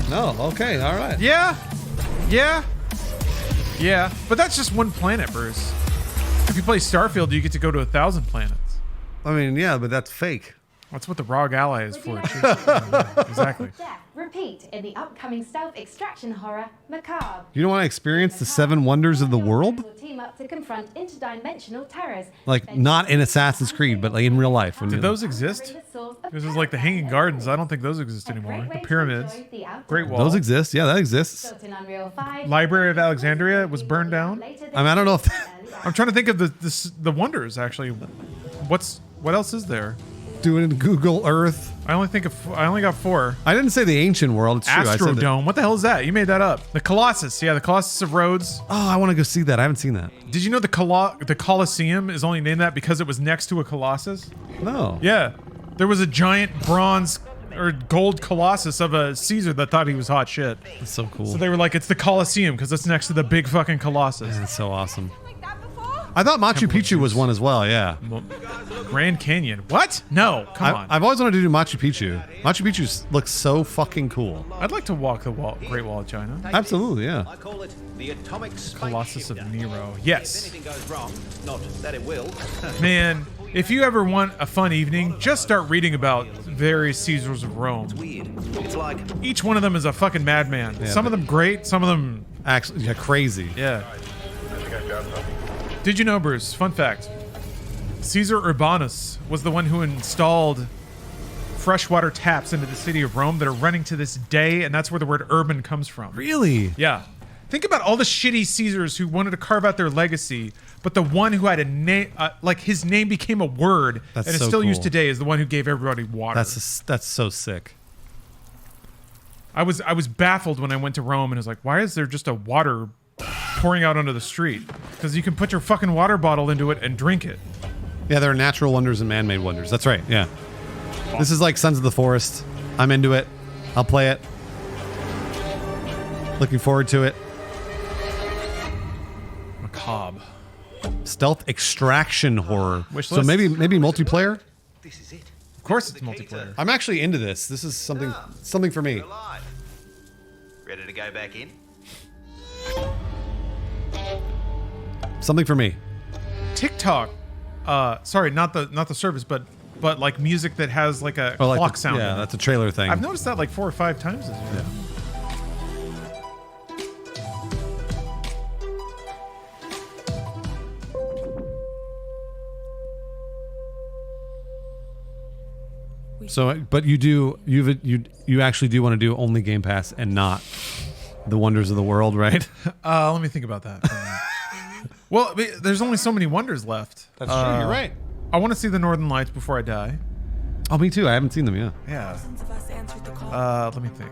No. Okay. All right. Yeah. But that's just one planet, Bruce. If you play Starfield, you get to go to 1,000 planets. I mean, yeah, but that's fake. That's what the ROG Ally is for. Exactly. Death. Repeat in the upcoming stealth extraction horror, Macabre. You don't want to experience the 7 wonders of the world? Will team up to confront interdimensional terrors. Like, not in Assassin's Creed, but like in real life. Did those exist? This is like the Hanging Gardens. I don't think those exist anymore. The pyramids. Great Wall. Those exist. Yeah, that exists. Built in Unreal 5. Library of Alexandria was burned down. I mean, I don't know if... I'm trying to think of the wonders, actually. What else is there? Doing Google Earth. I only got 4. I didn't say the ancient world. It's true. Astrodome. What the hell is that? You made that up. The Colossus. Yeah, the Colossus of Rhodes. Oh, I want to go see that. I haven't seen that. Did you know the Colosseum is only named that because it was next to a Colossus? No. Yeah. There was a giant bronze or gold Colossus of a Caesar that thought he was hot shit. That's so cool. So they were like, it's the Colosseum because it's next to the big fucking Colossus. That's so awesome. I thought Machu Picchu was one as well, yeah. Grand Canyon. What? No, come on. I've always wanted to do Machu Picchu. Machu Picchu looks so fucking cool. I'd like to walk the Great Wall of China. Absolutely, yeah. I call it the atomic Colossus of Nero. Yes. If anything goes wrong, not that it will. Man, if you ever want a fun evening, just start reading about various Caesars of Rome. It's weird. It's like each one of them is a fucking madman. Yeah, some of them great, some of them actually crazy. Yeah. Did you know, Bruce? Fun fact. Caesar Urbanus was the one who installed freshwater taps into the city of Rome that are running to this day, and that's where the word urban comes from. Really? Yeah. Think about all the shitty Caesars who wanted to carve out their legacy, but the one who had a name, like his name became a word, That's and is so still cool. used today, is the one who gave everybody water. That's so sick. I was baffled when I went to Rome and I was like, why is there just a water pouring out onto the street? Because you can put your fucking water bottle into it and drink it. Yeah, there are natural wonders and man-made wonders. That's right. Yeah. This is like Sons of the Forest. I'm into it. I'll play it. Looking forward to it. Macabre. Stealth extraction horror. Wish So list. maybe multiplayer? This is it. Of course it's multiplayer. I'm actually into this. This is something for me. Ready to go back in? Something for me. TikTok. Sorry, not the service, but like music that has like a Oh, like clock the- sound. yeah, in it. that's a trailer thing. I've noticed that like 4 or 5 times this year. So, but you actually do want to do only Game Pass and not the wonders of the world, right? Let me think about that. For a minute. Well, there's only so many wonders left. That's true. You're right. I want to see the Northern Lights before I die. Oh, me too. I haven't seen them yet. Yeah. Let me think.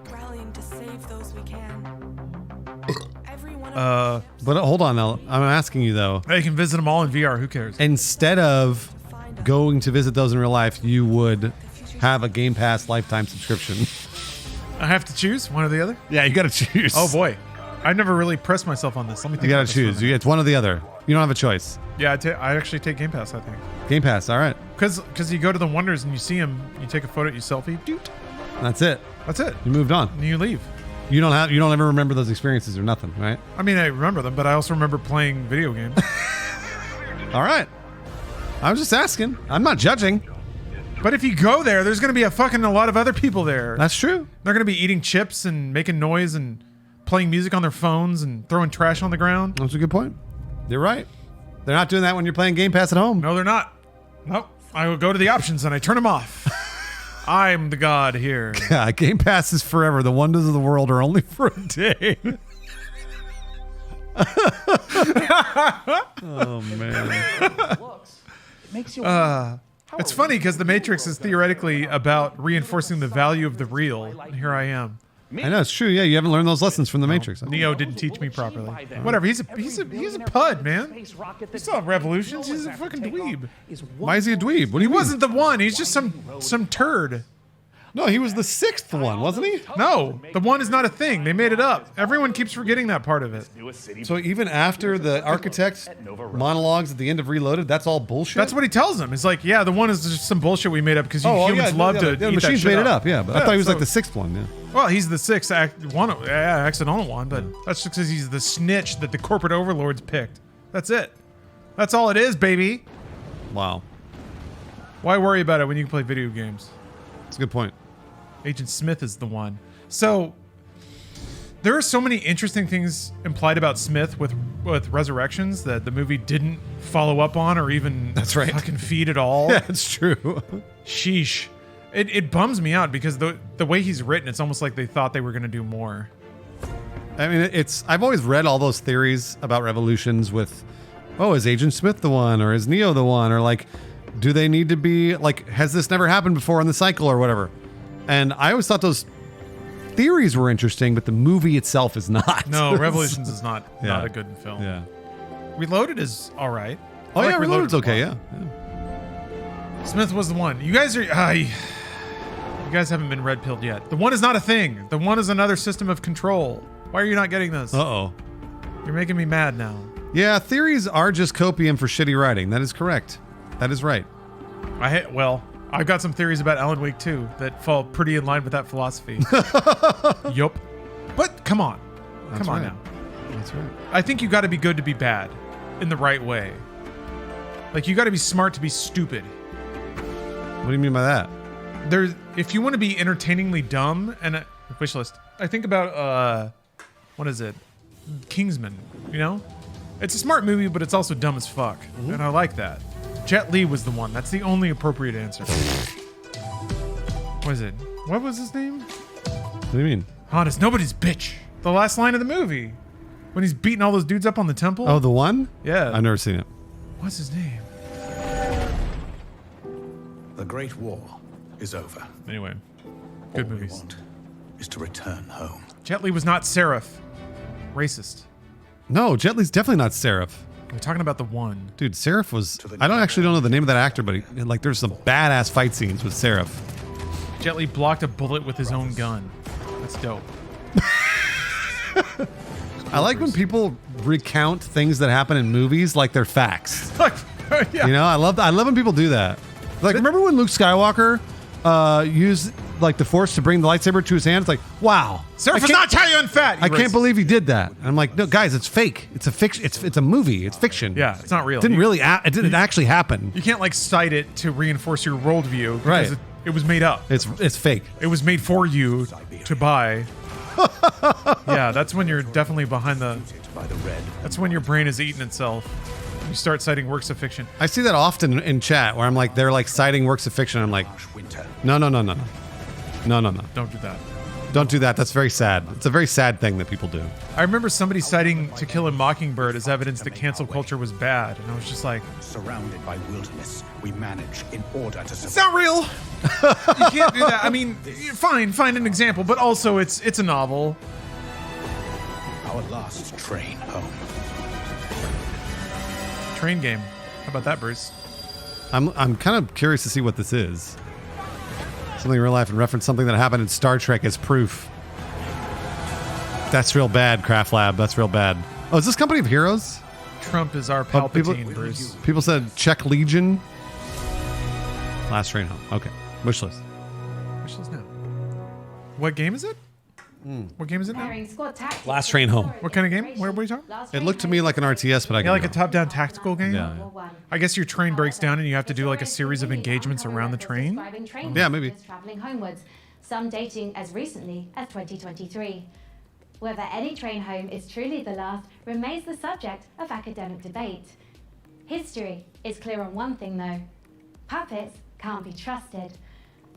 But hold on now. I'm asking you though. Hey, you can visit them all in VR. Who cares? Instead of going to visit those in real life, you would have a Game Pass lifetime subscription. I have to choose one or the other? Yeah, you got to choose. Oh boy. I've never really pressed myself on this. Let me think. You got about to this for a choose. minute. It's one or the other. You don't have a choice. Yeah, I actually take Game Pass, I think. Game Pass. All right. Because you go to the Wonders and you see them, you take a photo, you selfie, doot. That's it. That's it. You moved on. And you leave. You don't ever remember those experiences or nothing, right? I mean, I remember them, but I also remember playing video games. All right. I was just asking. I'm not judging. But if you go there, there's going to be a lot of other people there. That's true. They're going to be eating chips and making noise and playing music on their phones and throwing trash on the ground. That's a good point. You're right. They're not doing that when you're playing Game Pass at home. No, they're not. Nope. I will go to the options and I turn them off. I'm the god here. Yeah, Game Pass is forever. The wonders of the world are only for a day. Oh, man. It's funny because The Matrix is theoretically about reinforcing the value of the real. And here I am. I know, it's true. Yeah, you haven't learned those lessons from The Matrix. Neo didn't teach me properly. Whatever. He's a pud, man. He saw revolutions. He's a fucking dweeb. Why is he a dweeb? What do you He mean? wasn't the one. He's just some turd. No, he was the 6th one, wasn't he? No, the one is not a thing. They made it up. Everyone keeps forgetting that part of it. So even after the architect's monologues at the end of Reloaded, that's all bullshit? That's what he tells them. It's like, yeah, the one is just some bullshit we made up because humans love to eat the that machines shit made it up. up, yeah. But I thought he was like the 6th one, yeah. Well, he's the 6th accidental one, but that's just because he's the snitch that the corporate overlords picked. That's it. That's all it is, baby. Wow. Why worry about it when you can play video games? That's a good point. Agent Smith is the one. So there are so many interesting things implied about Smith with Resurrections that the movie didn't follow up on or even fucking feed at all. Yeah, it's true. Sheesh. It bums me out because the way he's written, it's almost like they thought they were going to do more. I mean, I've always read all those theories about revolutions with, oh, is Agent Smith the one or is Neo the one? Or like, do they need to be like, has this never happened before in the cycle or whatever? And I always thought those theories were interesting, but the movie itself is not. No, Revolutions is not a good film. Yeah. Reloaded is all right. Oh, yeah, Reloaded's okay, yeah. Smith was the one. You guys are... you guys haven't been red-pilled yet. The one is not a thing. The one is another system of control. Why are you not getting this? Uh-oh. You're making me mad now. Yeah, theories are just copium for shitty writing. That is correct. That is right. I've got some theories about Alan Wake 2 that fall pretty in line with that philosophy. Yup. But come on. That's come on right. now. That's right. I think you got to be good to be bad in the right way. Like, you got to be smart to be stupid. What do you mean by that? If you want to be entertainingly dumb, and wish list, I think about, what is it? Kingsman, you know? It's a smart movie, but it's also dumb as fuck. Mm-hmm. And I like that. Jet Li was the one. That's the only appropriate answer. What is it? What was his name? What do you mean? Honest, nobody's bitch. The last line of the movie. When he's beating all those dudes up on the temple. Oh, the one? Yeah. I've never seen it. What's his name? The Great War is over. Anyway, good All we movies. want is to return home. Jet Li was not Seraph. Racist. No, Jet Li's definitely not Seraph. We're talking about the one. Dude, Seraph was... I don't know the name of that actor, but like there's some badass fight scenes with Seraph. Jet Li blocked a bullet with his own gun. That's dope. I like when people recount things that happen in movies like they're facts. Yeah. You know, I love when people do that. Like, remember when Luke Skywalker used like the Force to bring the lightsaber to his hand? It's like, wow, Seraph is not Italian fat. I can't believe he did that. And I'm like, no, guys, it's fake. It's a fiction. It's a movie. It's fiction. Yeah, it's not real. It didn't actually happen. You can't like cite it to reinforce your worldview because Right. it was made up. It's fake. It was made for you to buy. Yeah, that's when you're definitely behind the. That's when your brain is eating itself. You start citing works of fiction. I see that often in chat where I'm like, they're like citing works of fiction. I'm like, no. Don't do that. Don't do that. That's very sad. It's a very sad thing that people do. I remember somebody citing To Kill a Mockingbird as evidence that cancel culture was bad, and I was just like, surrounded by wilderness, we manage in order to survive. it's not real. You can't do that. I mean, fine, find an example, but also it's a novel. Our last train home. Train game. How about that, Bruce? I'm kind of curious to see what this is. Something in real life and reference something that happened in Star Trek as proof. That's real bad, Craft Lab. That's real bad. Oh, is this Company of Heroes? Trump is our Palpatine, Bruce. People said Czech Legion. Last Train Home. Okay. Wish list. Wish list now. What game is it? What game is it now? Last Train Home. What kind of game? What are you talking? It looked to me like an RTS, but I like a top-down tactical game. Yeah. I guess your train breaks down and you have to do like a series of engagements around the train. Yeah, maybe. Traveling homewards, some dating as recently as 2023. Whether any train home is truly the last remains the subject of academic debate. History is clear on one thing though: puppets can't be trusted.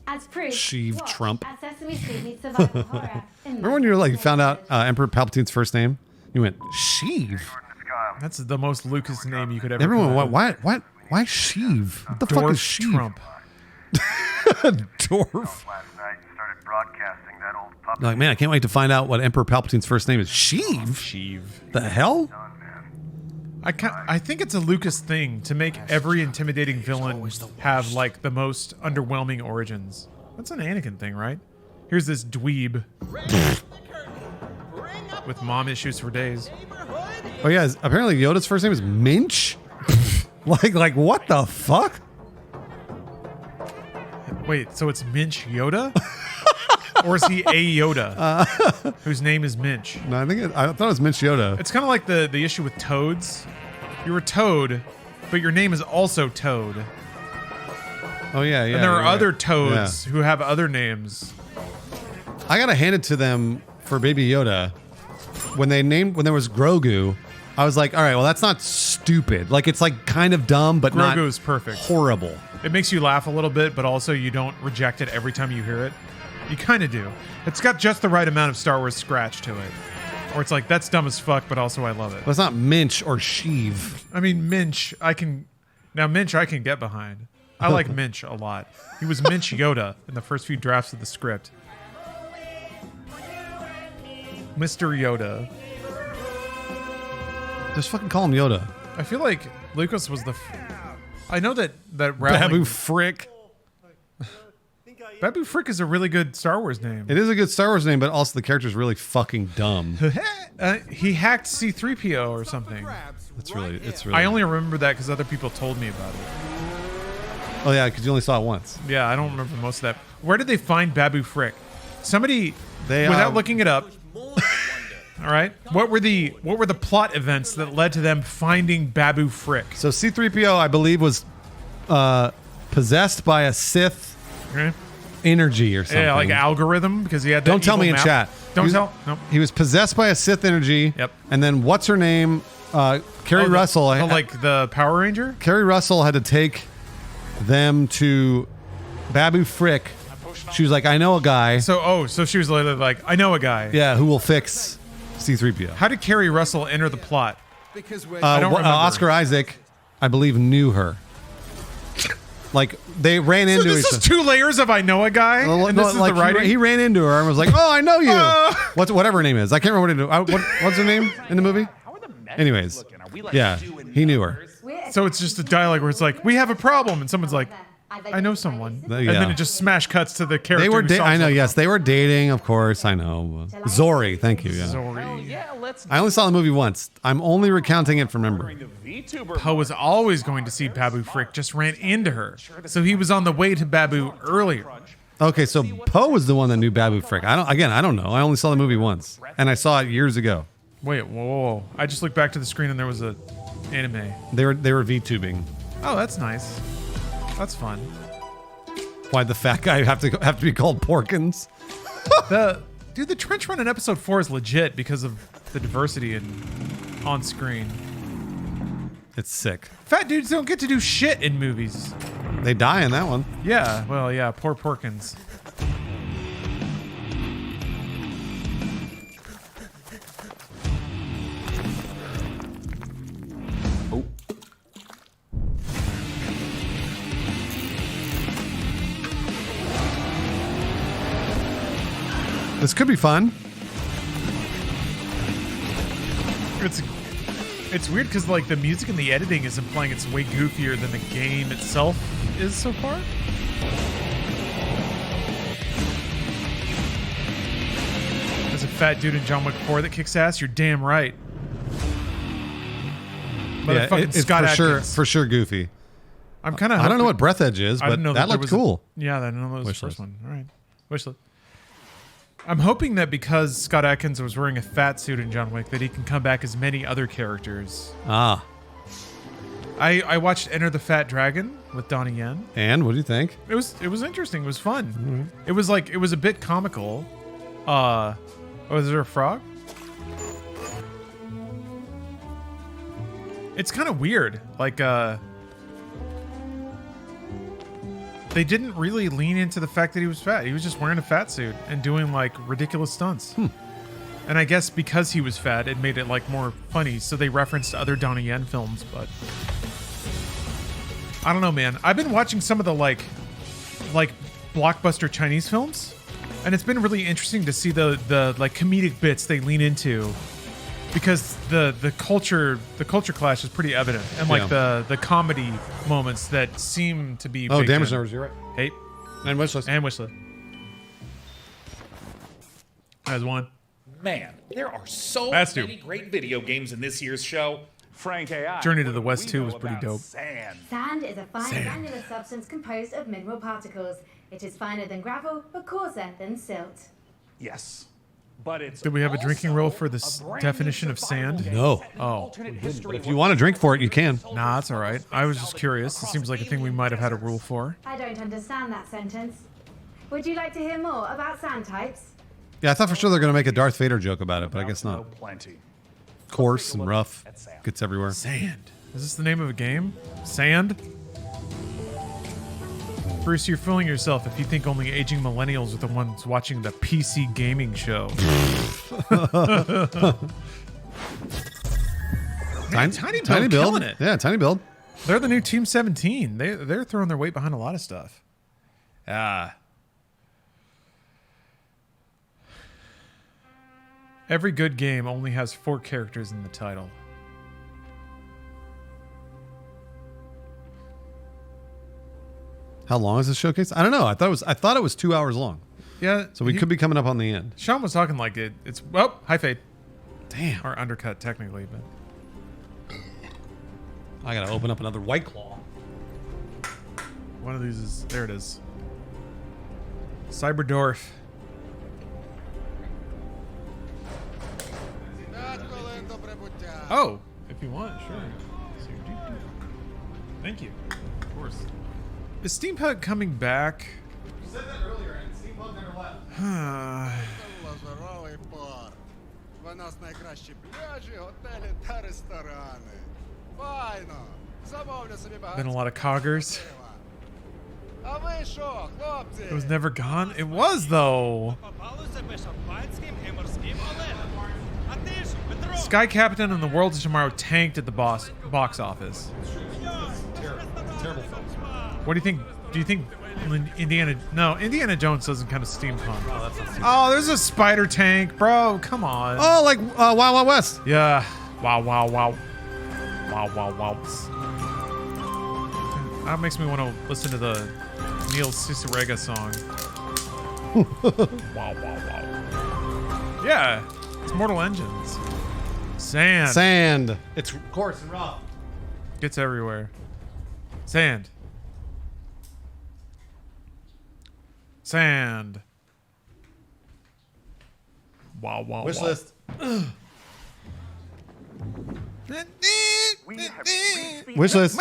As proof, Sheev watch Trump. as Sesame Street meets survival horror. Remember when you were like, you found out Emperor Palpatine's first name? You went, Sheev. That's the most Lucas name you could ever. Everyone, why Sheev? What the fuck is Sheev? Trump. Dwarf. Like, man, I can't wait to find out what Emperor Palpatine's first name is. Sheev? Sheev. The hell? I think it's a Lucas thing to make every intimidating villain have like the most underwhelming origins. That's an Anakin thing, right? Here's this dweeb with mom issues for days. Oh yeah, apparently Yoda's first name is Minch. like what the fuck? Wait, so it's Minch Yoda? Or is he a Yoda whose name is Minch? No, I thought it was Minch Yoda. It's kind of like the issue with Toads. You're a Toad, but your name is also Toad. Oh yeah. And there are other Toads who have other names. I gotta hand it to them for Baby Yoda. When there was Grogu, I was like, all right, well that's not stupid. Like it's like kind of dumb, but not Grogu's perfect. Horrible. It makes you laugh a little bit, but also you don't reject it every time you hear it. You kind of do. It's got just the right amount of Star Wars scratch to it. Or it's like, that's dumb as fuck, but also I love it. But it's not Minch or Sheev. I mean, Minch, Minch I can get behind. I like Minch a lot. He was Minch Yoda in the first few drafts of the script. Mr. Yoda. Just fucking call him Yoda. I feel like Lucas was I know that Rowling... Babu Frick. Babu Frick is a really good Star Wars name. It is a good Star Wars name, but also the character's really fucking dumb. He hacked C-3PO or something. It's really. I only remember that because other people told me about it. Oh yeah, because you only saw it once. Yeah, I don't remember most of that. Where did they find Babu Frick? Somebody, without looking it up. All right. What were the plot events that led to them finding Babu Frick? So C-3PO, I believe, was possessed by a Sith. Okay. Energy or something. Yeah, like algorithm, because he had that Don't tell me in map. chat. Don't tell. No. He was possessed by a Sith energy. Yep. And then what's her name? Carrie Russell. Like the Power Ranger? Carrie Russell had to take them to Babu Frick. She was like, I know a guy. So she was literally like, I know a guy. Yeah, who will fix C-3PO. How did Carrie Russell enter the plot? I don't remember. Oscar Isaac, I believe, knew her. Like they ran into this each is other. 2 layers of I know a guy. And this is like the writing. he ran into her and was like, "Oh, I know you." Whatever her name is. I can't remember what's her name in the movie. Anyways, yeah, he knew her. So it's just a dialogue where it's like, we have a problem, and someone's like, I know someone, and then it just smash cuts to the character. They were. who solves I know. all the Yes, they were dating. Of course, I know. Zori. Thank you. Yeah. Zori. I only saw the movie once. I'm only recounting it from memory. Poe was always going to see Babu Frick, just ran into her. So he was on the way to Babu earlier. Okay, so Poe was the one that knew Babu Frick. I don't know. I only saw the movie once, and I saw it years ago. Wait, whoa. I just looked back to the screen and there was a anime. They were VTubing. Oh, that's nice. That's fun. Why'd the fat guy have to be called Porkins? The trench run in episode 4 is legit because of the diversity on screen. It's sick. Fat dudes don't get to do shit in movies. They die in that one. Yeah, well, yeah, poor Porkins. This could be fun. It's weird because like the music and the editing is implying it's way goofier than the game itself is so far. There's a fat dude in John Wick 4 that kicks ass. You're damn right. Yeah, it's Scott for sure goofy. I'm kind of. I don't know what Breath Edge is, but that looked cool. Yeah, I didn't know that was the first one. All right, wishlist. I'm hoping that because Scott Adkins was wearing a fat suit in John Wick, that he can come back as many other characters. Ah. I watched Enter the Fat Dragon with Donnie Yen. And what do you think? It was interesting. It was fun. Mm-hmm. It was a bit comical. Oh, is there a frog? It's kind of weird. Like they didn't really lean into the fact that he was fat. He was just wearing a fat suit and doing like ridiculous stunts. And I guess because he was fat, it made it like more funny. So they referenced other Donnie Yen films, but I don't know, man. I've been watching some of the like blockbuster Chinese films, and it's been really interesting to see the like comedic bits they lean into, because the culture clash is pretty evident, and like the comedy moments that seem to be. Oh, damage numbers, you're right. Hey, and wishlist. As one. Man, there are so That's many great video games in this year's show. Frank AI. Journey to the West 2 was pretty dope. Sand is a fine granular substance composed of mineral particles. It is finer than gravel, but coarser than silt. Yes. But it's Did we have a drinking rule for this definition of sand? No. Oh. But if you want to drink for it, you can. Nah, that's all right. I was just curious. It seems like a thing we might have had a rule for. I don't understand that sentence. Would you like to hear more about sand types? Yeah, I thought for sure they're going to make a Darth Vader joke about it, but I guess not. Plenty. Coarse and rough. Gets everywhere. Sand. Is this the name of a game? Sand? Bruce, you're fooling yourself if you think only aging millennials are the ones watching the PC gaming show. Man, Tiny Build killing it. Yeah, Tiny Build. They're the new Team 17. They're throwing their weight behind a lot of stuff. Every good game only has 4 characters in the title. How long is this showcase? I don't know. I thought it was 2 hours long. Yeah. So we could be coming up on the end. Sean was talking like it's high fade. Damn. Or undercut technically, but I gotta open up another White Claw. One of these is there. It is. Cyberdorf. Oh, if you want, sure. Thank you. Of course. Is Steampunk coming back? You said that earlier, and Steampunk never left. Been a lot of coggers. It was never gone? It was, though. Sky Captain and the World of Tomorrow tanked at the box office. Terrible films. What do you think? Do you think Indiana Jones doesn't kind of steampunk? Oh, that's not steampunk. Oh, there's a spider tank, bro. Come on. Oh, like Wild Wild West. Yeah. Wow. That makes me want to listen to the Neil Cicerega song. Wow. Yeah, it's Mortal Engines. Sand. It's coarse and raw. Gets everywhere. Sand. Wow. Wish list. Wish list.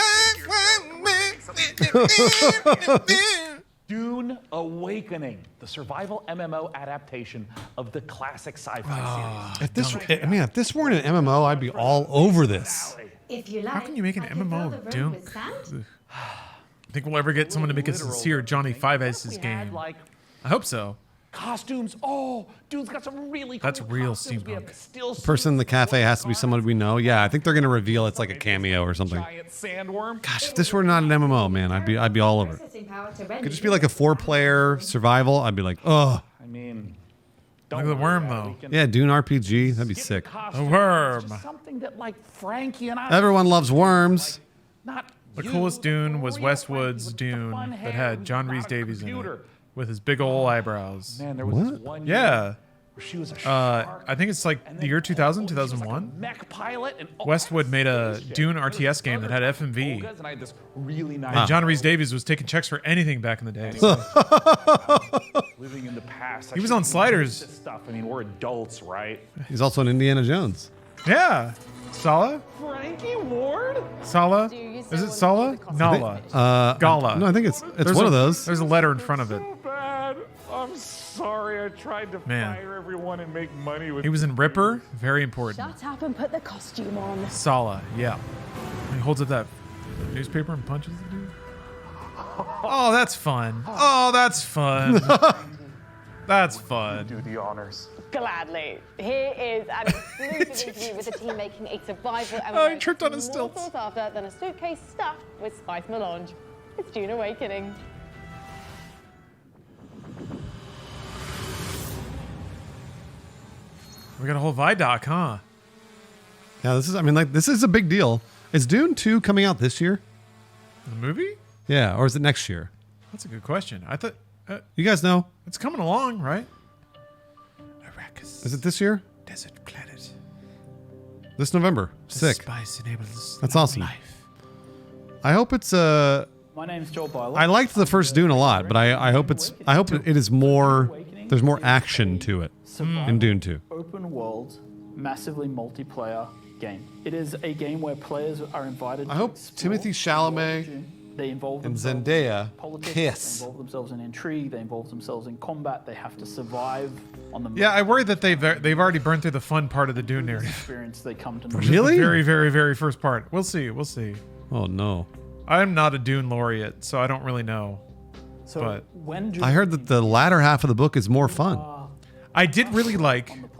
Dune Awakening, the survival MMO adaptation of the classic sci-fi series. If this weren't an MMO, I'd be all over this. If you How like, can you make an I can fill MMO the of room Dune? with sand. Think we'll ever get someone to make a sincere Johnny Five S's game? I hope so. Costumes. Oh, Dune's got some really cool That's real costumes. We have steampunk. steel The person in the cafe has to be someone we know. Yeah, I think they're gonna reveal it's like a cameo or something. giant sandworm. Gosh, if this were not an MMO, man, I'd be all over it. Processing power to Could just be like a 4-player survival. I'd be like, oh. I mean, Look at the worm though. Yeah, Dune RPG. That'd be sick. A worm. Just something that like Frankie and I. Everyone loves worms. Not The coolest Dune was Westwood's Dune that had John Rhys Davies in it with his big ol' eyebrows. Man, there was this one year Yeah. where she was a shark. I think it's like the year 2000, 2001. Mech pilot and Westwood made a Dune RTS game that had FMV. and I had this really nice. And John Rhys Davies was taking checks for anything back in the day. living in the past. He was on Sliders. This stuff. I mean, we're adults, right? He's also an Indiana Jones. Yeah. Sala? Frankie Ward? Sala? Is it Sala? Nala. Gala. No, I think it's There's one a- of those. There's a letter in front of it. Bad. I'm sorry. I tried to Man. fire everyone and make money with. He was in Ripper. Very important. Shut up and put the costume on. Sala. Yeah. He holds up that newspaper and punches the dude. Oh, that's fun. Oh, that's fun. That's fun. Do the honors. Gladly. Here is an exclusive interview with the team making a survival MMO. Oh, he tripped on his more stilts. sought after than a suitcase stuffed with spice melange. It's Dune Awakening. We got a whole Vidoc, huh? Yeah, this is a big deal. Is Dune 2 coming out this year? The movie? Yeah, or is it next year? That's a good question. I thought You guys know? it's coming along, right? Is it this year? Desert planet. This November. Sick. Spice enables That's awesome. life. I hope it's My name's Joel Byler. I liked the first Dune a lot, but I hope it is more. There's more action to it in Dune 2. Open world, massively multiplayer game. It is a game where players are invited. I hope Timothy Chalamet They involve and themselves Zendaya in politics, kiss. They involve themselves in intrigue. They involve themselves in combat. They have to survive on the. Yeah, I worry that they've already burned through the fun part of the Dune narrative. Experience they come to know. Which is the very, very, very first part. We'll see. We'll see. Oh no. I'm not a Dune laureate, so I don't really know. So but when I heard that the latter half of the book is more fun. I did really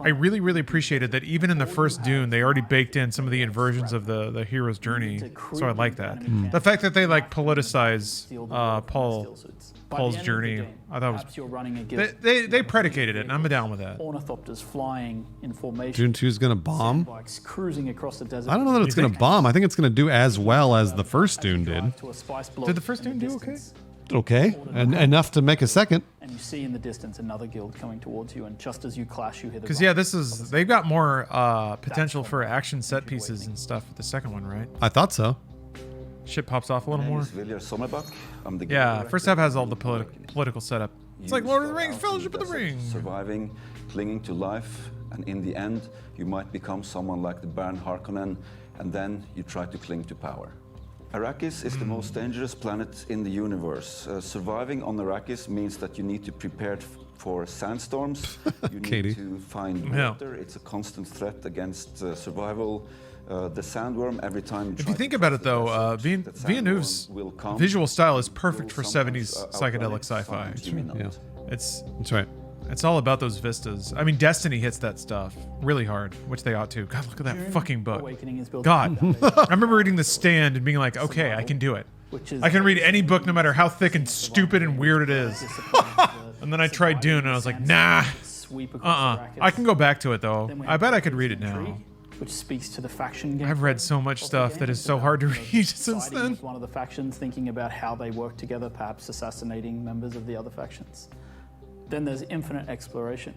I really appreciated that even in the first Dune, they already baked in some of the inversions of the hero's journey. So I like that. The fact that they like politicize Paul's journey, I thought was they predicated it, and I'm down with that. Ornithopters flying in formation. Dune 2 is gonna bomb. Bikes cruising across the desert. I don't know that it's gonna bomb. I think it's gonna do as well as the first Dune did. To a spice block Did the first in Dune do okay? distance. Okay, and enough to make a second. And you see in the distance another guild coming towards you, and just as you clash, you hear the. Because yeah, they've got more potential for action set pieces and stuff with the second one, right? I thought so. Shit pops off a little more. I'm the Yeah, first half has all the political setup. It's like Lord of the Rings, Fellowship of the Ring. Surviving, clinging to life, and in the end, you might become someone like the Baron Harkonnen, and then you try to cling to power. Arrakis is the most dangerous planet in the universe. Surviving on Arrakis means that you need to prepare for sandstorms. You need to find water. It's a constant threat against survival. The sandworm, every time. If you think about it, though, Villeneuve's visual style is perfect for 70s psychedelic sci-fi. Yeah, That's right. It's all about those vistas. I mean, Destiny hits that stuff really hard, which they ought to. God, look at that fucking book. Awakening is built God. I remember reading The Stand and being like, okay, I can do it. I can read any book no matter how thick and stupid and weird it is. And then I tried Dune and I was like, nah. I can go back to it though. I bet I could read it now. Which speaks to the faction game. I've read so much stuff that is so hard to read since then. With one of the factions, thinking about how they work together, perhaps assassinating members of the other factions. Then there's infinite exploration.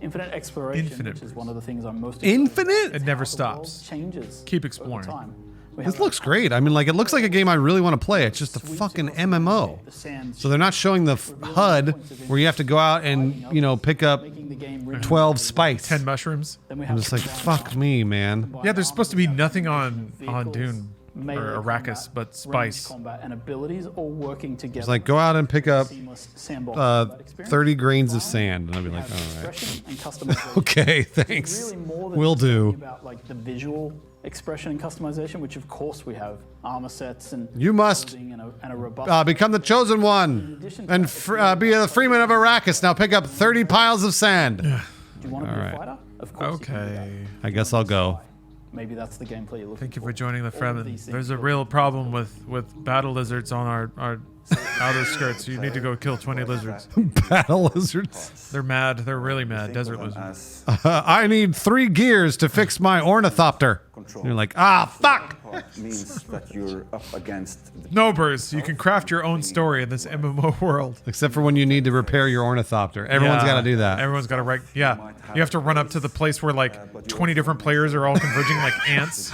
Infinite exploration, which is one of the things I'm most Infinite? It never stops. Changes. Keep exploring. This looks great. I mean, like, it looks like a game I really want to play. It's just a fucking MMO. So they're not showing the HUD where you have to go out and, you know, pick up 12 spice. 10 mushrooms. I'm just like, fuck me, man. Yeah, there's supposed to be nothing on Dune or Arrakis but spice. Combat and abilities all working together. It's like, go out and pick up 30 grains of sand. And I'll be like, all right. Okay, thanks. Will do. About like the visual expression and customization, which of course we have armor sets and you must and a robust become the chosen one and be the freeman of Arrakis. Now pick up 30 piles of sand. Do you want to be a fighter? Of course. Okay. I guess I'll go. Maybe that's the gameplay you're looking for. Thank you for joining the Fremen. There's a real problem with battle lizards on our outer skirts. You need to go kill 20 lizards. Battle lizards? They're mad. They're really mad. Desert lizards. I need 3 gears to fix my ornithopter. And you're like, fuck! Means that you're up against no, Bruce. You can craft your own story in this MMO world. Except for when you need to repair your ornithopter. Everyone's got to do that. Everyone's got to write. Yeah. You have to run up to the place where like 20 different players are all converging like ants.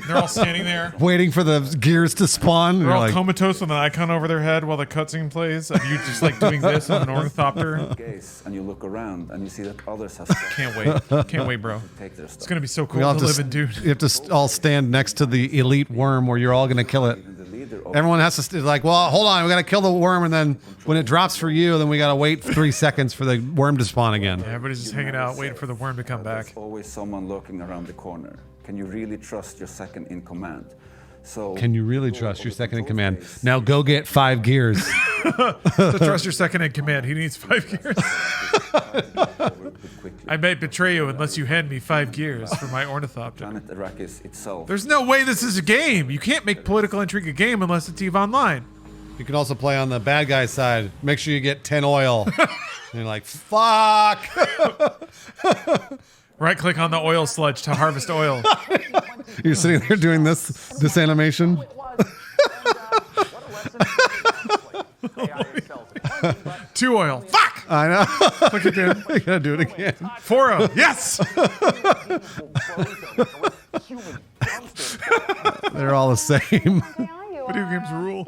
They're all standing there. Waiting for the gears to spawn. They're all like, comatose with an icon over their head while the cutscene plays. Of you just like doing this on an ornithopter. And you look around and you see that others have Can't wait. Can't wait, bro. It's going to be so cool to live in Dune. You have to all stand next to the elite worm where you're all going to kill it. Everyone has to like, well, hold on, we got to kill the worm, and then when it drops for you, then we got to wait 3 seconds for the worm to spawn again. Yeah, everybody's just hanging out, waiting for the worm to come back. There's always someone lurking around the corner. Can you really trust your second in command? So can you really trust your second in command? Now go get 5 gears. To trust your second in command, he needs 5 gears. I may betray you unless you hand me 5 gears for my ornithopter. Planet Arrakis itself. There's no way this is a game. You can't make political intrigue a game unless it's EVE Online. You can also play on the bad guy side. Make sure you get 10 oil. And you're like, fuck. Right click on the oil sludge to harvest oil. You're sitting there doing this animation. 2 oil. Fuck! I know. Click again. You gotta do it again. 4 oil. Yes! They're all the same. Video games rule.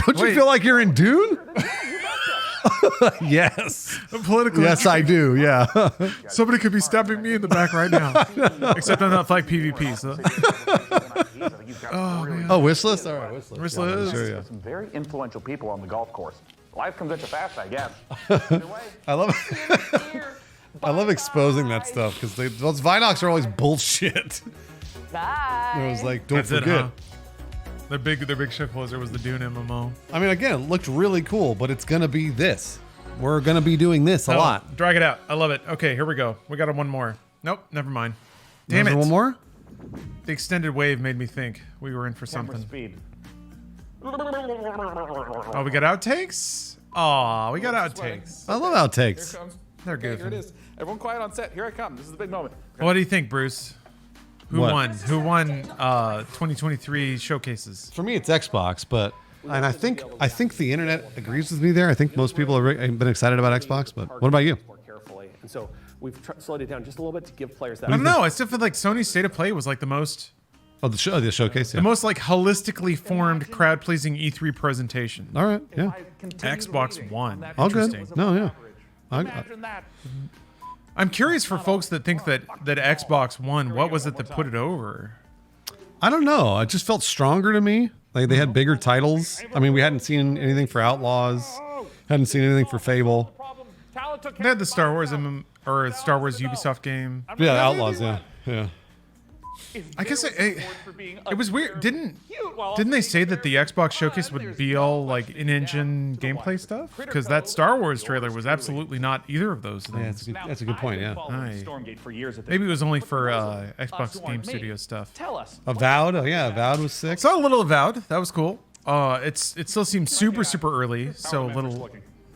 Don't you feel like you're in Dune? Yes. Yes, I do. Yeah. Somebody could be stabbing me in the back right now. Except I'm not like PvP. So. Oh, wish list? All right, wish list. Sure, yeah. Some very influential people on the golf course. Life comes at you fast, I guess. I love exposing that stuff because those Vinox are always bullshit. Bye. It was like, don't That's forget. it, huh? Their big shit closer was the Dune MMO. I mean, again, it looked really cool, but it's gonna be this. We're gonna be doing this a lot. Drag it out. I love it. Okay, here we go. We got one more. Nope, never mind. Damn it. One more? The extended wave made me think we were in for something. Speed. Oh, we got outtakes? Aw, we got outtakes. I love outtakes. Here it comes. They're Okay, good. here it is. Everyone quiet on set. Here I come. This is the big moment. What do you think, Bruce? Who What? won? Who won 2023 showcases? For me, it's Xbox, and I think the internet agrees with me there. I think most people have been excited about Xbox, but what about you? More carefully, and so we've slowed it down just a little bit to give players that. I don't know. I still feel like Sony's State of Play was like the most. Oh, the showcase. Yeah. The most like holistically formed, crowd-pleasing E3 presentation. All right. Yeah. Xbox One. All Interesting. good. No, yeah. I'm curious for folks that think that Xbox One, what was it that put it over? I don't know. It just felt stronger to me. Like they had bigger titles. I mean, we hadn't seen anything for Outlaws. Hadn't seen anything for Fable. They had the Star Wars Star Wars Ubisoft game. Yeah, Outlaws. Yeah. I guess it was weird. Didn't they say that the Xbox showcase would be all like in-engine gameplay stuff? Because that Star Wars trailer was absolutely not either of those things. Yeah, that's a good point. Yeah. Stormgate for years at this Maybe it was only for Xbox Game Studio stuff. Tell us. Avowed. Oh yeah, Avowed was sick. Saw a little Avowed. That was cool. It still seems super early. So a little.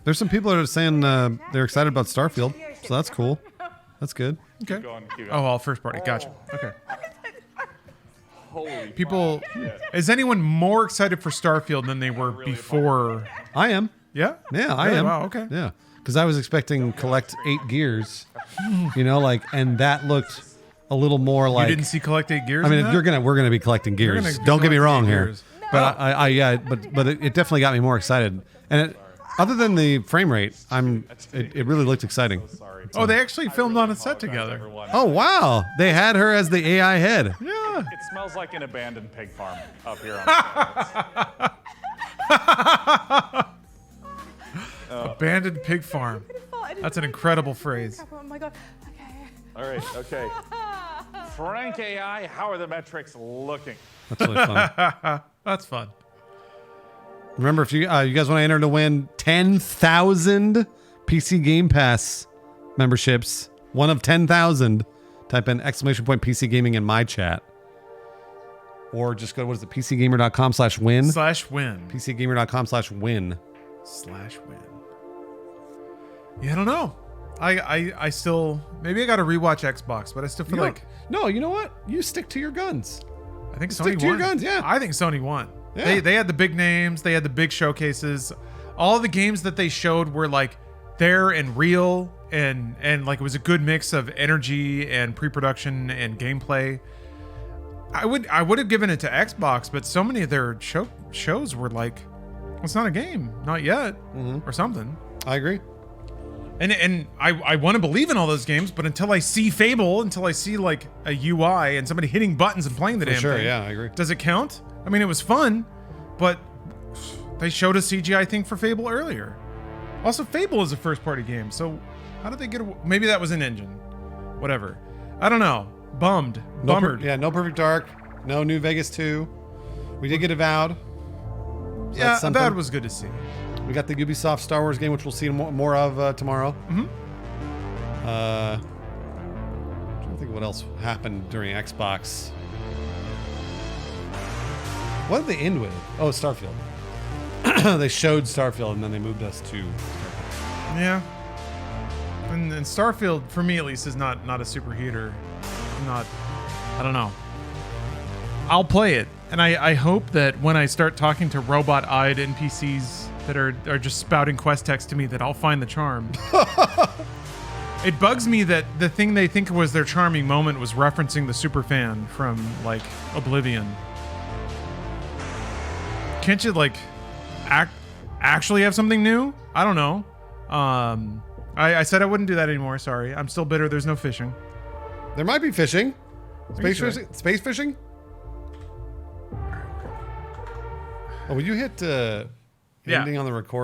There's some people that are saying they're excited about Starfield, so that's cool. That's good. Okay. Oh, all first party. Gotcha. Okay. Holy people, is anyone more excited for Starfield than they were before? I am. Yeah? Yeah, I am. Wow, okay. Yeah. Because I was expecting collect 8 gears, and that looked a little more like. You didn't see collect 8 gears? I mean, we're gonna be collecting gears. Don't get me wrong here, but but it definitely got me more excited. And other than the frame rate, it really looked exciting. Oh, they actually filmed on a set together. Oh wow, they had her as the AI head. Yeah. It smells like an abandoned pig farm up here. Abandoned pig farm. That's an incredible phrase. Oh my god. Okay. All right. Okay. Frank AI, how are the metrics looking? That's really fun. That's fun. Remember, if you guys want to enter to win 10,000 PC Game Pass memberships, one of 10,000, type in ! PC Gaming in my chat. Or just go to, what is it, PCGamer.com/win? /win. PCGamer.com/win. /win. Yeah, I don't know. I still, maybe I got to rewatch Xbox, but I still feel like. No, you know what? You stick to your guns. I think Sony stick to won. your guns, yeah. I think Sony won. Yeah. They had the big names. They had the big showcases. All the games that they showed were like there and real, and like it was a good mix of energy and pre-production and gameplay. I would have given it to Xbox, but so many of their shows were like, it's not a game, not yet, or something. I agree. And I want to believe in all those games, but until I see Fable, until I see like a UI and somebody hitting buttons and playing the damn thing, yeah, I agree. Does it count? I mean, it was fun, but they showed a CGI thing for Fable earlier. Also, Fable is a first-party game, so how did they get? Maybe that was an engine. Whatever. I don't know. Bummed. Bummered. No Perfect Dark. No New Vegas 2. We did get Avowed. So yeah, Avowed was good to see. We got the Ubisoft Star Wars game, which we'll see more of tomorrow. Mm-hmm. I'm trying to think what else happened during Xbox. What did they end with? Oh, Starfield. They showed Starfield, and then they moved us to Starfield. Yeah. And Starfield, for me at least, is not a super heater. I don't know. I'll play it. And I hope that when I start talking to robot-eyed NPCs that are just spouting quest text to me, that I'll find the charm. It bugs me that the thing they think was their charming moment was referencing the superfan from, like, Oblivion. Can't you, like, actually have something new? I don't know. I said I wouldn't do that anymore. Sorry. I'm still bitter. There's no fishing. There might be fishing. Space fishing? Oh, will you hit ending on the record?